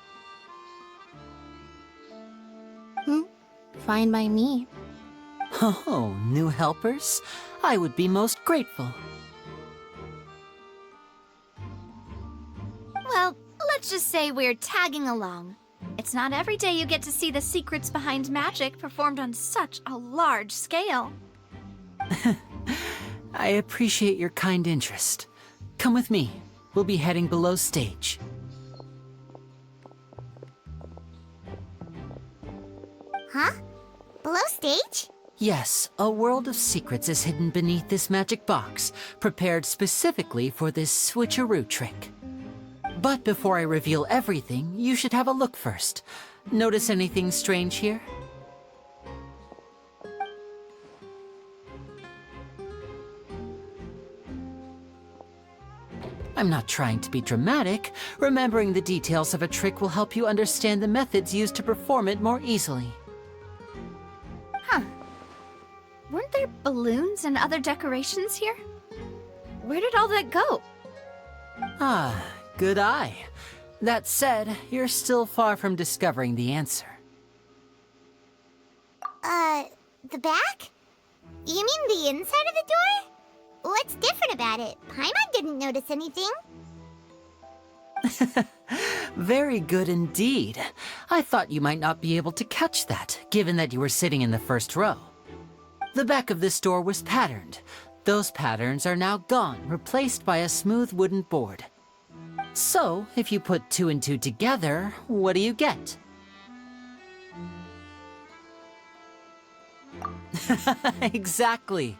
Fine by me. Oh, new helpers? I would be most grateful. Well, let's just say we're tagging along. It's not every day you get to see the secrets behind magic performed on such a large scale. I appreciate your kind interest. Come with me. We'll be heading below stage. Huh? Below stage? Yes, a world of secrets is hidden beneath this magic box, prepared specifically for this switcheroo trick. But before I reveal everything, you should have a look first. Notice anything strange here? I'm not trying to be dramatic. Remembering the details of a trick will help you understand the methods used to perform it more easily. Huh. Weren't there balloons and other decorations here? Where did all that go? Ah, good eye. That said, you're still far from discovering the answer. The back? You mean the inside of the door? What's different about it? Paimon didn't notice anything. Very good indeed. I thought you might not be able to catch that, given that you were sitting in the first row. The back of this door was patterned. Those patterns are now gone, replaced by a smooth wooden board. So, if you put 2 and 2 together, what do you get? Exactly.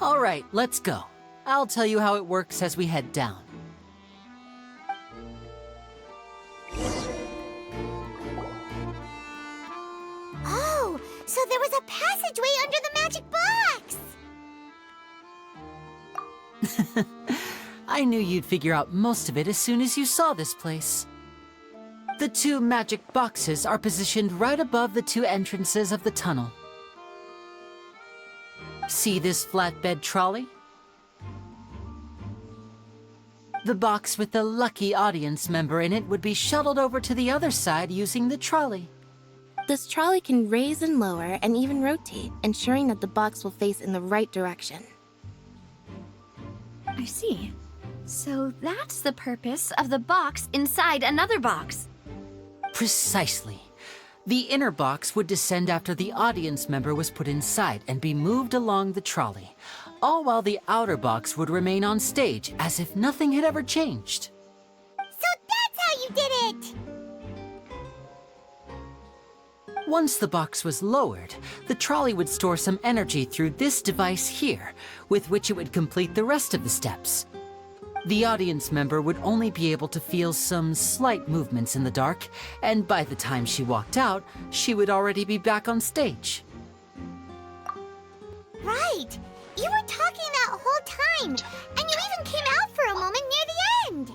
All right, let's go. I'll tell you how it works as we head down. Oh, so there was a passageway under the magic box! I knew you'd figure out most of it as soon as you saw this place. The 2 magic boxes are positioned right above the 2 entrances of the tunnel. See this flatbed trolley? The box with the lucky audience member in it would be shuttled over to the other side using the trolley. This trolley can raise and lower and even rotate, ensuring that the box will face in the right direction. I see. So that's the purpose of the box inside another box. Precisely. The inner box would descend after the audience member was put inside and be moved along the trolley, all while the outer box would remain on stage as if nothing had ever changed. So that's how you did it! Once the box was lowered, the trolley would store some energy through this device here, with which it would complete the rest of the steps. The audience member would only be able to feel some slight movements in the dark, and by the time she walked out, she would already be back on stage. Right! You were talking that whole time, and you even came out for a moment near the end!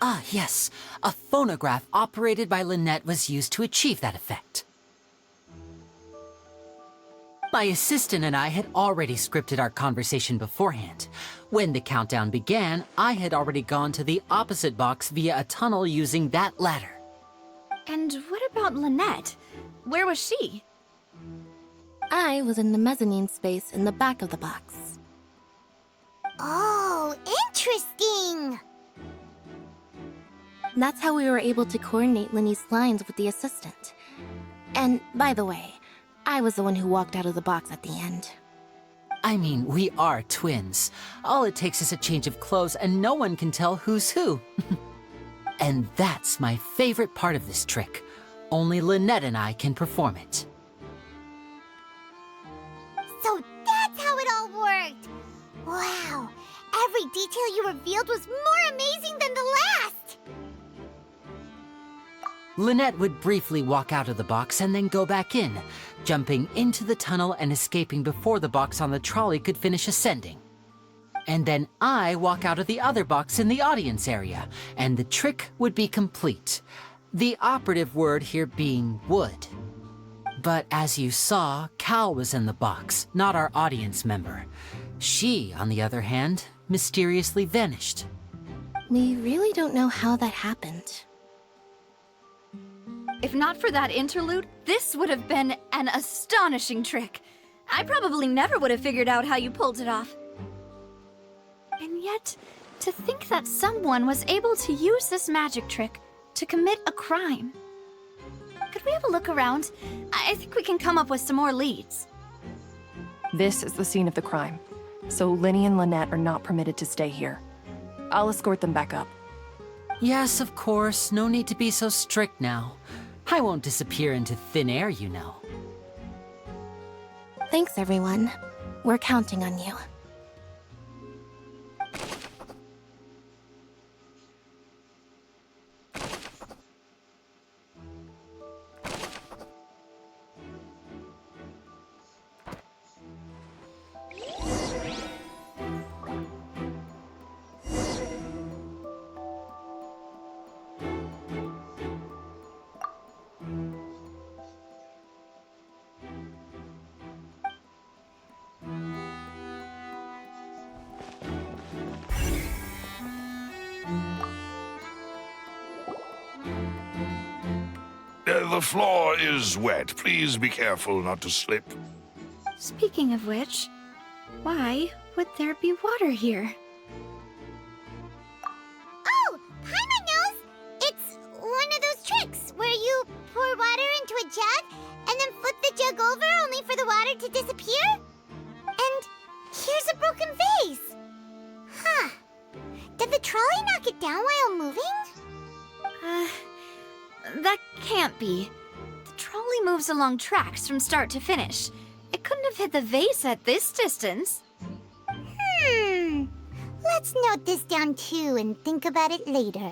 Ah, yes. A phonograph operated by Lynette was used to achieve that effect. My assistant and I had already scripted our conversation beforehand. When the countdown began, I had already gone to the opposite box via a tunnel using that ladder. And what about Lynette? Where was she? I was in the mezzanine space in the back of the box. Oh, interesting! That's how we were able to coordinate Lyney's lines with the assistant. And, by the way, I was the one who walked out of the box at the end. I mean, we are twins. All it takes is a change of clothes and no one can tell who's who. And that's my favorite part of this trick. Only Lynette and I can perform it. So that's how it all worked! Wow! Every detail you revealed was more amazing than the last! Lynette would briefly walk out of the box and then go back in, jumping into the tunnel and escaping before the box on the trolley could finish ascending. And then I walk out of the other box in the audience area, and the trick would be complete. The operative word here being would. But as you saw, Cal was in the box, not our audience member. She, on the other hand, mysteriously vanished. We really don't know how that happened. If not for that interlude, this would have been an astonishing trick. I probably never would have figured out how you pulled it off. And yet, to think that someone was able to use this magic trick to commit a crime. Could we have a look around? I think we can come up with some more leads. This is the scene of the crime, so Lyney and Lynette are not permitted to stay here. I'll escort them back up. Yes, of course. No need to be so strict now. I won't disappear into thin air, you know. Thanks, everyone. We're counting on you. The floor is wet. Please be careful not to slip. Speaking of which, why would there be water here? Oh! Paimon knows! It's one of those tricks where you pour water into a jug and then flip the jug over only for the water to disappear? And here's a broken vase! Huh. Did the trolley knock it down while moving? That can't be. The trolley moves along tracks from start to finish. It couldn't have hit the vase at this distance. Let's note this down too and think about it later.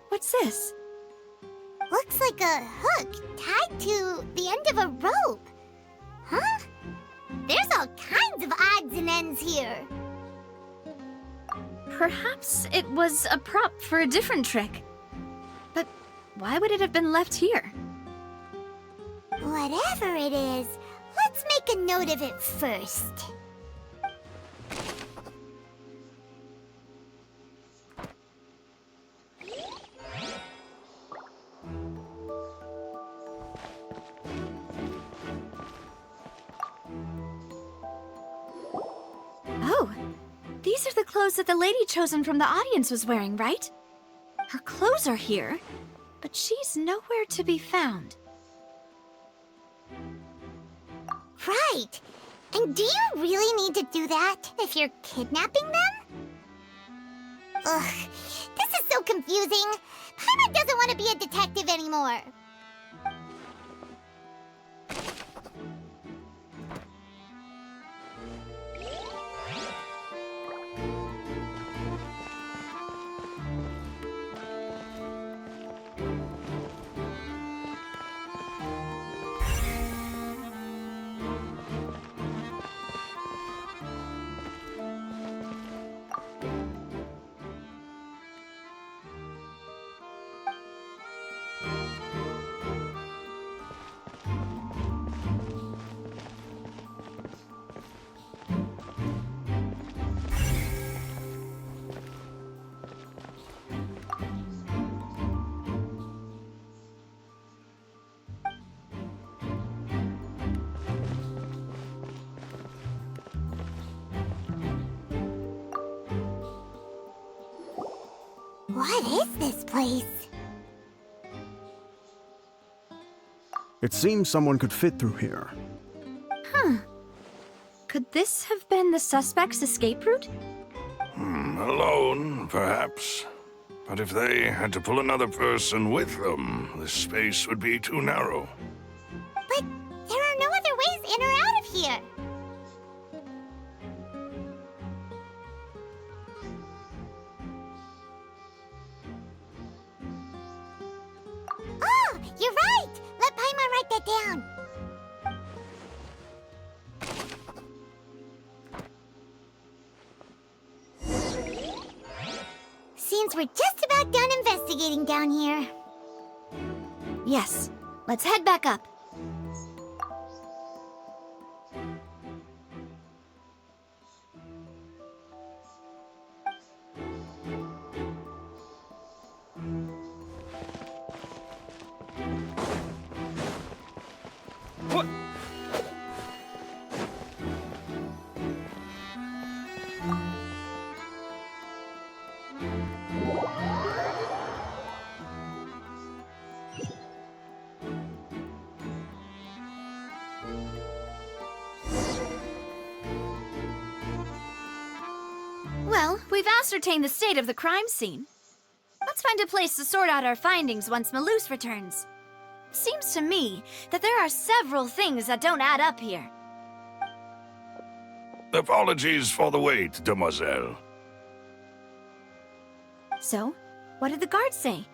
What's this? Looks like a hook tied to the end of a rope. Huh? There's all kinds of odds and ends here. Perhaps it was a prop for a different trick. But why would it have been left here? Whatever it is, let's make a note of it first. These are the clothes that the lady chosen from the audience was wearing, right? Her clothes are here, but she's nowhere to be found. Right. And do you really need to do that if you're kidnapping them? Ugh, this is so confusing. Paimon doesn't want to be a detective anymore. What is this place? It seems someone could fit through here. Huh. Could this have been the suspect's escape route? Alone, perhaps. But if they had to pull another person with them, the space would be too narrow. But there are no other ways in or out of here. Oh, you're right! Let Paimon write that down. Seems we're just about done investigating down here. Yes. Let's head back up. What? Well, we've ascertained the state of the crime scene. Let's find a place to sort out our findings once Malus returns. Seems to me that there are several things that don't add up here. Apologies for the wait, demoiselle. So, what did the guards say?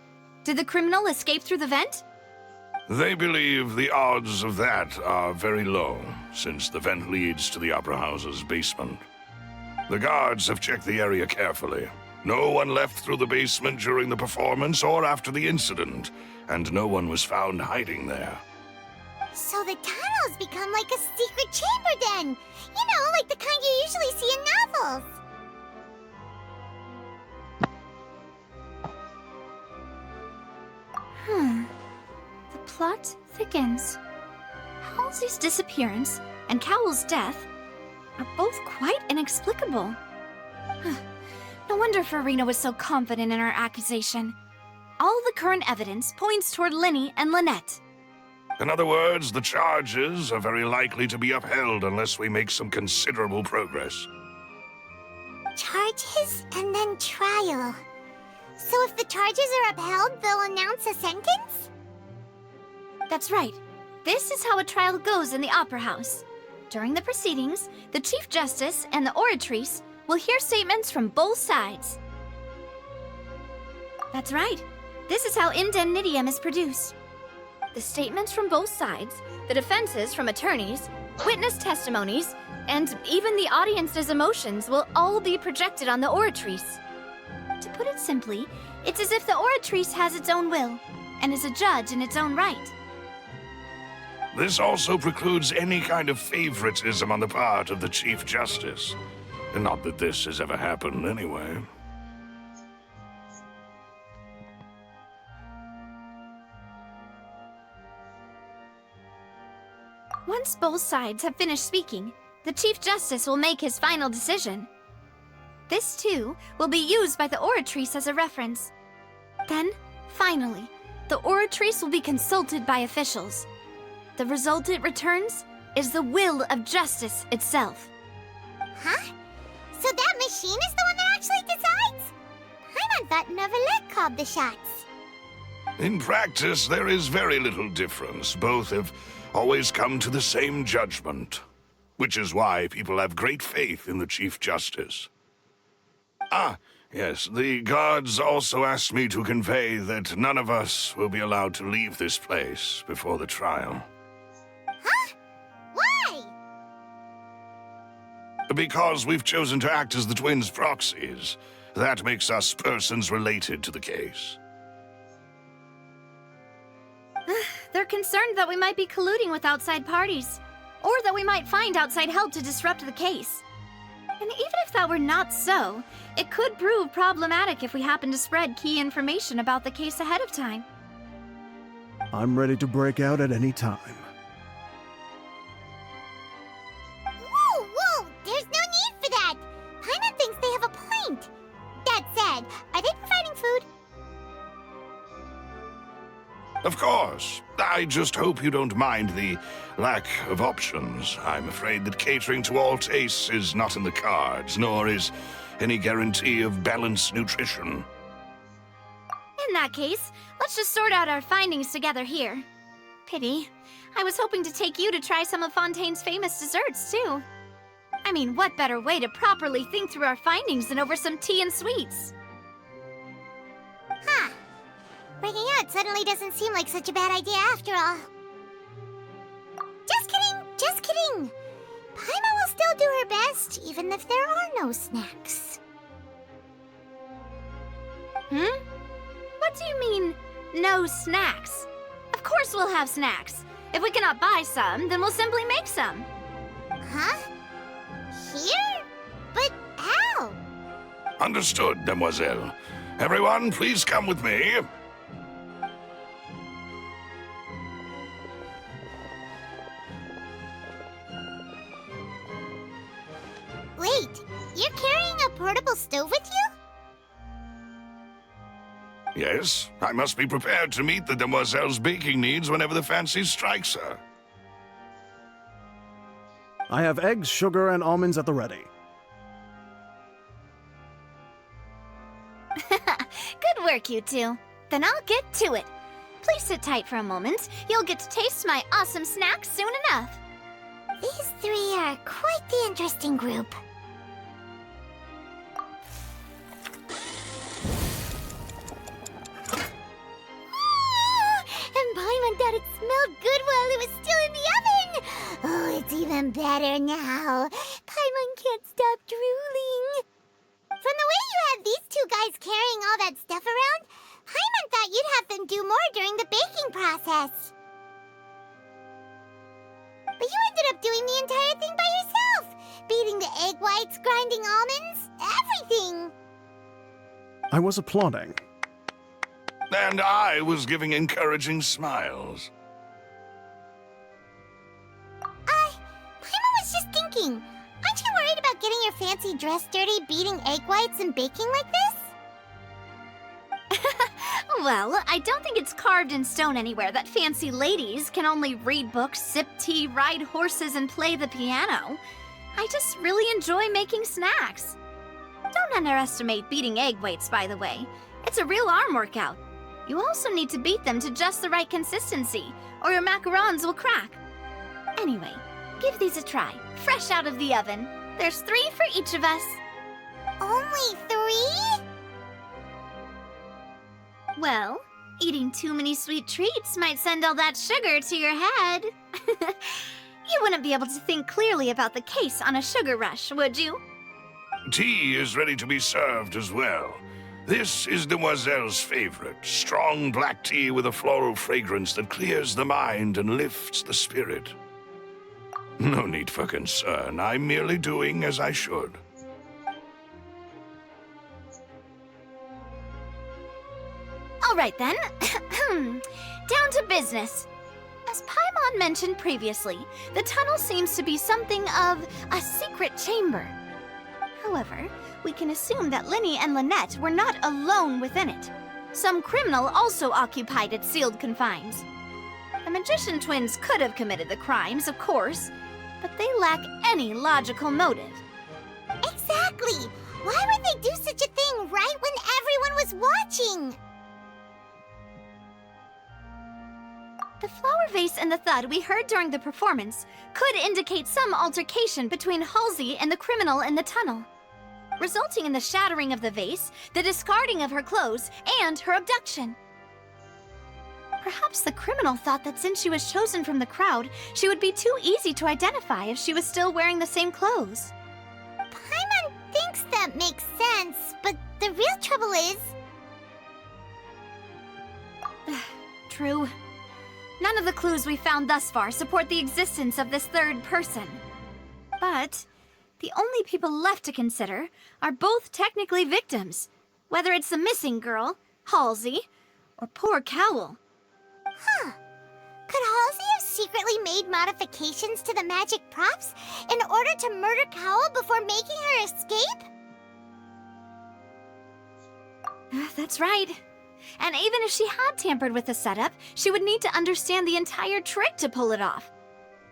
Did the criminal escape through the vent? They believe the odds of that are very low, since the vent leads to the Opera House's basement. The guards have checked the area carefully. No one left through the basement during the performance or after the incident, and no one was found hiding there. So the tunnels become like a secret chamber then! You know, like the kind you usually see in novels! The plot thickens. Halsey's disappearance and Cowell's death are both quite inexplicable. No wonder Furina was so confident in her accusation. All the current evidence points toward Lyney and Lynete. In other words, the charges are very likely to be upheld unless we make some considerable progress. Charges and then trial. So if the charges are upheld, they'll announce a sentence? That's right. This is how a trial goes in the Opera House. During the proceedings, the Chief Justice and the oratrice will hear statements from both sides. That's right. This is how indemnitium is produced. The statements from both sides, the defenses from attorneys, witness testimonies, and even the audience's emotions will all be projected on the oratrice. To put it simply, it's as if the oratrice has its own will, and is a judge in its own right. This also precludes any kind of favoritism on the part of the Chief Justice. Not that this has ever happened anyway. Once both sides have finished speaking, the Chief Justice will make his final decision. This, too, will be used by the Oratrice as a reference. Then, finally, the Oratrice will be consulted by officials. The result it returns is the will of justice itself. Huh? So that machine is the one that actually decides? Paimon thought Neuvillete called the shots. In practice, there is very little difference. Both have always come to the same judgment, which is why people have great faith in the Chief Justice. Ah, yes, the guards also asked me to convey that none of us will be allowed to leave this place before the trial. Huh? Why? Because we've chosen to act as the twins' proxies. That makes us persons related to the case. They're concerned that we might be colluding with outside parties, or that we might find outside help to disrupt the case. And even if that were not so, it could prove problematic if we happen to spread key information about the case ahead of time. I'm ready to break out at any time. Whoa, whoa! There's no need for that! Paimon thinks they have a point. That said, are they providing food? Of course. I just hope you don't mind the lack of options. I'm afraid that catering to all tastes is not in the cards, nor is any guarantee of balanced nutrition. In that case, let's just sort out our findings together here. Pity. I was hoping to take you to try some of Fontaine's famous desserts, too. I mean, what better way to properly think through our findings than over some tea and sweets? Huh. Breaking out suddenly doesn't seem like such a bad idea after all. Just kidding, just kidding. Paimon will still do her best, even if there are no snacks. What do you mean, no snacks? Of course we'll have snacks. If we cannot buy some, then we'll simply make some. Huh? Here? But how? Understood, Demoiselle. Everyone, please come with me. Wait, you're carrying a portable stove with you? Yes, I must be prepared to meet the Demoiselle's baking needs whenever the fancy strikes her. I have eggs, sugar, and almonds at the ready. Good work, you two. Then I'll get to it. Please sit tight for a moment. You'll get to taste my awesome snacks soon enough. These three are quite the interesting group. And Paimon thought it smelled good while it was still in the oven! Oh, it's even better now. Paimon can't stop drooling. From the way you had these two guys carrying all that stuff around, Paimon thought you'd have them do more during the baking process. But you ended up doing the entire thing by yourself! Beating the egg whites, grinding almonds, everything! I was applauding. And I was giving encouraging smiles. Paimon was just thinking, aren't you worried about getting your fancy dress dirty beating egg whites and baking like this? Well, I don't think it's carved in stone anywhere that fancy ladies can only read books, sip tea, ride horses, and play the piano. I just really enjoy making snacks. Don't underestimate beating egg whites, by the way. It's a real arm workout. You also need to beat them to just the right consistency, or your macarons will crack. Anyway, give these a try, fresh out of the oven. There's 3 for each of us. Only 3? Well, eating too many sweet treats might send all that sugar to your head. You wouldn't be able to think clearly about the case on a sugar rush, would you? Tea is ready to be served as well. This is Demoiselle's favorite, strong black tea with a floral fragrance that clears the mind and lifts the spirit. No need for concern. I'm merely doing as I should. All right then. Down to business. As Paimon mentioned previously, the tunnel seems to be something of a secret chamber. However, we can assume that Lyney and Lynete were not alone within it. Some criminal also occupied its sealed confines. The magician twins could have committed the crimes, of course, but they lack any logical motive. Exactly! Why would they do such a thing right when everyone was watching? The flower vase and the thud we heard during the performance could indicate some altercation between Halsey and the criminal in the tunnel, resulting in the shattering of the vase, the discarding of her clothes, and her abduction. Perhaps the criminal thought that since she was chosen from the crowd, she would be too easy to identify if she was still wearing the same clothes. Paimon thinks that makes sense, but the real trouble is... True. None of the clues we found thus far support the existence of this third person. But the only people left to consider are both technically victims, whether it's the missing girl, Halsey, or poor Cowl. Huh. Could Halsey have secretly made modifications to the magic props in order to murder Cowl before making her escape? That's right. And even if she had tampered with the setup, she would need to understand the entire trick to pull it off.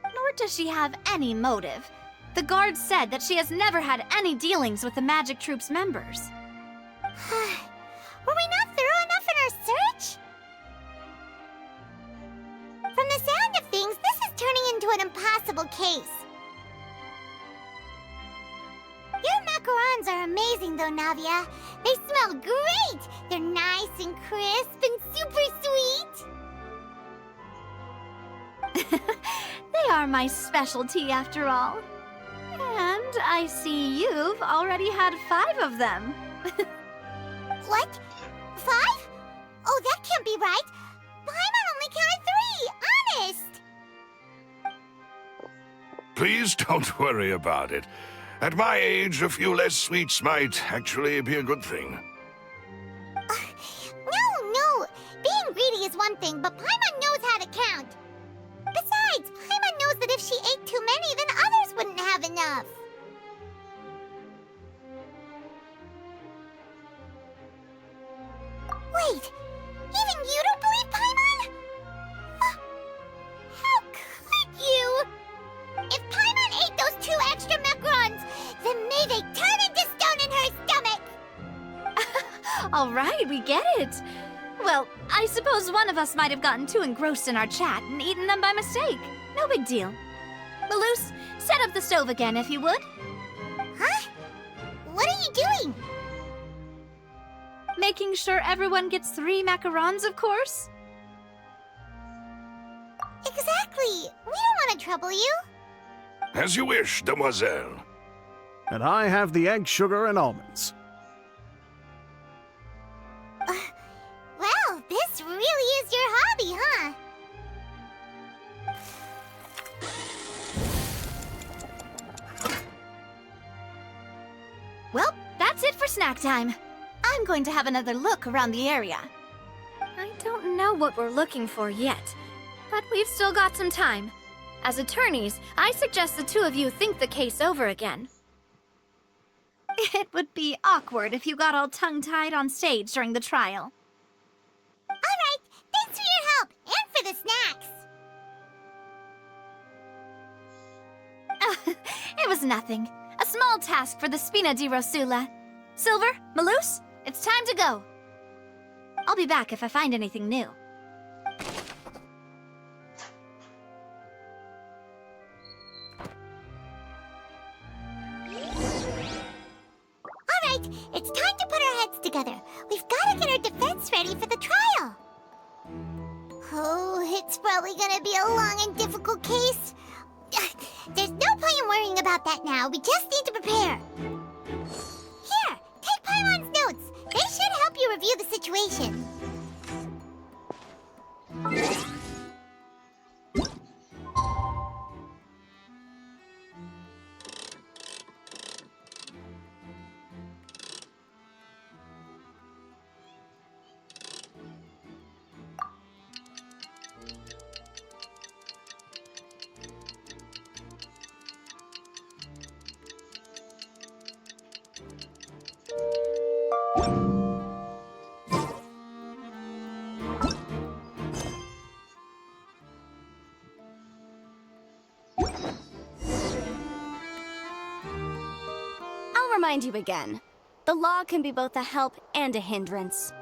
Nor does she have any motive. The guard said that she has never had any dealings with the magic troop's members. Were we not thorough enough in our search? From the sound of things, this is turning into an impossible case. Your macarons are amazing though, Navia. They smell great! They're nice and crisp and super sweet! They are my specialty after all. And I see you've already had 5 of them. What? 5? Oh, that can't be right! Paimon only counted 3, honest! Please don't worry about it. At my age, a few less sweets might actually be a good thing. No! Being greedy is one thing, but Paimon knows how to count. Besides, Paimon knows that if she ate too many, then others wouldn't have enough. Wait, even you don't believe Paimon? How could you? If Paimon ate those 2 extra macarons, then may they turn into stone in her stomach! All right, we get it. Well, I suppose one of us might have gotten too engrossed in our chat and eaten them by mistake. No big deal. Maloose, set up the stove again if you would. Huh? What are you doing? Making sure everyone gets 3 macarons, of course. Exactly. We don't want to trouble you. As you wish, demoiselle. And I have the egg, sugar, and almonds. Well, this really is your hobby, huh? Well, that's it for snack time. I'm going to have another look around the area. I don't know what we're looking for yet, but we've still got some time. As attorneys, I suggest the 2 of you think the case over again. It would be awkward if you got all tongue-tied on stage during the trial. All right, thanks for your help and for the snacks. It was nothing. A small task for the Spina di Rosula. Silver, Maloose, it's time to go. I'll be back if I find anything new. All right, it's time to put our heads together. We've got to get our defense ready for the trial. Oh, it's probably gonna be a long and difficult case. There's no point in worrying about that now. We just need to prepare. Here, take Paimon's notes. They should help you review the situation. remind you again. The law can be both a help and a hindrance.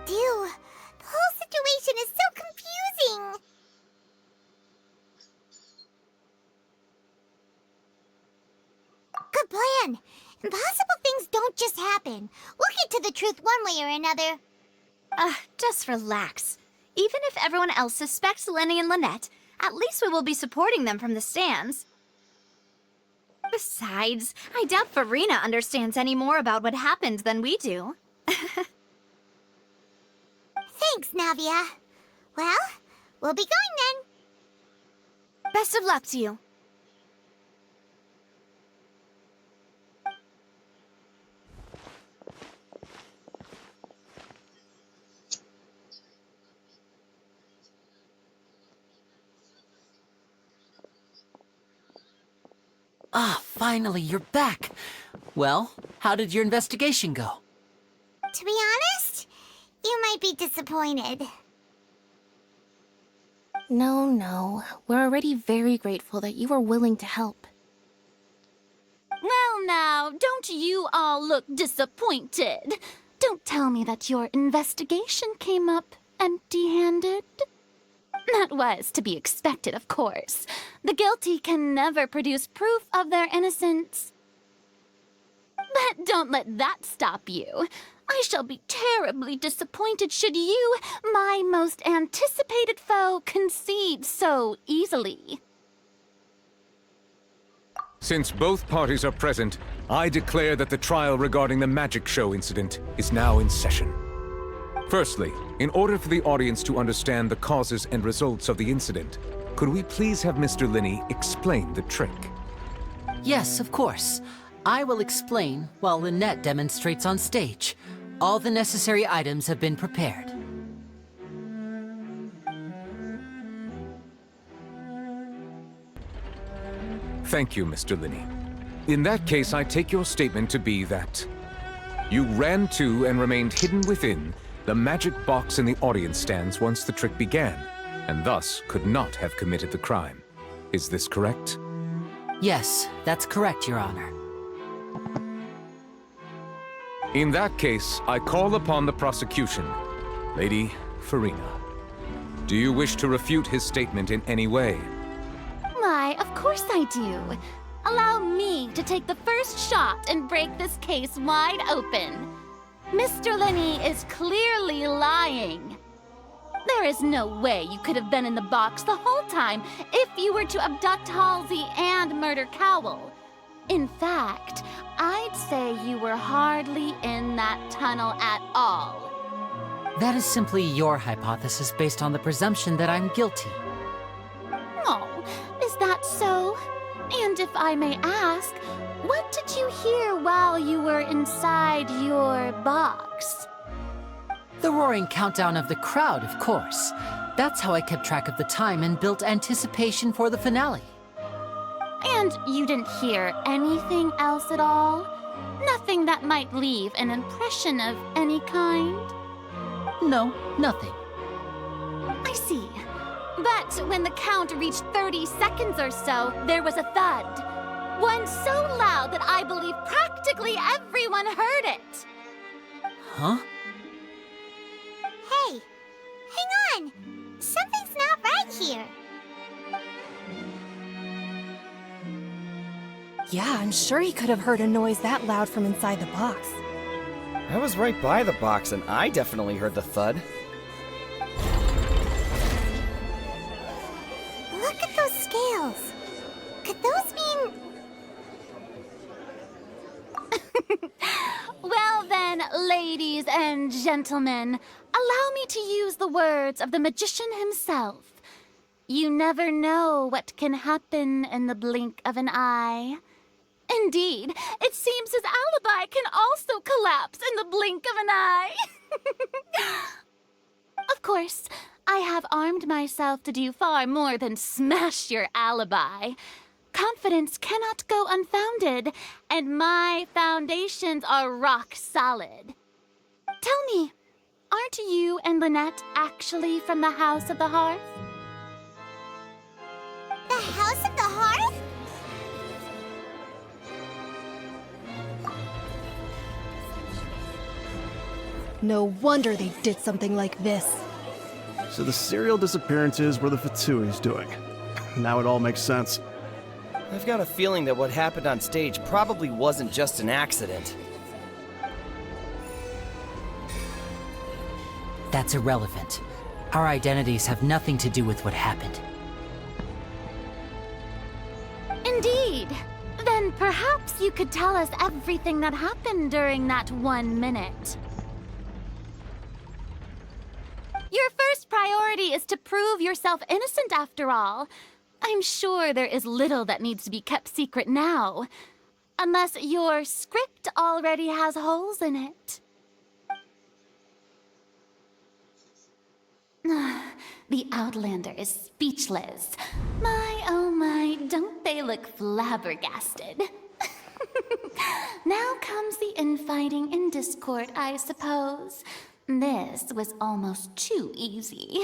The whole situation is so confusing. Good plan. Impossible things don't just happen. We'll get to the truth one way or another. Just relax. Even if everyone else suspects Lyney and Lynette, at least we will be supporting them from the stands. Besides, I doubt Furina understands any more about what happened than we do. Thanks, Navia. Well, we'll be going then. Best of luck to you. Ah, finally, you're back. Well, how did your investigation go? To be honest, you might be disappointed. No. We're already very grateful that you were willing to help. Well now, don't you all look disappointed? Don't tell me that your investigation came up empty-handed. That was to be expected, of course. The guilty can never produce proof of their innocence. But don't let that stop you. I shall be terribly disappointed should you, my most anticipated foe, concede so easily. Since both parties are present, I declare that the trial regarding the magic show incident is now in session. Firstly, in order for the audience to understand the causes and results of the incident, could we please have Mr. Lyney explain the trick? Yes, of course. I will explain while Lynette demonstrates on stage. All the necessary items have been prepared. Thank you, Mr. Lyney. In that case, I take your statement to be that you ran to and remained hidden within the magic box in the audience stands once the trick began, and thus could not have committed the crime. Is this correct? Yes, that's correct, Your Honor. In that case, I call upon the prosecution. Lady Furina, do you wish to refute his statement in any way? Why, of course I do. Allow me to take the first shot and break this case wide open. Mr. Lyney is clearly lying. There is no way you could have been in the box the whole time if you were to abduct Halsey and murder Cowell. In fact, I'd say you were hardly in that tunnel at all. That is simply your hypothesis based on the presumption that I'm guilty. Oh, is that so? And if I may ask, what did you hear while you were inside your box? The roaring countdown of the crowd, of course. That's how I kept track of the time and built anticipation for the finale. And you didn't hear anything else at all? Nothing that might leave an impression of any kind? No, nothing. I see. But when the count reached 30 seconds or so, there was a thud. One so loud that I believe practically everyone heard it. Huh? Hey, hang on. Something's not right here. Yeah, I'm sure he could have heard a noise that loud from inside the box. I was right by the box and I definitely heard the thud. Look at those scales. Could those mean... Well, Now then, ladies and gentlemen, allow me to use the words of the magician himself. You never know what can happen in the blink of an eye. Indeed, it seems his alibi can also collapse in the blink of an eye. Of course, I have armed myself to do far more than smash your alibi. Confidence cannot go unfounded, and my foundations are rock solid. Tell me, aren't you and Lynette actually from the House of the Hearth? The House of the Hearth? No wonder they did something like this. So the serial disappearances were the Fatsui's doing. Now it all makes sense. I've got a feeling that what happened on stage probably wasn't just an accident. That's irrelevant. Our identities have nothing to do with what happened. Indeed. Then perhaps you could tell us everything that happened during that 1 minute. Your first priority is to prove yourself innocent after all. I'm sure there is little that needs to be kept secret now. Unless your script already has holes in it. The Outlander is speechless. My, oh my, don't they look flabbergasted? Now comes the infighting and discord, I suppose. This was almost too easy.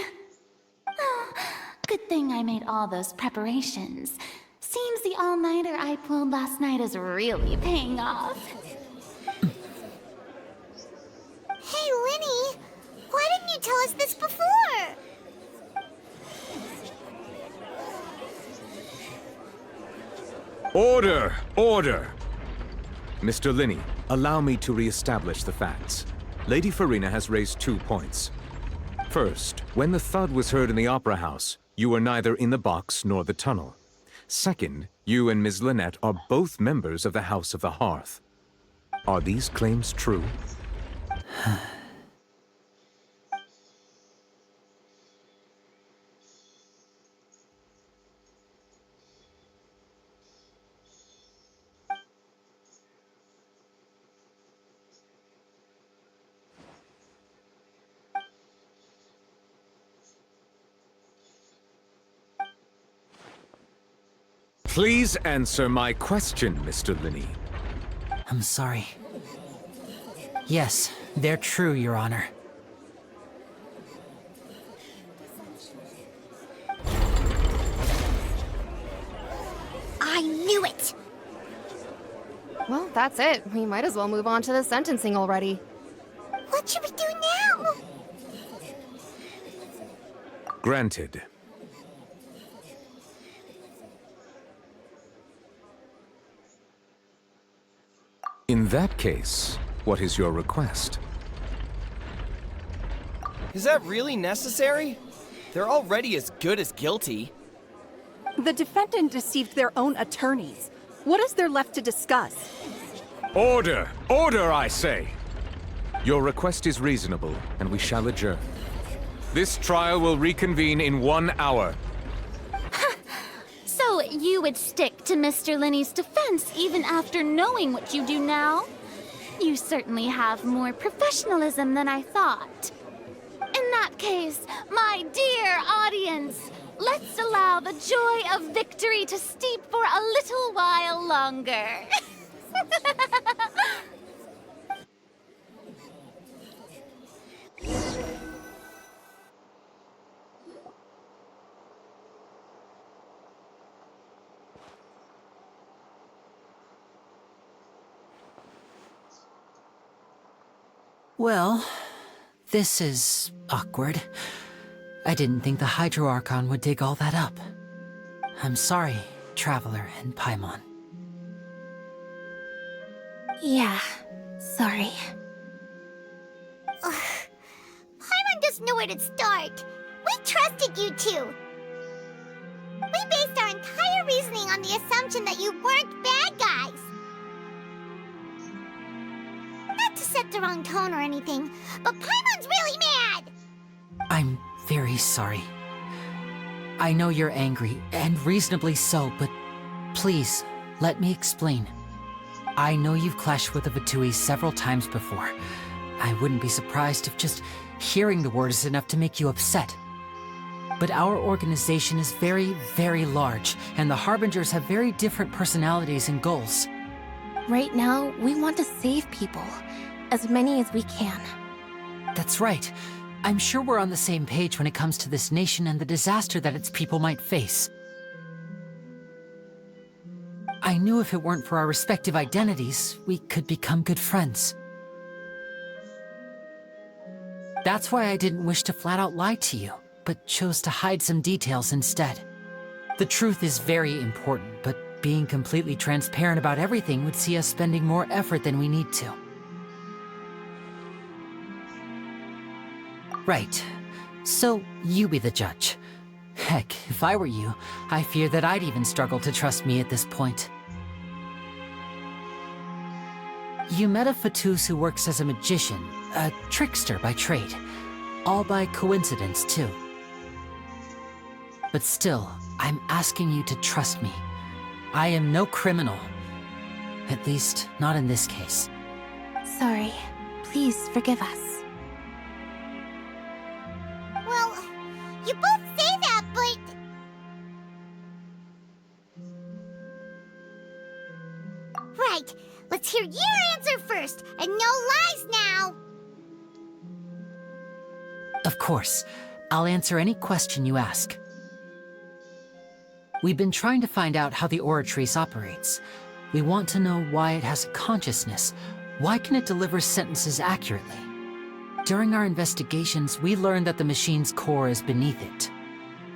Good thing I made all those preparations. Seems the all-nighter I pulled last night is really paying off. Hey, Lyney! Why didn't you tell us this before? Order! Order! Mr. Lyney, allow me to re-establish the facts. Lady Furina has raised 2 points. First, when the thud was heard in the Opera House, you were neither in the box nor the tunnel. Second, you and Ms. Lynette are both members of the House of the Hearth. Are these claims true? Please answer my question, Mr. Lyney. I'm sorry. Yes, they're true, Your Honor. I knew it! Well, that's it. We might as well move on to the sentencing already. What should we do now? Granted. In that case, what is your request? Is that really necessary? They're already as good as guilty. The defendant deceived their own attorneys. What is there left to discuss? Order! Order, I say! Your request is reasonable, and we shall adjourn. This trial will reconvene in 1 hour. So you would stick to Mr. Lyney's defense even after knowing what you do now? You certainly have more professionalism than I thought. In that case, my dear audience, let's allow the joy of victory to steep for a little while longer. Well, this is awkward. I didn't think the Hydro Archon would dig all that up. I'm sorry, Traveler and Paimon. Yeah, sorry. Paimon doesn't know where to start. We trusted you two. We based our entire reasoning on the assumption that you weren't bad guys. Not to set set the wrong tone or anything, but Paimon's really mad! I'm very sorry. I know you're angry, and reasonably so, but please, let me explain. I know you've clashed with the Fatui several times before. I wouldn't be surprised if just hearing the word is enough to make you upset. But our organization is very, very large, and the Harbingers have very different personalities and goals. Right now, we want to save people. As many as we can. That's right. I'm sure we're on the same page when it comes to this nation and the disaster that its people might face. I knew if it weren't for our respective identities, we could become good friends. That's why I didn't wish to flat out lie to you, but chose to hide some details instead. The truth is very important, but being completely transparent about everything would see us spending more effort than we need to. Right. So, you be the judge. Heck, if I were you, I fear that I'd even struggle to trust me at this point. You met a Fatus who works as a magician, a trickster by trade. All by coincidence, too. But still, I'm asking you to trust me. I am no criminal. At least, not in this case. Sorry. Please forgive us. Well, you both say that, but... Right. Let's hear your answer first, and no lies now! Of course. I'll answer any question you ask. We've been trying to find out how the Oratrice operates. We want to know why it has a consciousness. Why can it deliver sentences accurately? During our investigations, we learned that the machine's core is beneath it.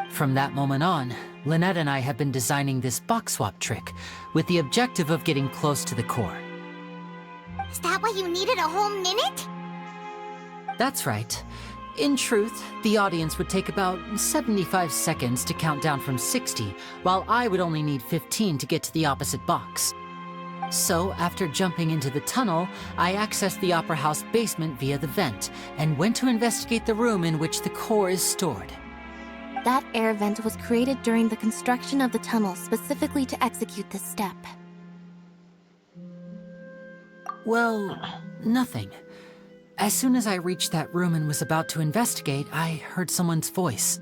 From that moment on, Lynette and I have been designing this box swap trick with the objective of getting close to the core. Is that why you needed a whole minute? That's right. In truth, the audience would take about 75 seconds to count down from 60, while I would only need 15 to get to the opposite box. So, after jumping into the tunnel, I accessed the Opera House basement via the vent, and went to investigate the room in which the core is stored. That air vent was created during the construction of the tunnel specifically to execute this step. Well, nothing. As soon as I reached that room and was about to investigate, I heard someone's voice.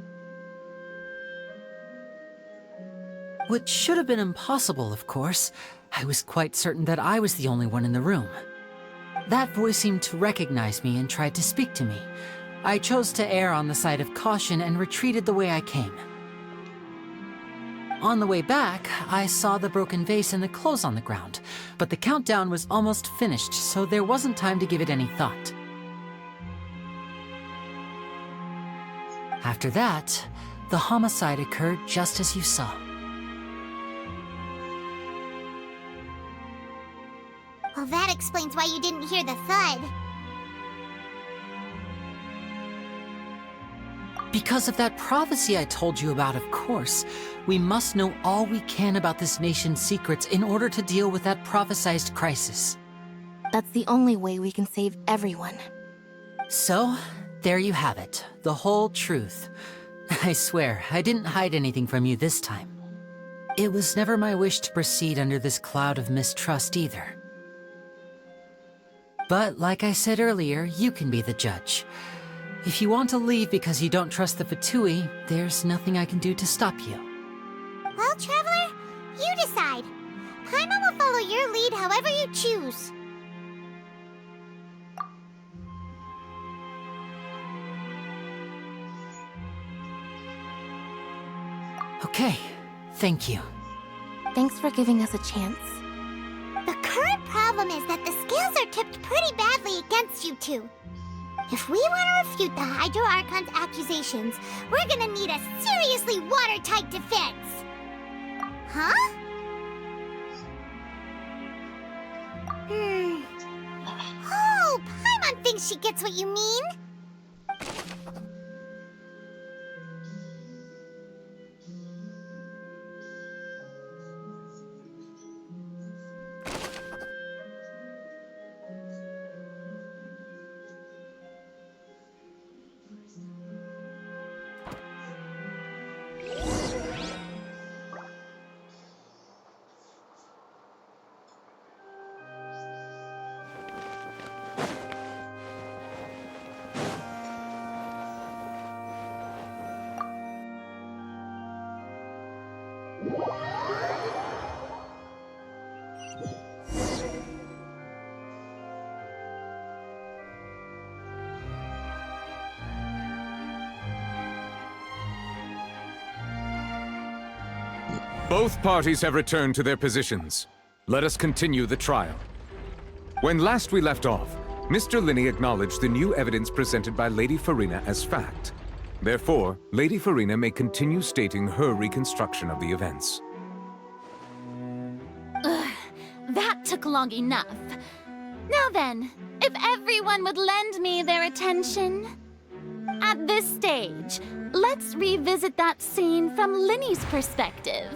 Which should have been impossible, of course. I was quite certain that I was the only one in the room. That voice seemed to recognize me and tried to speak to me. I chose to err on the side of caution and retreated the way I came. On the way back, I saw the broken vase and the clothes on the ground, but the countdown was almost finished, so there wasn't time to give it any thought. After that, the homicide occurred just as you saw. Well, that explains why you didn't hear the thud. Because of that prophecy I told you about, of course. We must know all we can about this nation's secrets in order to deal with that prophesized crisis. That's the only way we can save everyone. So, there you have it. The whole truth. I swear, I didn't hide anything from you this time. It was never my wish to proceed under this cloud of mistrust either. But like I said earlier, you can be the judge. If you want to leave because you don't trust the Fatui, there's nothing I can do to stop you. Well, Traveler, you decide. Paimon will follow your lead however you choose. Okay, thank you. Thanks for giving us a chance. The current problem is that the scales are tipped pretty badly against you two. If we want to refute the Hydro Archon's accusations, we're gonna need a seriously watertight defense. Huh? Oh, Paimon thinks she gets what you mean. Both parties have returned to their positions. Let us continue the trial. When last we left off, Mr. Lyney acknowledged the new evidence presented by Lady Furina as fact. Therefore, Lady Furina may continue stating her reconstruction of the events. Ugh, that took long enough. Now then, if everyone would lend me their attention. At this stage, let's revisit that scene from Lyney's perspective.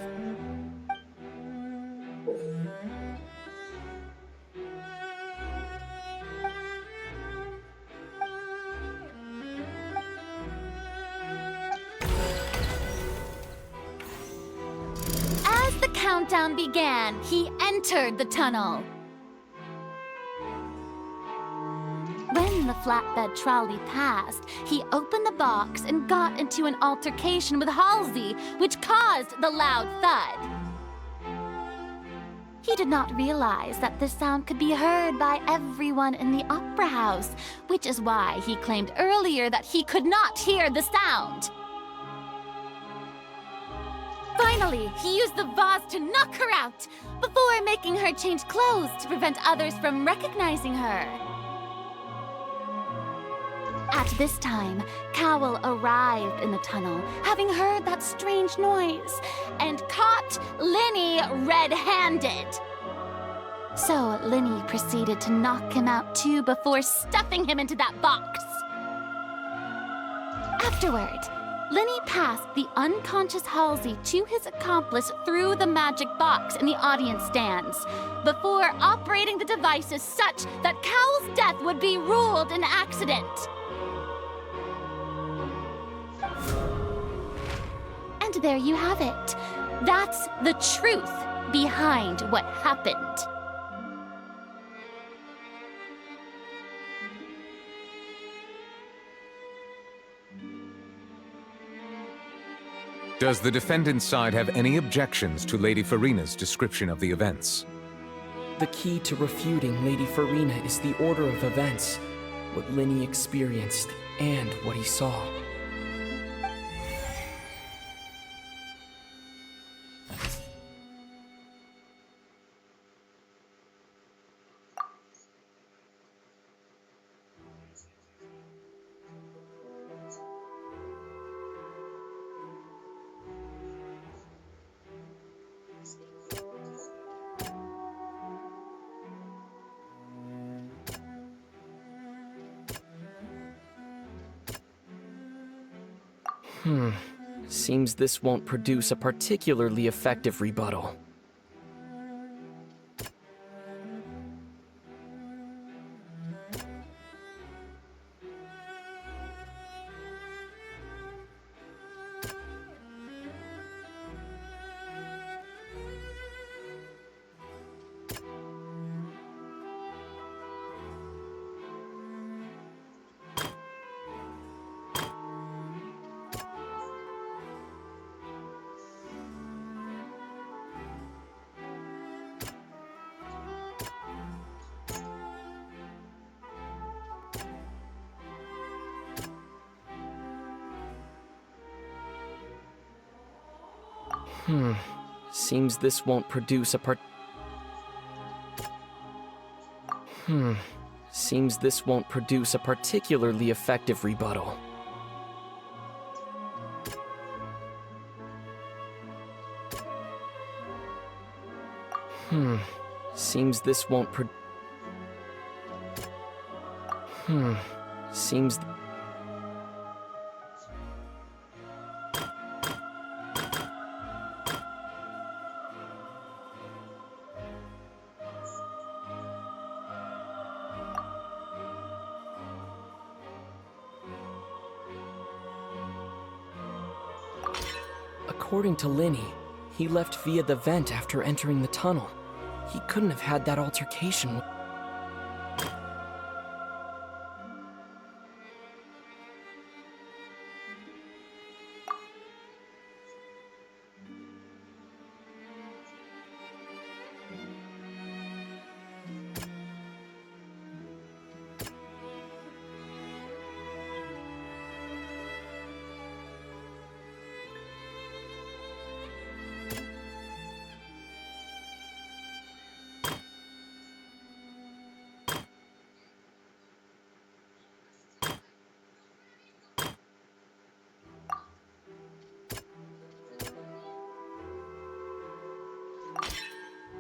As the countdown began, he entered the tunnel. When the flatbed trolley passed, he opened the box and got into an altercation with Halsey, which caused the loud thud. He did not realize that the sound could be heard by everyone in the opera house, which is why he claimed earlier that he could not hear the sound. Finally, he used the vase to knock her out, before making her change clothes to prevent others from recognizing her. At this time, Cowell arrived in the tunnel, having heard that strange noise, and caught Lyney red-handed. So Lyney proceeded to knock him out too before stuffing him into that box. Afterward, Lyney passed the unconscious Halsey to his accomplice through the magic box in the audience stands, before operating the devices such that Cowell's death would be ruled an accident. And there you have it. That's the truth behind what happened. Does the defendant's side have any objections to Lady Furina's description of the events? The key to refuting Lady Furina is the order of events, what Lyney experienced, and what he saw. Seems this won't produce a particularly effective rebuttal. Seems this won't produce a Seems this won't produce a particularly effective rebuttal. Seems this won't Seems According to Lyney, he left via the vent after entering the tunnel. He couldn't have had that altercation with...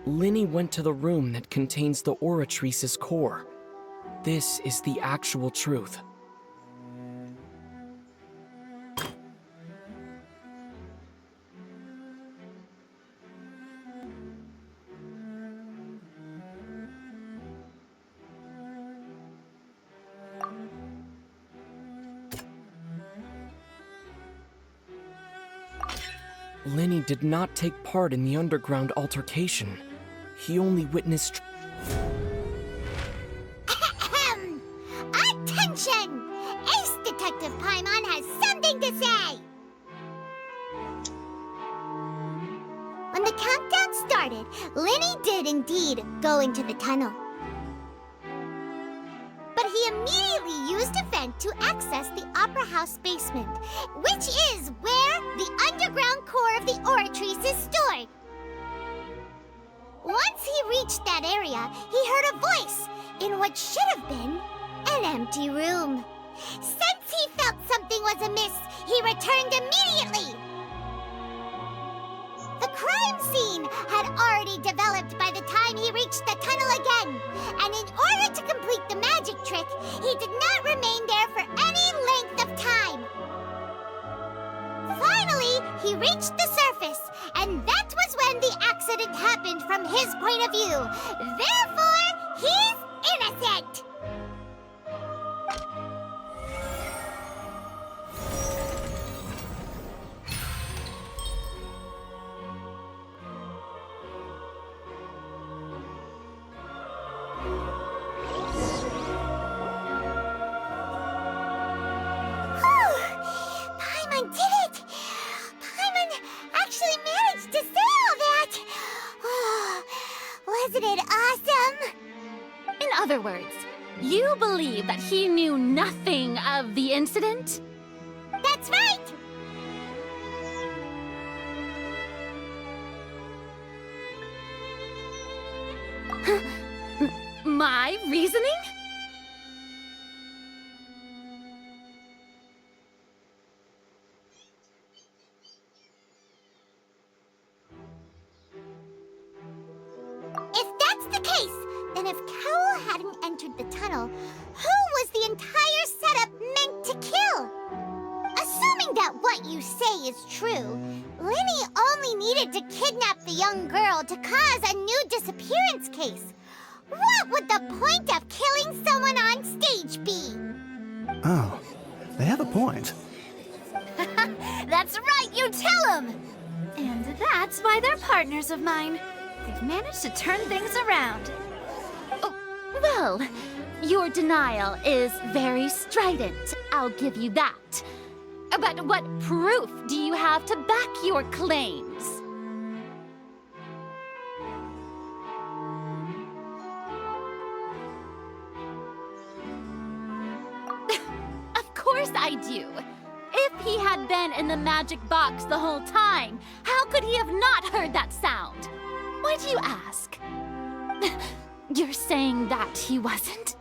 Lyney went to the room that contains the Oratrice's core. This is the actual truth. Lyney did not take part in the underground altercation. He only witnessed... Attention! Ace Detective Paimon has something to say! When the countdown started, Lyney did indeed go into the tunnel. But he immediately used a vent to access the Opera House basement, which is where the underground core of the Oratrice is stored. Once he reached that area, he heard a voice in what should have been an empty room. Since he felt something was amiss, he returned immediately. The crime scene had already developed by the time he reached the tunnel again, and in order to complete the magic trick, he did not remain there for any length of time. Finally, he reached the surface, and that was when the accident happened from his point of view. Therefore, he's innocent! Paimon did it! Paimon actually managed to say all that! Oh, wasn't it awesome? In other words, you believe that he knew nothing of the incident? That's right! My reasoning? If that's the case, then if Cowell hadn't entered the tunnel, who was the entire setup meant to kill? Assuming that what you say is true, Lyney only needed to kidnap the young girl to cause a new disappearance case. What would the point of killing someone on stage be? Oh, they have a point. That's right, you tell them! And that's why they're partners of mine. They've managed to turn things around. Oh, well, your denial is very strident, I'll give you that. But what proof do you have to back your claims? Of course I do. If he had been in the magic box the whole time, how could he have not heard that sound? Why do you ask? You're saying that he wasn't?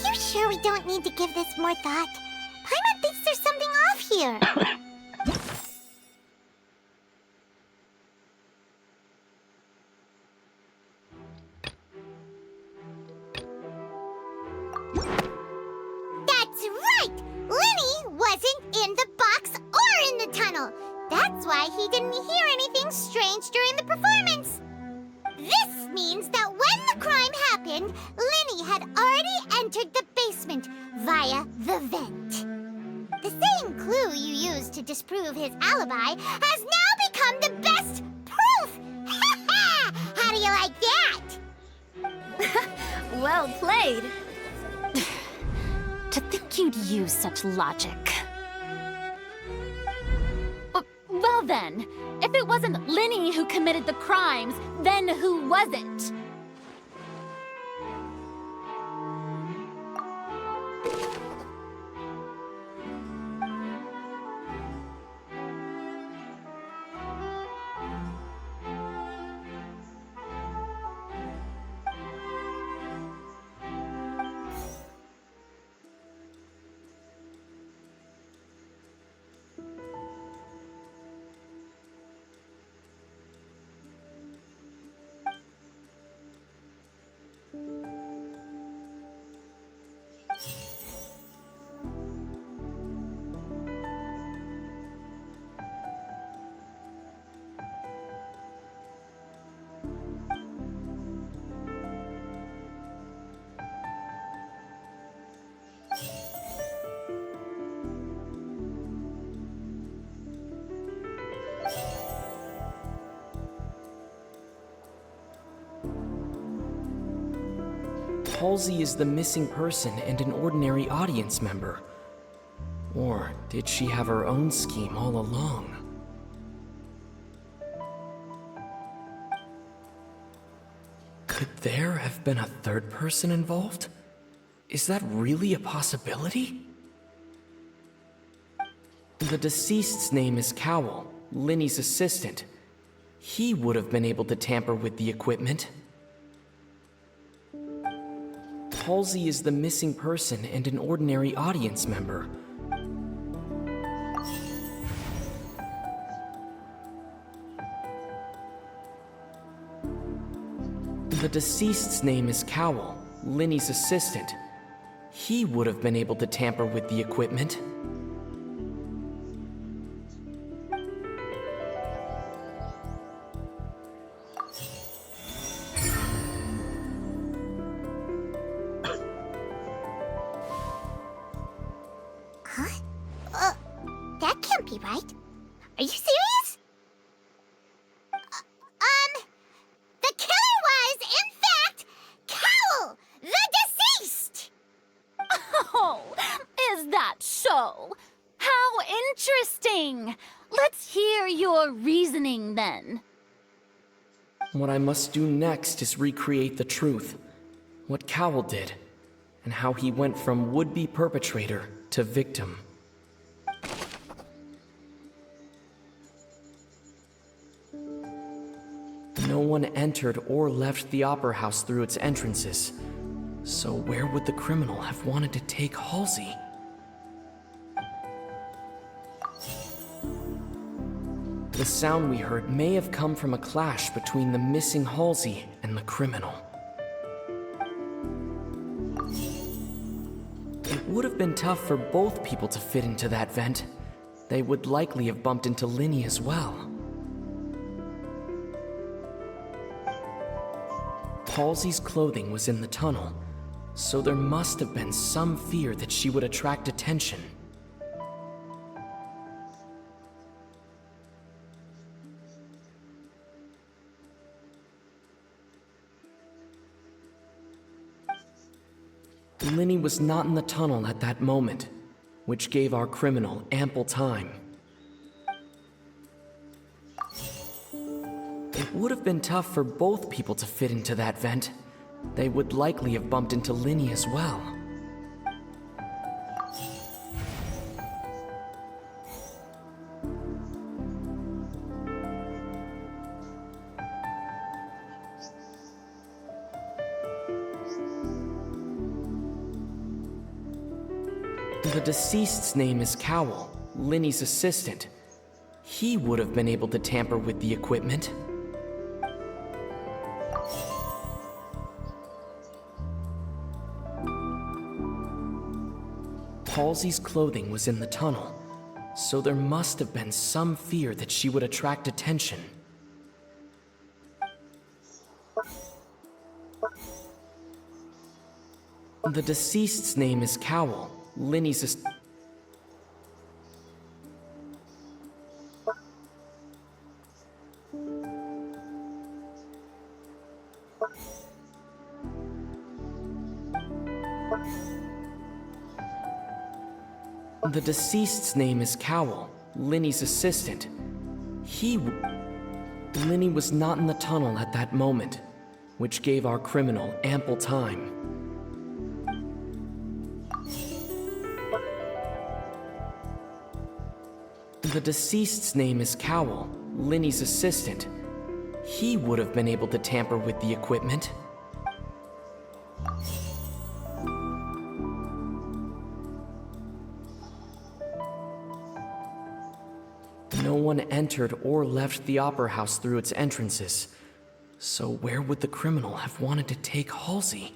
Are you sure we don't need to give this more thought? Paimon thinks there's something off here. in the box or in the tunnel. That's why he didn't hear anything strange during the performance. This means that when the crime happened, Lyney had already entered the basement via the vent. The same clue you used to disprove his alibi has now become the best proof! How do you like that? Well played. To think you'd use such logic. Well then, if it wasn't Lyney who committed the crimes, then who was it? Halsey is the missing person and an ordinary audience member. Or did she have her own scheme all along? Could there have been a third person involved? Is that really a possibility? The deceased's name is Cowell, Lyney's assistant. He would have been able to tamper with the equipment. Halsey is the missing person and an ordinary audience member. The deceased's name is Cowell, Lyney's assistant. He would have been able to tamper with the equipment. That can't be right. Are you serious? The killer was, in fact, Cowell, the deceased! Oh, is that so? How interesting! Let's hear your reasoning then. What I must do next is recreate the truth. What Cowell did, and how he went from would-be perpetrator to victim. No one entered or left the Opera House through its entrances. So where would the criminal have wanted to take Halsey? The sound we heard may have come from a clash between the missing Halsey and the criminal. It would have been tough for both people to fit into that vent. They would likely have bumped into Lyney as well. Halsey's clothing was in the tunnel, so there must have been some fear that she would attract attention. Lyney was not in the tunnel at that moment, which gave our criminal ample time. It would have been tough for both people to fit into that vent. They would likely have bumped into Lyney as well. The deceased's name is Cowell, Lyney's assistant. He would have been able to tamper with the equipment. Halsey's clothing was in the tunnel, So there must have been some fear that she would attract attention. The deceased's name is Cowell, Lyney's The deceased's name is Cowell, Lyney's assistant. Lyney was not in the tunnel at that moment, which gave our criminal ample time. The deceased's name is Cowell, Lyney's assistant. He would have been able to tamper with the equipment. No one entered or left the Opera House through its entrances. So where would the criminal have wanted to take Halsey?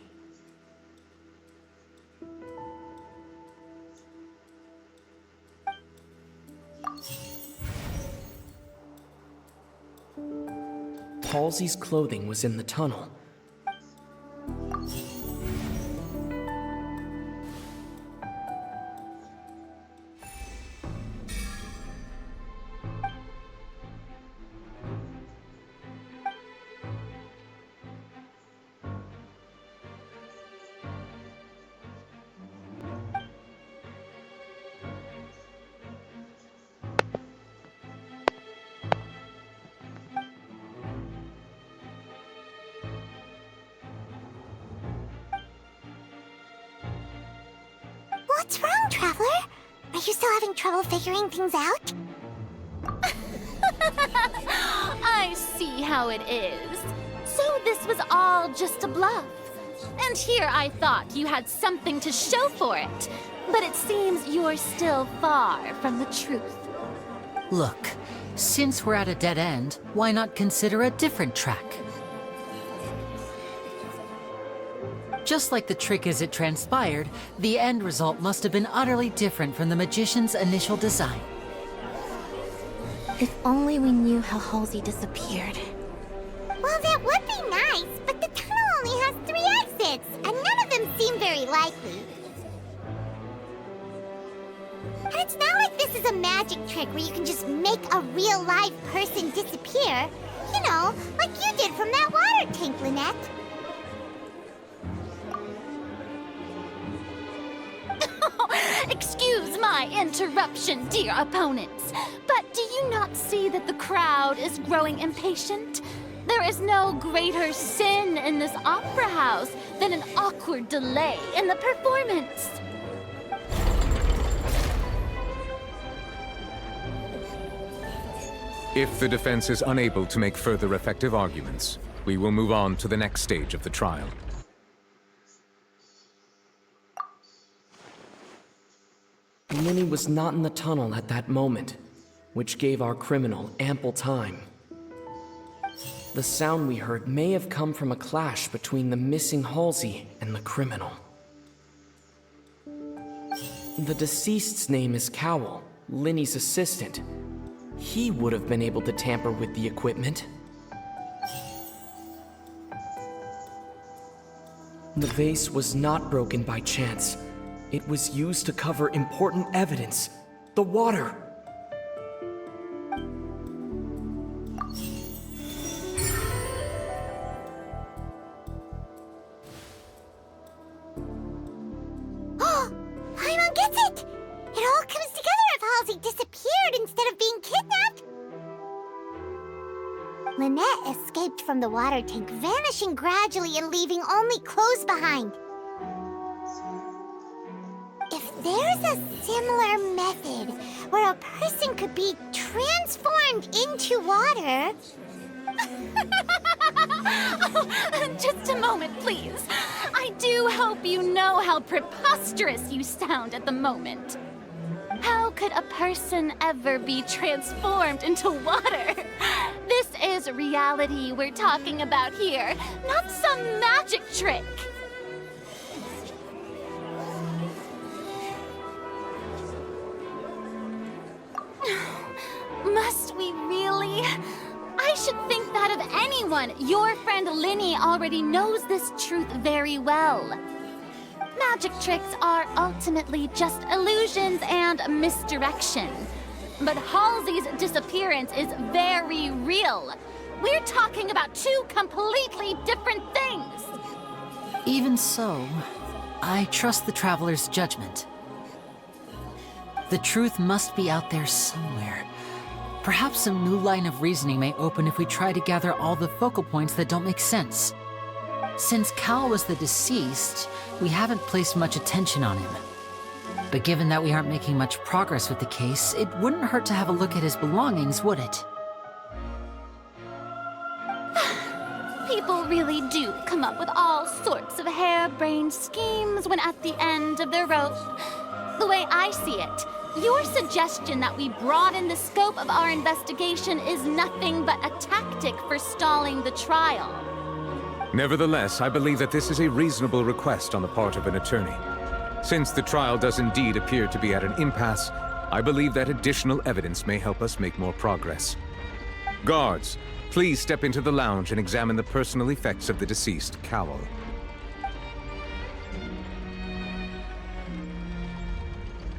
Halsey's clothing was in the tunnel. What's wrong, Traveler? Are you still having trouble figuring things out? I see how it is. So this was all just a bluff. And here I thought you had something to show for it. But it seems you're still far from the truth. Look, since we're at a dead end, why not consider a different track? Just like the trick as it transpired, the end result must have been utterly different from the magician's initial design. If only we knew how Halsey disappeared. Well, that would be nice, but the tunnel only has 3 exits, and none of them seem very likely. And it's not like this is a magic trick where you can just make a real live person disappear. You know, like you did from that water tank, Lynette. Excuse my interruption, dear opponents, but do you not see that the crowd is growing impatient? There is no greater sin in this opera house than an awkward delay in the performance. If the defense is unable to make further effective arguments, we will move on to the next stage of the trial. Lyney was not in the tunnel at that moment, which gave our criminal ample time. The sound we heard may have come from a clash between the missing Halsey and the criminal. The deceased's name is Cowell, Lyney's assistant. He would have been able to tamper with the equipment. The vase was not broken by chance. It was used to cover important evidence. The water. Oh, Paimon gets it! It all comes together if Halsey disappeared instead of being kidnapped. Lynette escaped from the water tank, vanishing gradually and leaving only clothes behind. If there's a similar method where a person could be transformed into water... Oh, just a moment, please. I do hope you know how preposterous you sound at the moment. How could a person ever be transformed into water? This is reality we're talking about here, not some magic trick. should think that of anyone. Your friend Lyney already knows this truth very well. Magic tricks are ultimately just illusions and misdirection. But Halsey's disappearance is very real. We're talking about two completely different things. Even so, I trust the Traveler's judgment. The truth must be out there somewhere. Perhaps some new line of reasoning may open if we try to gather all the focal points that don't make sense. Since Cal was the deceased, we haven't placed much attention on him. But given that we aren't making much progress with the case, it wouldn't hurt to have a look at his belongings, would it? People really do come up with all sorts of harebrained schemes when at the end of their rope. The way I see it, your suggestion that we broaden the scope of our investigation is nothing but a tactic for stalling the trial. Nevertheless, I believe that this is a reasonable request on the part of an attorney. Since the trial does indeed appear to be at an impasse, I believe that additional evidence may help us make more progress. Guards, please step into the lounge and examine the personal effects of the deceased, Cowell.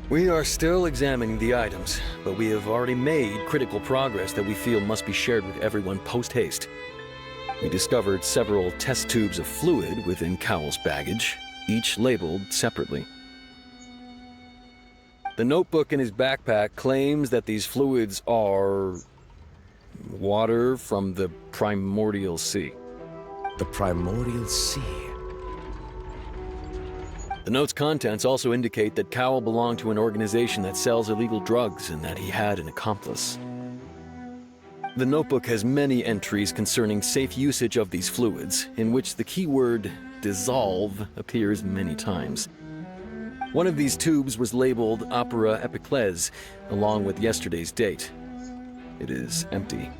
We are still examining the items, but we have already made critical progress that we feel must be shared with everyone post-haste. We discovered several test tubes of fluid within Cowell's baggage, each labeled separately. The notebook in his backpack claims that these fluids are water from the primordial sea. The primordial sea? The note's contents also indicate that Cowell belonged to an organization that sells illegal drugs and that he had an accomplice. The notebook has many entries concerning safe usage of these fluids, in which the keyword dissolve appears many times. One of these tubes was labeled Opera Epiclese, along with yesterday's date. It is empty.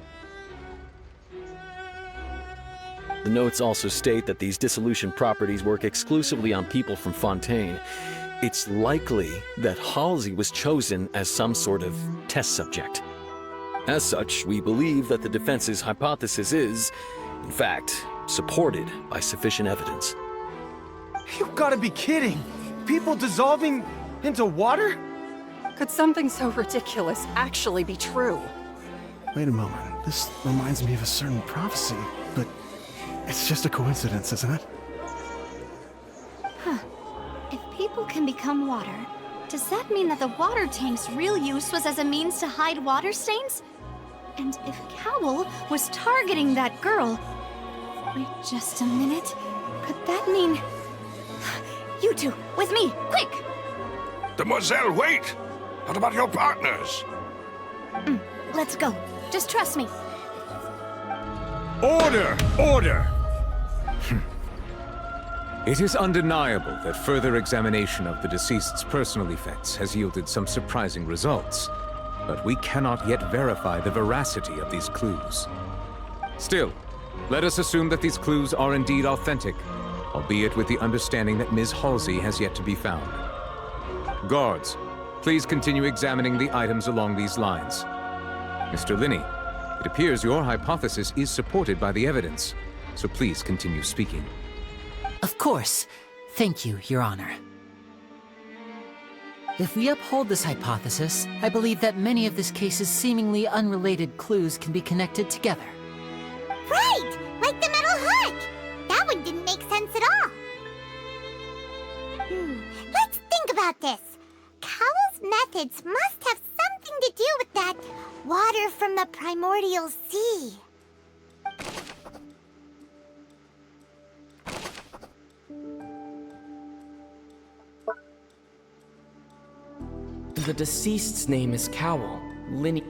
The notes also state that these dissolution properties work exclusively on people from Fontaine. It's likely that Halsey was chosen as some sort of test subject. As such, we believe that the defense's hypothesis is, in fact, supported by sufficient evidence. You gotta be kidding! People dissolving into water? Could something so ridiculous actually be true? Wait a moment. This reminds me of a certain prophecy, but it's just a coincidence, isn't it? Huh. If people can become water, does that mean that the water tank's real use was as a means to hide water stains? And if Cowell was targeting that girl... Wait just a minute. Could that mean... You two, with me, quick! Demoiselle, wait! What about your partners? Let's go. Just trust me. Order! Order! It is undeniable that further examination of the deceased's personal effects has yielded some surprising results, but we cannot yet verify the veracity of these clues. Still, let us assume that these clues are indeed authentic, albeit with the understanding that Ms. Halsey has yet to be found. Guards, please continue examining the items along these lines. Mr. Lyney, it appears your hypothesis is supported by the evidence, so please continue speaking. Of course. Thank you, Your Honor. If we uphold this hypothesis, I believe that many of this case's seemingly unrelated clues can be connected together. Right! Like the metal hook! That one didn't make sense at all. Let's think about this. Cowell's methods must have something to do with that water from the primordial sea. The deceased's name is Cowell. Lyney.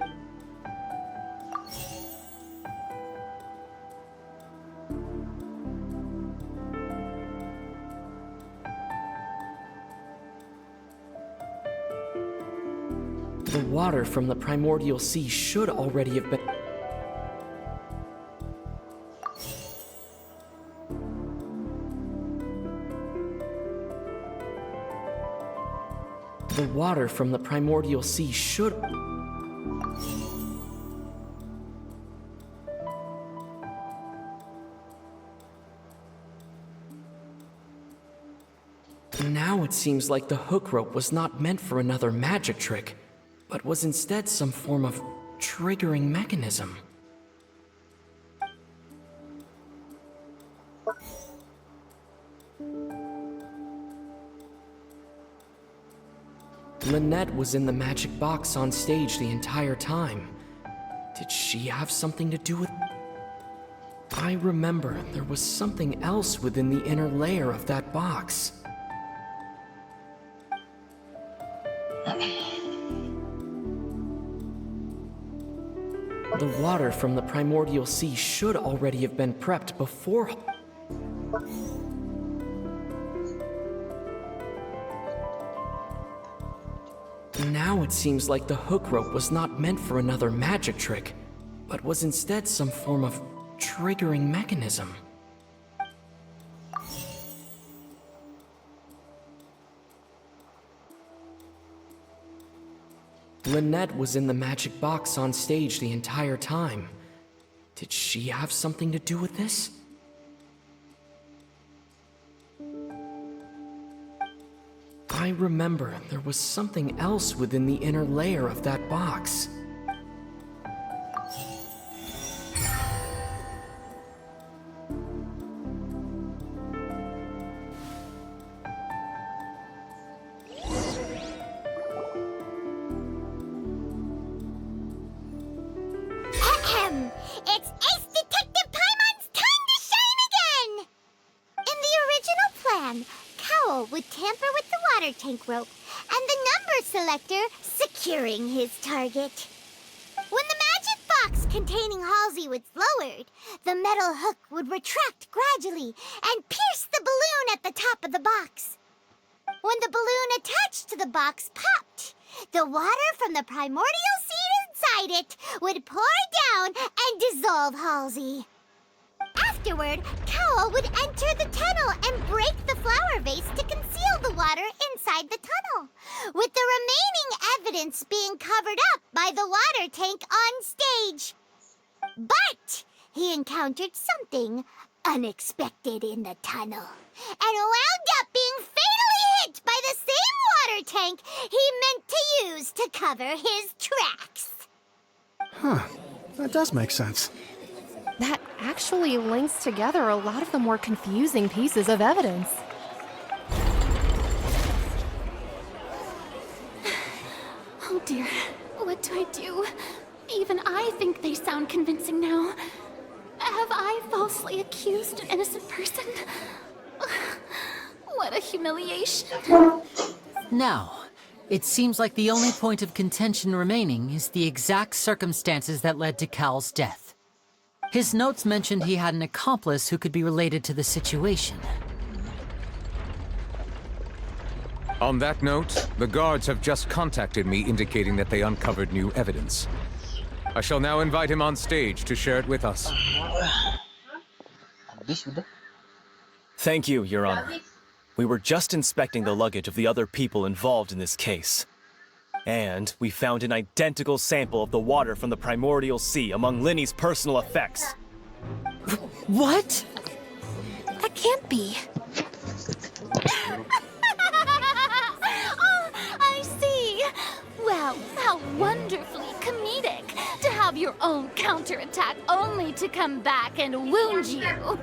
The water from the primordial sea should already have been... The water from the primordial sea should... it seems like the hook rope was not meant for another magic trick, but was instead some form of triggering mechanism. Lynete was in the magic box on stage the entire time. Did she have something to do with... I remember there was something else within the inner layer of that box. The water from the primordial sea should already have been prepped before... Now it seems like the hook rope was not meant for another magic trick, but was instead some form of triggering mechanism. Lynete was in the magic box on stage the entire time. Did she have something to do with this? I remember there was something else within the inner layer of that box. It's Ace Detective Paimon's time to shine again! In the original plan, Cowl would tamper with the water tank rope and the number selector securing his target. When the magic box containing Halsey was lowered, the metal hook would retract gradually and pierce the balloon at the top of the box. When the balloon attached to the box popped, the water from the primordial seed inside it would pour down and dissolve Halsey. Afterward, Cowl would enter the tunnel and break the flower vase to conceal the water inside the tunnel, with the remaining evidence being covered up by the water tank on stage. But he encountered something unexpected in the tunnel and wound up being fatally hit by the same water tank he meant to use to cover his tracks. Huh. That does make sense. That actually links together a lot of the more confusing pieces of evidence. Oh dear, what do I do? Even I think they sound convincing now. Have I falsely accused an innocent person? What a humiliation. Now, it seems like the only point of contention remaining is the exact circumstances that led to Cowl's death. His notes mentioned he had an accomplice who could be related to the situation. On that note, the guards have just contacted me indicating that they uncovered new evidence. I shall now invite him on stage to share it with us. Thank you, Your Honor. We were just inspecting the luggage of the other people involved in this case. And we found an identical sample of the water from the primordial sea among Lyney's personal effects. What? That can't be. Oh, I see. Well, how wonderfully comedic to have your own counterattack only to come back and wound you.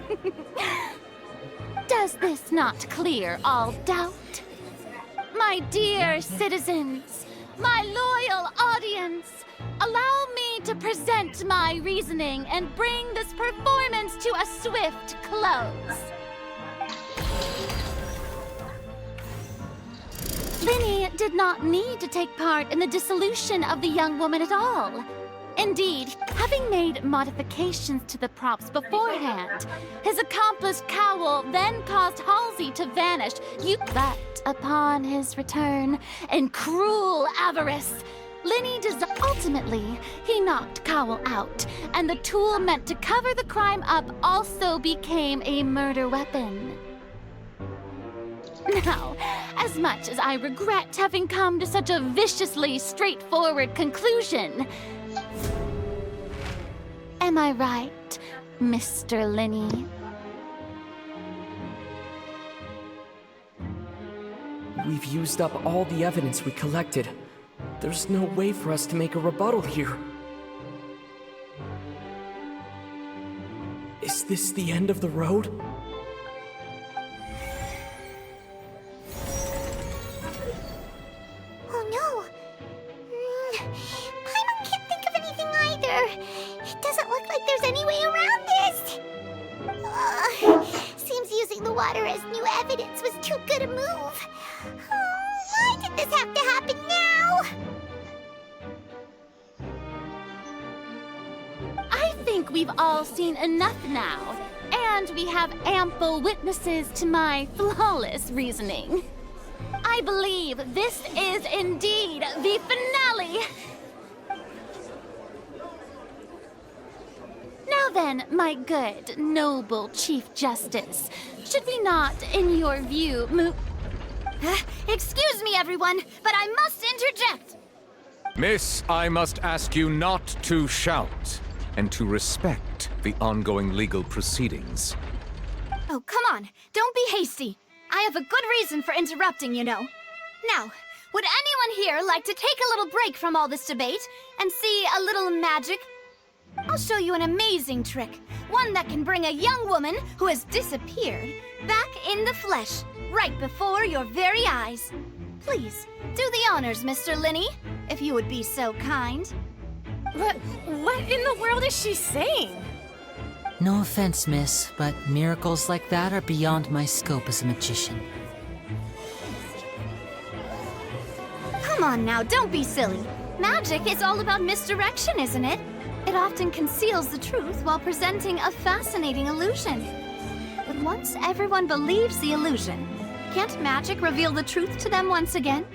Does this not clear all doubt? My dear citizens, my loyal audience, allow me to present my reasoning and bring this performance to a swift close. Lyney did not need to take part in the dissolution of the young woman at all. Indeed, having made modifications to the props beforehand, his accomplice Cowl then caused Halsey to vanish. But upon his return, in cruel avarice, Lyney ultimately, he knocked Cowl out, and the tool meant to cover the crime up also became a murder weapon. Now, as much as I regret having come to such a viciously straightforward conclusion, am I right, Mr. Lyney? We've used up all the evidence we collected. There's no way for us to make a rebuttal here. Is this the end of the road? Oh no! Paimon can't think of anything either. It doesn't look like there's any way around this. Seems using the water as new evidence was too good a move. Why did this have to happen now? I think we've all seen enough now, and we have ample witnesses to my flawless reasoning. I believe this is indeed the finale. Now then, my good, noble Chief Justice, should we not, in your view, move... Excuse me, everyone, but I must interject. Miss, I must ask you not to shout, and to respect the ongoing legal proceedings. Oh, come on. Don't be hasty. I have a good reason for interrupting, you know. Now, would anyone here like to take a little break from all this debate and see a little magic? I'll show you an amazing trick. One that can bring a young woman who has disappeared back in the flesh, right before your very eyes. Please, do the honors, Mr. Lyney, if you would be so kind. What in the world is she saying? No offense, miss, but miracles like that are beyond my scope as a magician. Come on now, don't be silly. Magic is all about misdirection, isn't it? It often conceals the truth while presenting a fascinating illusion. But once everyone believes the illusion, can't magic reveal the truth to them once again?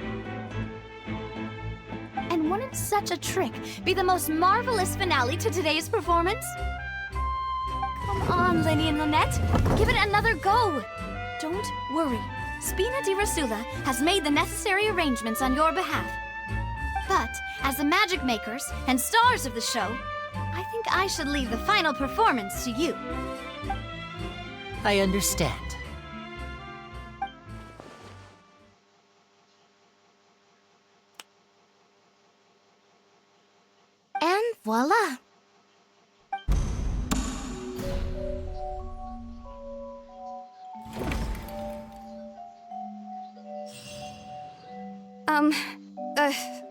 And wouldn't such a trick be the most marvelous finale to today's performance? Come on, Lyney and Lynette, give it another go. Don't worry, Spina di Rasula has made the necessary arrangements on your behalf. But as the magic makers and stars of the show, I think I should leave the final performance to you. I understand. And voila!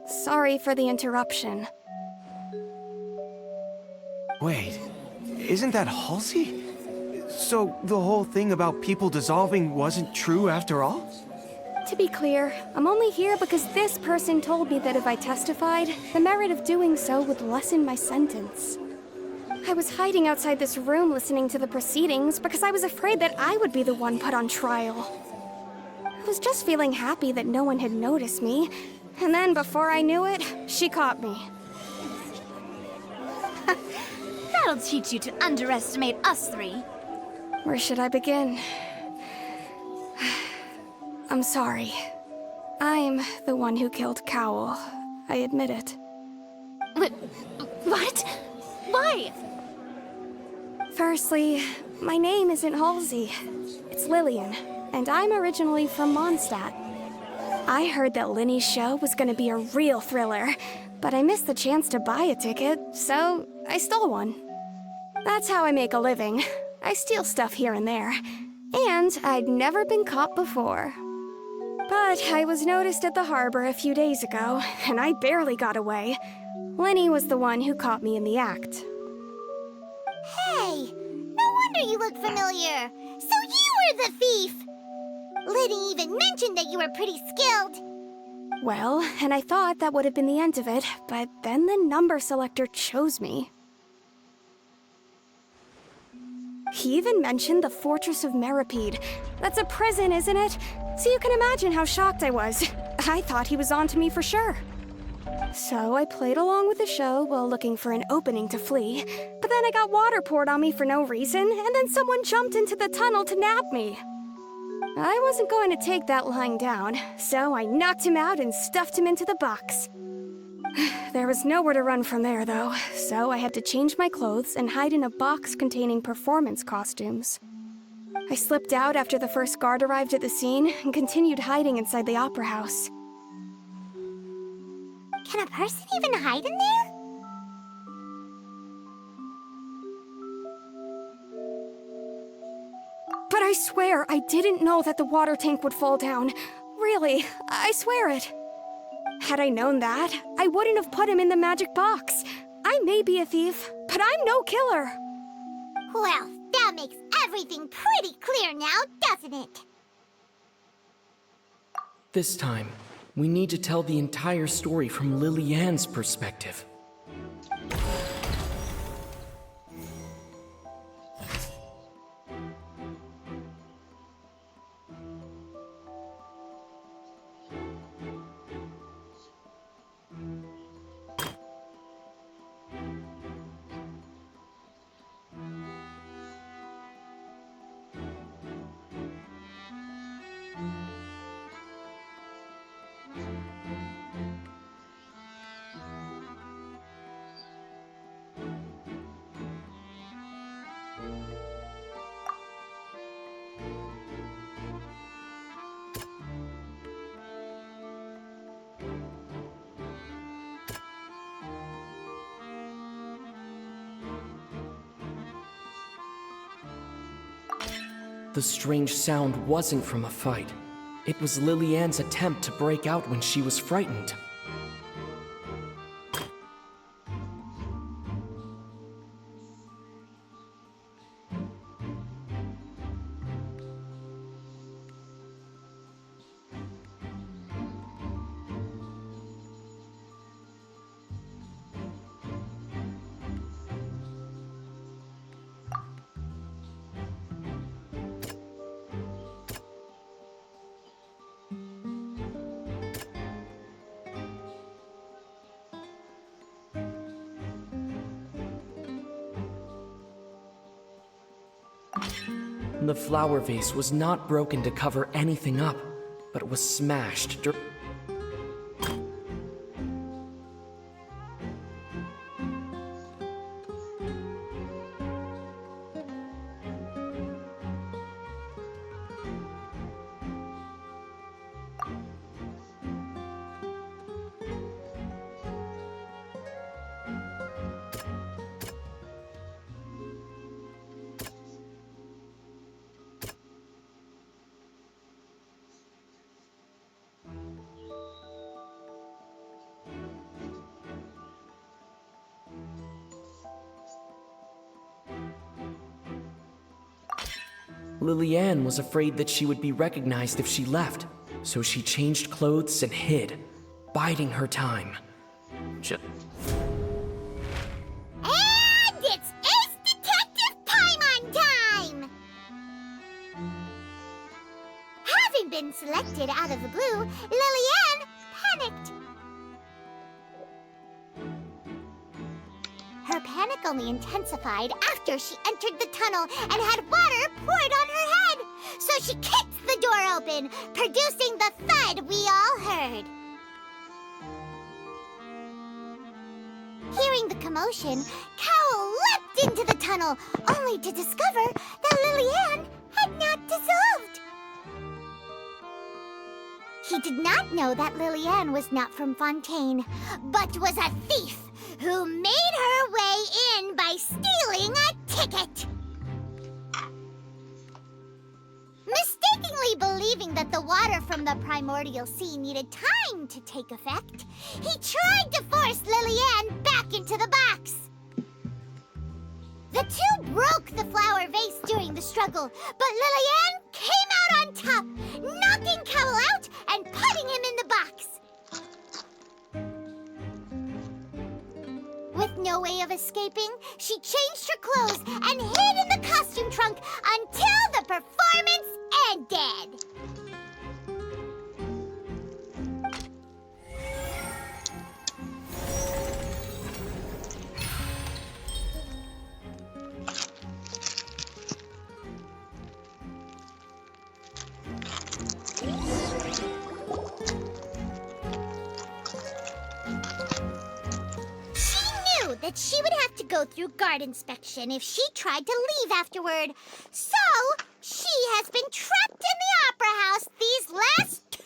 Sorry for the interruption. Wait, isn't that Halsey? So the whole thing about people dissolving wasn't true after all? To be clear, I'm only here because this person told me that if I testified, the merit of doing so would lessen my sentence. I was hiding outside this room listening to the proceedings because I was afraid that I would be the one put on trial. I was just feeling happy that no one had noticed me, and then before I knew it, she caught me. That'll teach you to underestimate us three. Where should I begin? I'm sorry. I'm the one who killed Cowell. I admit it. What? Why? Firstly, my name isn't Halsey. It's Lillian, and I'm originally from Mondstadt. I heard that Lyney's show was gonna be a real thriller, but I missed the chance to buy a ticket, so I stole one. That's how I make a living. I steal stuff here and there, and I'd never been caught before. But I was noticed at the harbor a few days ago, and I barely got away. Lyney was the one who caught me in the act. Hey, no wonder you look familiar. So you were the thief! Lyney even mentioned that you were pretty skilled. Well, and I thought that would have been the end of it, but then the number selector chose me. He even mentioned the Fortress of Meripede. That's a prison, isn't it? So you can imagine how shocked I was. I thought he was on to me for sure. So I played along with the show while looking for an opening to flee, but then I got water poured on me for no reason, and then someone jumped into the tunnel to nab me. I wasn't going to take that lying down, so I knocked him out and stuffed him into the box. There was nowhere to run from there, though, so I had to change my clothes and hide in a box containing performance costumes. I slipped out after the first guard arrived at the scene and continued hiding inside the opera house. Can a person even hide in there? But I swear I didn't know that the water tank would fall down. Really, I swear it. Had I known that, I wouldn't have put him in the magic box. I may be a thief, but I'm no killer. Well, that makes everything pretty clear now, doesn't it? This time, we need to tell the entire story from Lily Ann's perspective. The strange sound wasn't from a fight. It was Lily Ann's attempt to break out when she was frightened. The flower vase was not broken to cover anything up, but was smashed. Lily Ann was afraid that she would be recognized if she left, so she changed clothes and hid, biding her time. And it's Ace Detective Paimon time! Having been selected out of the blue, Lily Ann panicked. Her panic only intensified after she entered the tunnel and had water poured on her head. So she kicked the door open, producing the thud we all heard. Hearing the commotion, Cowl leapt into the tunnel, only to discover that Lily Ann had not dissolved. He did not know that Lily Ann was not from Fontaine, but was a thief who made her way in by stealing a ticket. Mistakenly believing that the water from the primordial sea needed time to take effect, he tried to force Lily Ann back into the box. The two broke the flower vase during the struggle, but Lily Ann came out on top, knocking Cowl out and putting him in the box. With no way of escaping, she changed her clothes and hid in the costume trunk until the performance ended. that she would have to go through guard inspection if she tried to leave afterward. So, she has been trapped in the Opera House these last 2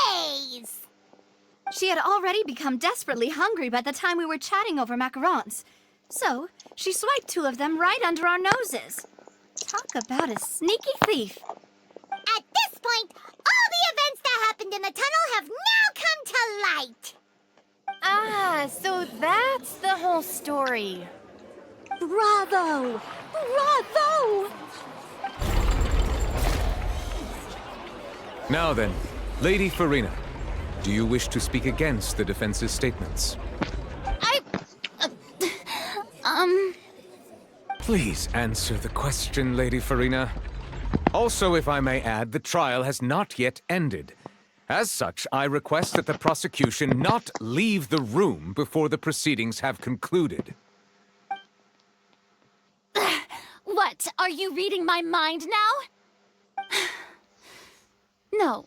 days. She had already become desperately hungry by the time we were chatting over macarons. So, she swiped 2 of them right under our noses. Talk about a sneaky thief. At this point, all the events that happened in the tunnel have now come to light. Ah, so that's the whole story. Bravo! Bravo! Now then, Lady Furina, do you wish to speak against the defense's statements? Please answer the question, Lady Furina. Also, if I may add, the trial has not yet ended. As such, I request that the prosecution not leave the room before the proceedings have concluded. What? Are you reading my mind now? No,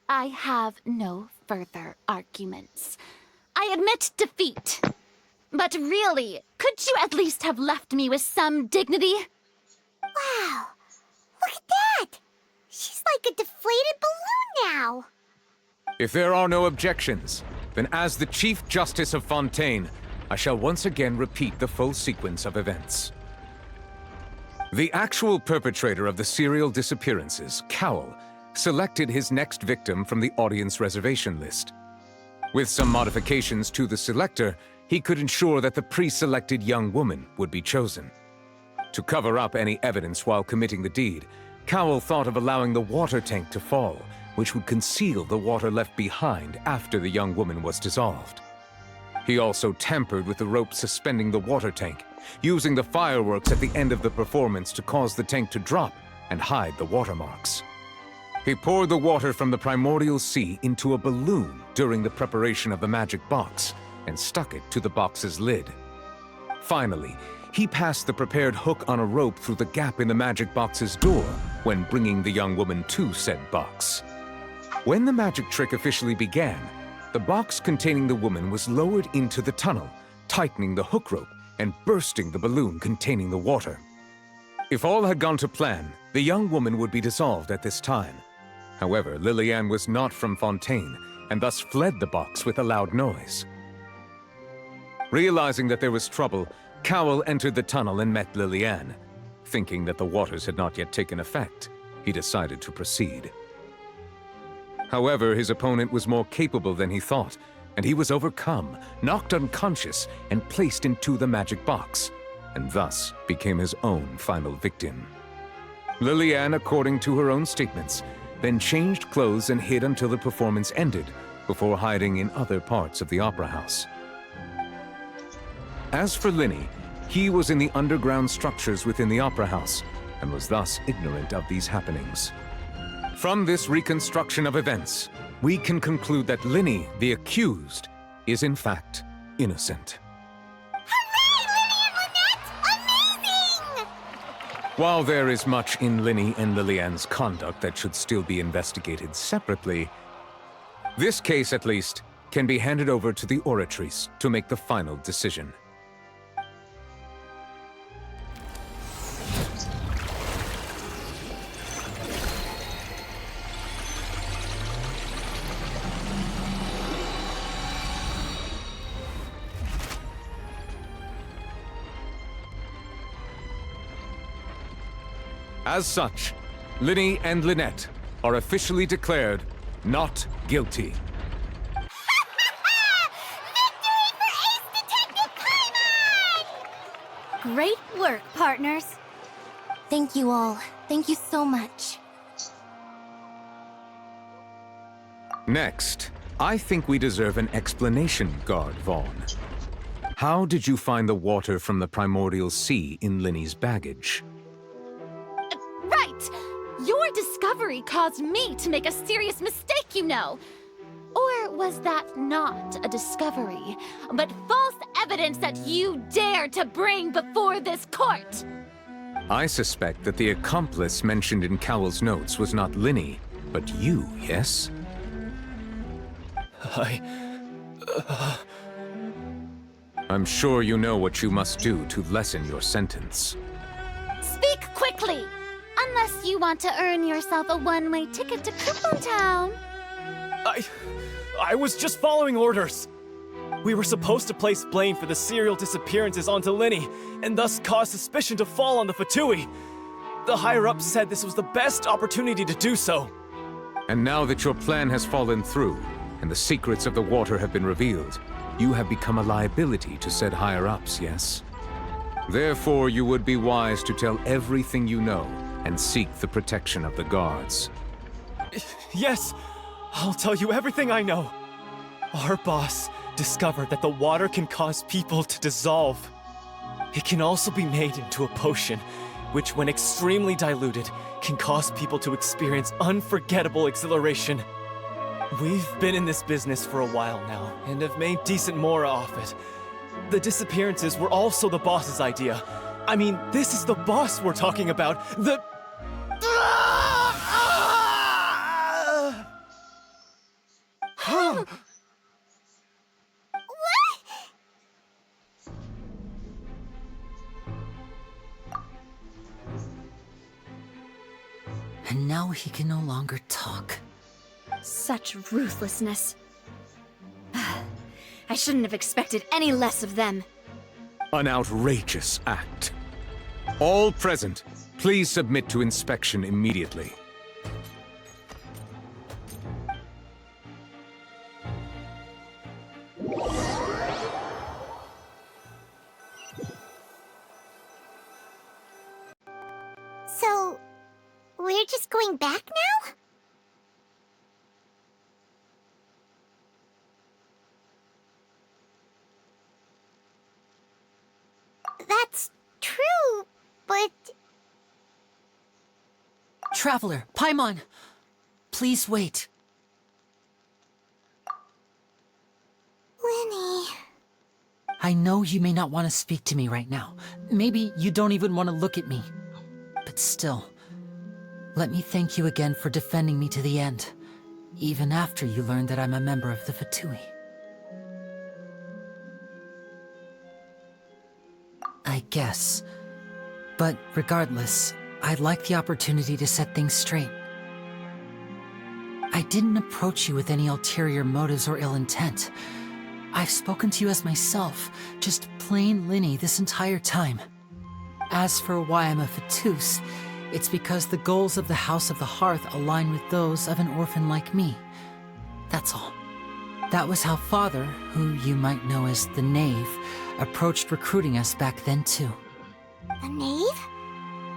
I have no further arguments. I admit defeat. But really, could you at least have left me with some dignity? Wow, look at that! She's like a deflated balloon now. If there are no objections, then as the Chief Justice of Fontaine, I shall once again repeat the full sequence of events. The actual perpetrator of the serial disappearances, Cowell, selected his next victim from the audience reservation list. With some modifications to the selector, he could ensure that the pre-selected young woman would be chosen. To cover up any evidence while committing the deed, Cowell thought of allowing the water tank to fall, which would conceal the water left behind after the young woman was dissolved. He also tampered with the rope suspending the water tank, using the fireworks at the end of the performance to cause the tank to drop and hide the watermarks. He poured the water from the primordial sea into a balloon during the preparation of the magic box and stuck it to the box's lid. Finally, he passed the prepared hook on a rope through the gap in the magic box's door when bringing the young woman to said box. When the magic trick officially began, the box containing the woman was lowered into the tunnel, tightening the hook rope and bursting the balloon containing the water. If all had gone to plan, the young woman would be dissolved at this time. However, Liliane was not from Fontaine and thus fled the box with a loud noise. Realizing that there was trouble, Cowell entered the tunnel and met Liliane. Thinking that the waters had not yet taken effect, he decided to proceed. However, his opponent was more capable than he thought, and he was overcome, knocked unconscious, and placed into the magic box, and thus became his own final victim. Liliane, according to her own statements, then changed clothes and hid until the performance ended, before hiding in other parts of the opera house. As for Lyney, he was in the underground structures within the opera house, and was thus ignorant of these happenings. From this reconstruction of events, we can conclude that Lyney, the accused, is in fact innocent. While there is much in Lyney and Liliane's conduct that should still be investigated separately, this case, at least, can be handed over to the Oratrice to make the final decision. As such, Lyney and Lynete are officially declared not guilty. Great work, partners. Thank you all. Thank you so much. Next, I think we deserve an explanation, Guard Vaughn. How did you find the water from the primordial sea in Lyney's baggage? Right! Your discovery caused me to make a serious mistake, you know. Or was that not a discovery, but false evidence that you dared to bring before this court? I suspect that the accomplice mentioned in Cowell's notes was not Lyney, but you, yes? I'm sure you know what you must do to lessen your sentence. Speak quickly! Unless you want to earn yourself a one-way ticket to Coupon Town. I was just following orders. We were supposed to place blame for the serial disappearances onto Lyney, and thus cause suspicion to fall on the Fatui. The higher-ups said this was the best opportunity to do so. And now that your plan has fallen through, and the secrets of the water have been revealed, you have become a liability to said higher-ups, yes? Therefore, you would be wise to tell everything you know, and seek the protection of the guards. Yes, I'll tell you everything I know. Our boss discovered that the water can cause people to dissolve. It can also be made into a potion, which when extremely diluted, can cause people to experience unforgettable exhilaration. We've been in this business for a while now, and have made decent more off it. The disappearances were also the boss's idea. I mean, this is the boss we're talking about. The... And now he can no longer talk. Such ruthlessness. I shouldn't have expected any less of them. An outrageous act. All present, please submit to inspection immediately. So, we're just going back now? That's true, but... Traveler, Paimon! Please wait. Lyney... I know you may not want to speak to me right now. Maybe you don't even want to look at me. But still, let me thank you again for defending me to the end, even after you learned that I'm a member of the Fatui. I guess. But regardless, I'd like the opportunity to set things straight. I didn't approach you with any ulterior motives or ill intent. I've spoken to you as myself, just plain Lyney this entire time. As for why I'm a Fatus, it's because the goals of the House of the Hearth align with those of an orphan like me. That's all. That was how Father, who you might know as the Knave, approached recruiting us back then too. The Knave?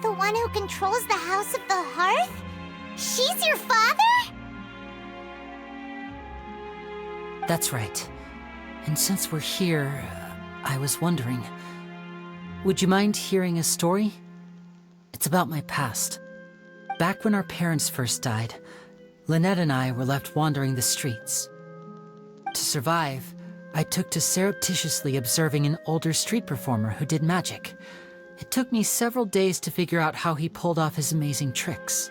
The one who controls the House of the Hearth? She's your father? That's right. And since we're here, I was wondering, would you mind hearing a story? It's about my past. Back when our parents first died, Lynette and I were left wandering the streets. To survive, I took to surreptitiously observing an older street performer who did magic. It took me several days to figure out how he pulled off his amazing tricks.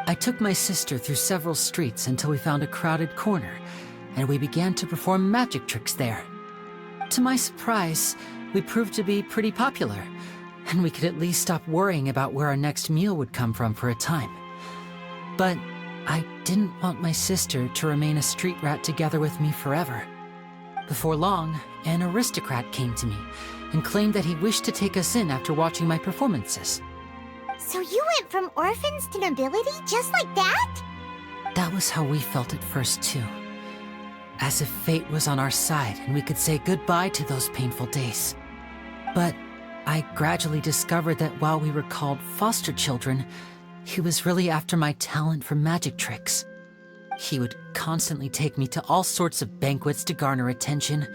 I took my sister through several streets until we found a crowded corner, and we began to perform magic tricks there. To my surprise, we proved to be pretty popular, and we could at least stop worrying about where our next meal would come from for a time. But I didn't want my sister to remain a street rat together with me forever. Before long, an aristocrat came to me and claimed that he wished to take us in after watching my performances. So you went from orphans to nobility just like that? That was how we felt at first too. As if fate was on our side and we could say goodbye to those painful days. But I gradually discovered that while we were called foster children, he was really after my talent for magic tricks. He would constantly take me to all sorts of banquets to garner attention,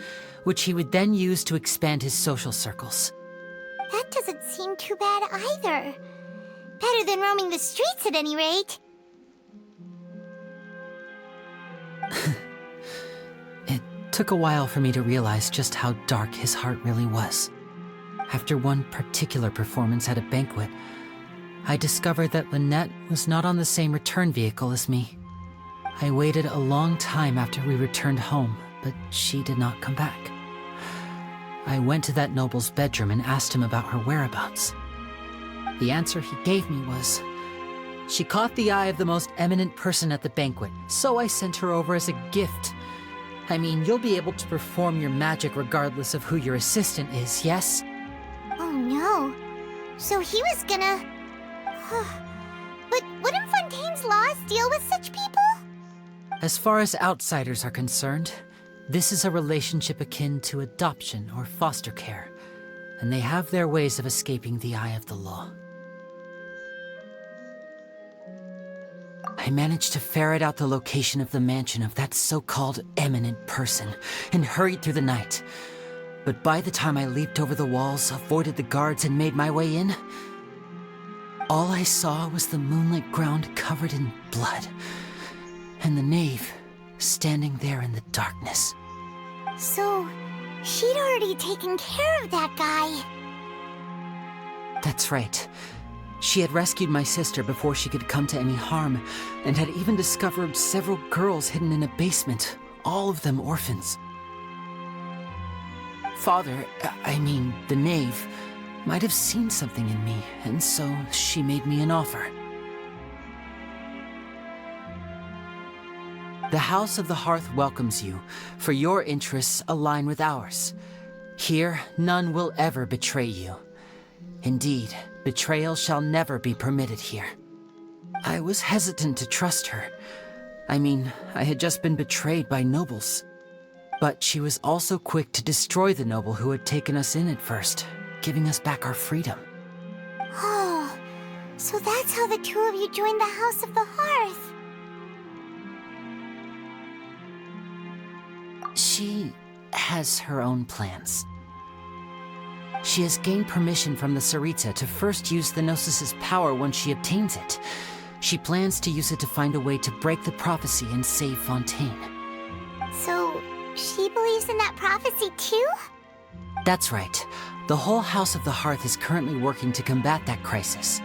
which he would then use to expand his social circles. That doesn't seem too bad either. Better than roaming the streets at any rate. It took a while for me to realize just how dark his heart really was. After one particular performance at a banquet, I discovered that Lynette was not on the same return vehicle as me. I waited a long time after we returned home, but she did not come back. I went to that noble's bedroom and asked him about her whereabouts. The answer he gave me was, she caught the eye of the most eminent person at the banquet, so I sent her over as a gift. I mean, you'll be able to perform your magic regardless of who your assistant is, yes? Oh no. So he was gonna... But wouldn't Fontaine's laws deal with such people? As far as outsiders are concerned, this is a relationship akin to adoption or foster care, and they have their ways of escaping the eye of the law. I managed to ferret out the location of the mansion of that so-called eminent person and hurried through the night. But by the time I leaped over the walls, avoided the guards, and made my way in, all I saw was the moonlit ground covered in blood, and the knave standing there in the darkness. So, she'd already taken care of that guy. That's right. She had rescued my sister before she could come to any harm, and had even discovered several girls hidden in a basement, all of them orphans. Father, I mean, the knave, might have seen something in me, and so she made me an offer. The House of the Hearth welcomes you, for your interests align with ours. Here, none will ever betray you. Indeed, betrayal shall never be permitted here. I was hesitant to trust her. I mean, I had just been betrayed by nobles. But she was also quick to destroy the noble who had taken us in at first, giving us back our freedom. Oh, so that's how the two of you joined the House of the Hearth. She has her own plans. She has gained permission from the Tsaritsa to first use the Gnosis's power once she obtains it. She plans to use it to find a way to break the prophecy and save Fontaine. So, she believes in that prophecy too? That's right. The whole House of the Hearth is currently working to combat that crisis.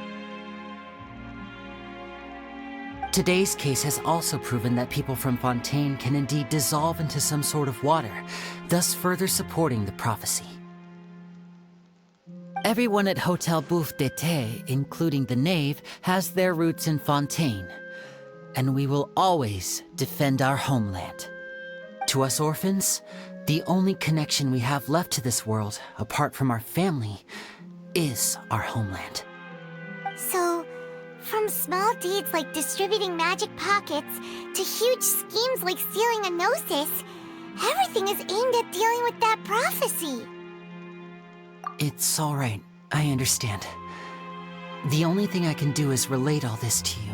Today's case has also proven that people from Fontaine can indeed dissolve into some sort of water, thus further supporting the prophecy. Everyone at Hotel Bouffe d'été, including the knave, has their roots in Fontaine, and we will always defend our homeland. To us orphans, the only connection we have left to this world, apart from our family, is our homeland. So, from small deeds like distributing magic pockets to huge schemes like stealing a Gnosis, everything is aimed at dealing with that prophecy. It's all right. I understand. The only thing I can do is relate all this to you.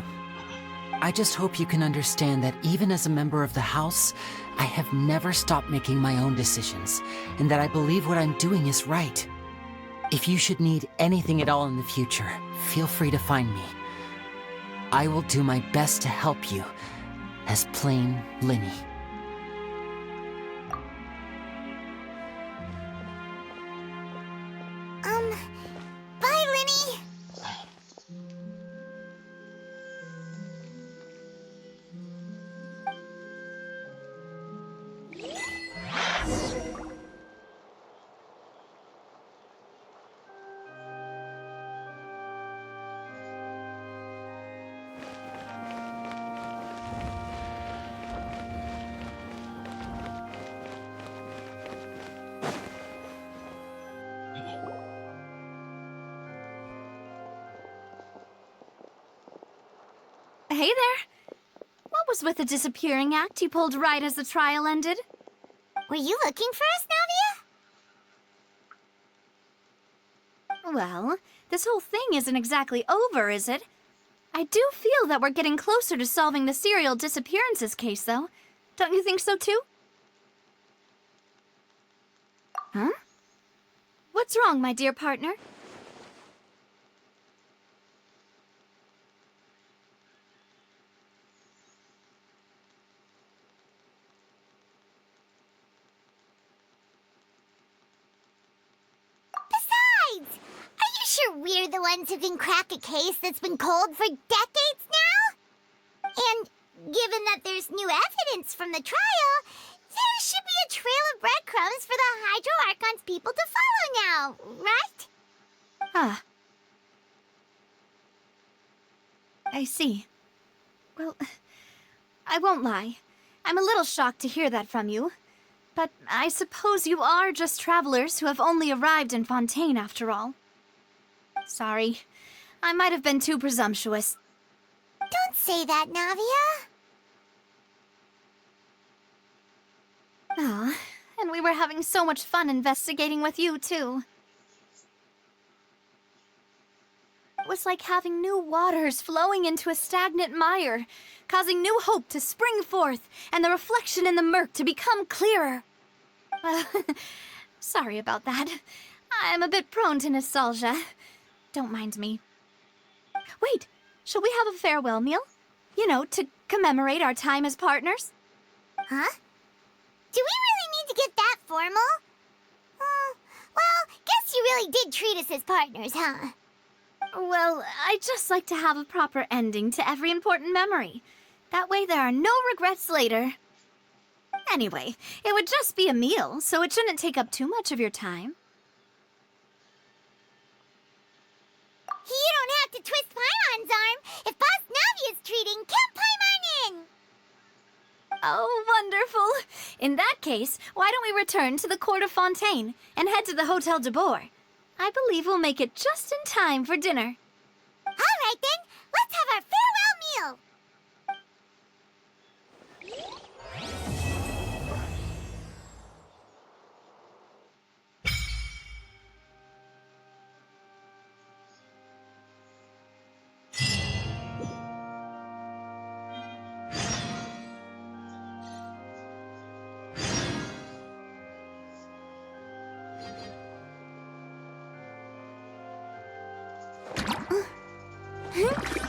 I just hope you can understand that even as a member of the House, I have never stopped making my own decisions, and that I believe what I'm doing is right. If you should need anything at all in the future, feel free to find me. I will do my best to help you, as plain Lyney. Bye, Lyney! Hey there. What was with the disappearing act you pulled right as the trial ended? Were you looking for us, Navia? Well, this whole thing isn't exactly over, is it? I do feel that we're getting closer to solving the serial disappearances case, though. Don't you think so, too? Huh? What's wrong, my dear partner? Besides, are you sure we're the ones who can crack a case that's been cold for decades now? And given that there's new evidence from the trial, there should be a trail of breadcrumbs crumbs for the Hydro Archon's people to follow now, right? Ah. I see. Well, I won't lie. I'm a little shocked to hear that from you. But I suppose you are just travelers who have only arrived in Fontaine after all. Sorry. I might have been too presumptuous. Don't say that, Navia. Ah, and we were having so much fun investigating with you, too. It was like having new waters flowing into a stagnant mire, causing new hope to spring forth, and the reflection in the murk to become clearer. Sorry about that. I'm a bit prone to nostalgia. Don't mind me. Wait, shall we have a farewell meal? You know, to commemorate our time as partners? Huh? Do we really need to get that formal? Well, guess you really did treat us as partners, huh? Well, I'd just like to have a proper ending to every important memory. That way there are no regrets later. Anyway, it would just be a meal, so it shouldn't take up too much of your time. You don't have to twist Paimon's arm. If Boss Navia's treating, count Paimon in! Oh, wonderful. In that case, why don't we return to the Court of Fontaine and head to the Hotel de Boer? I believe we'll make it just in time for dinner. All right, then. Let's have our farewell meal. Huh?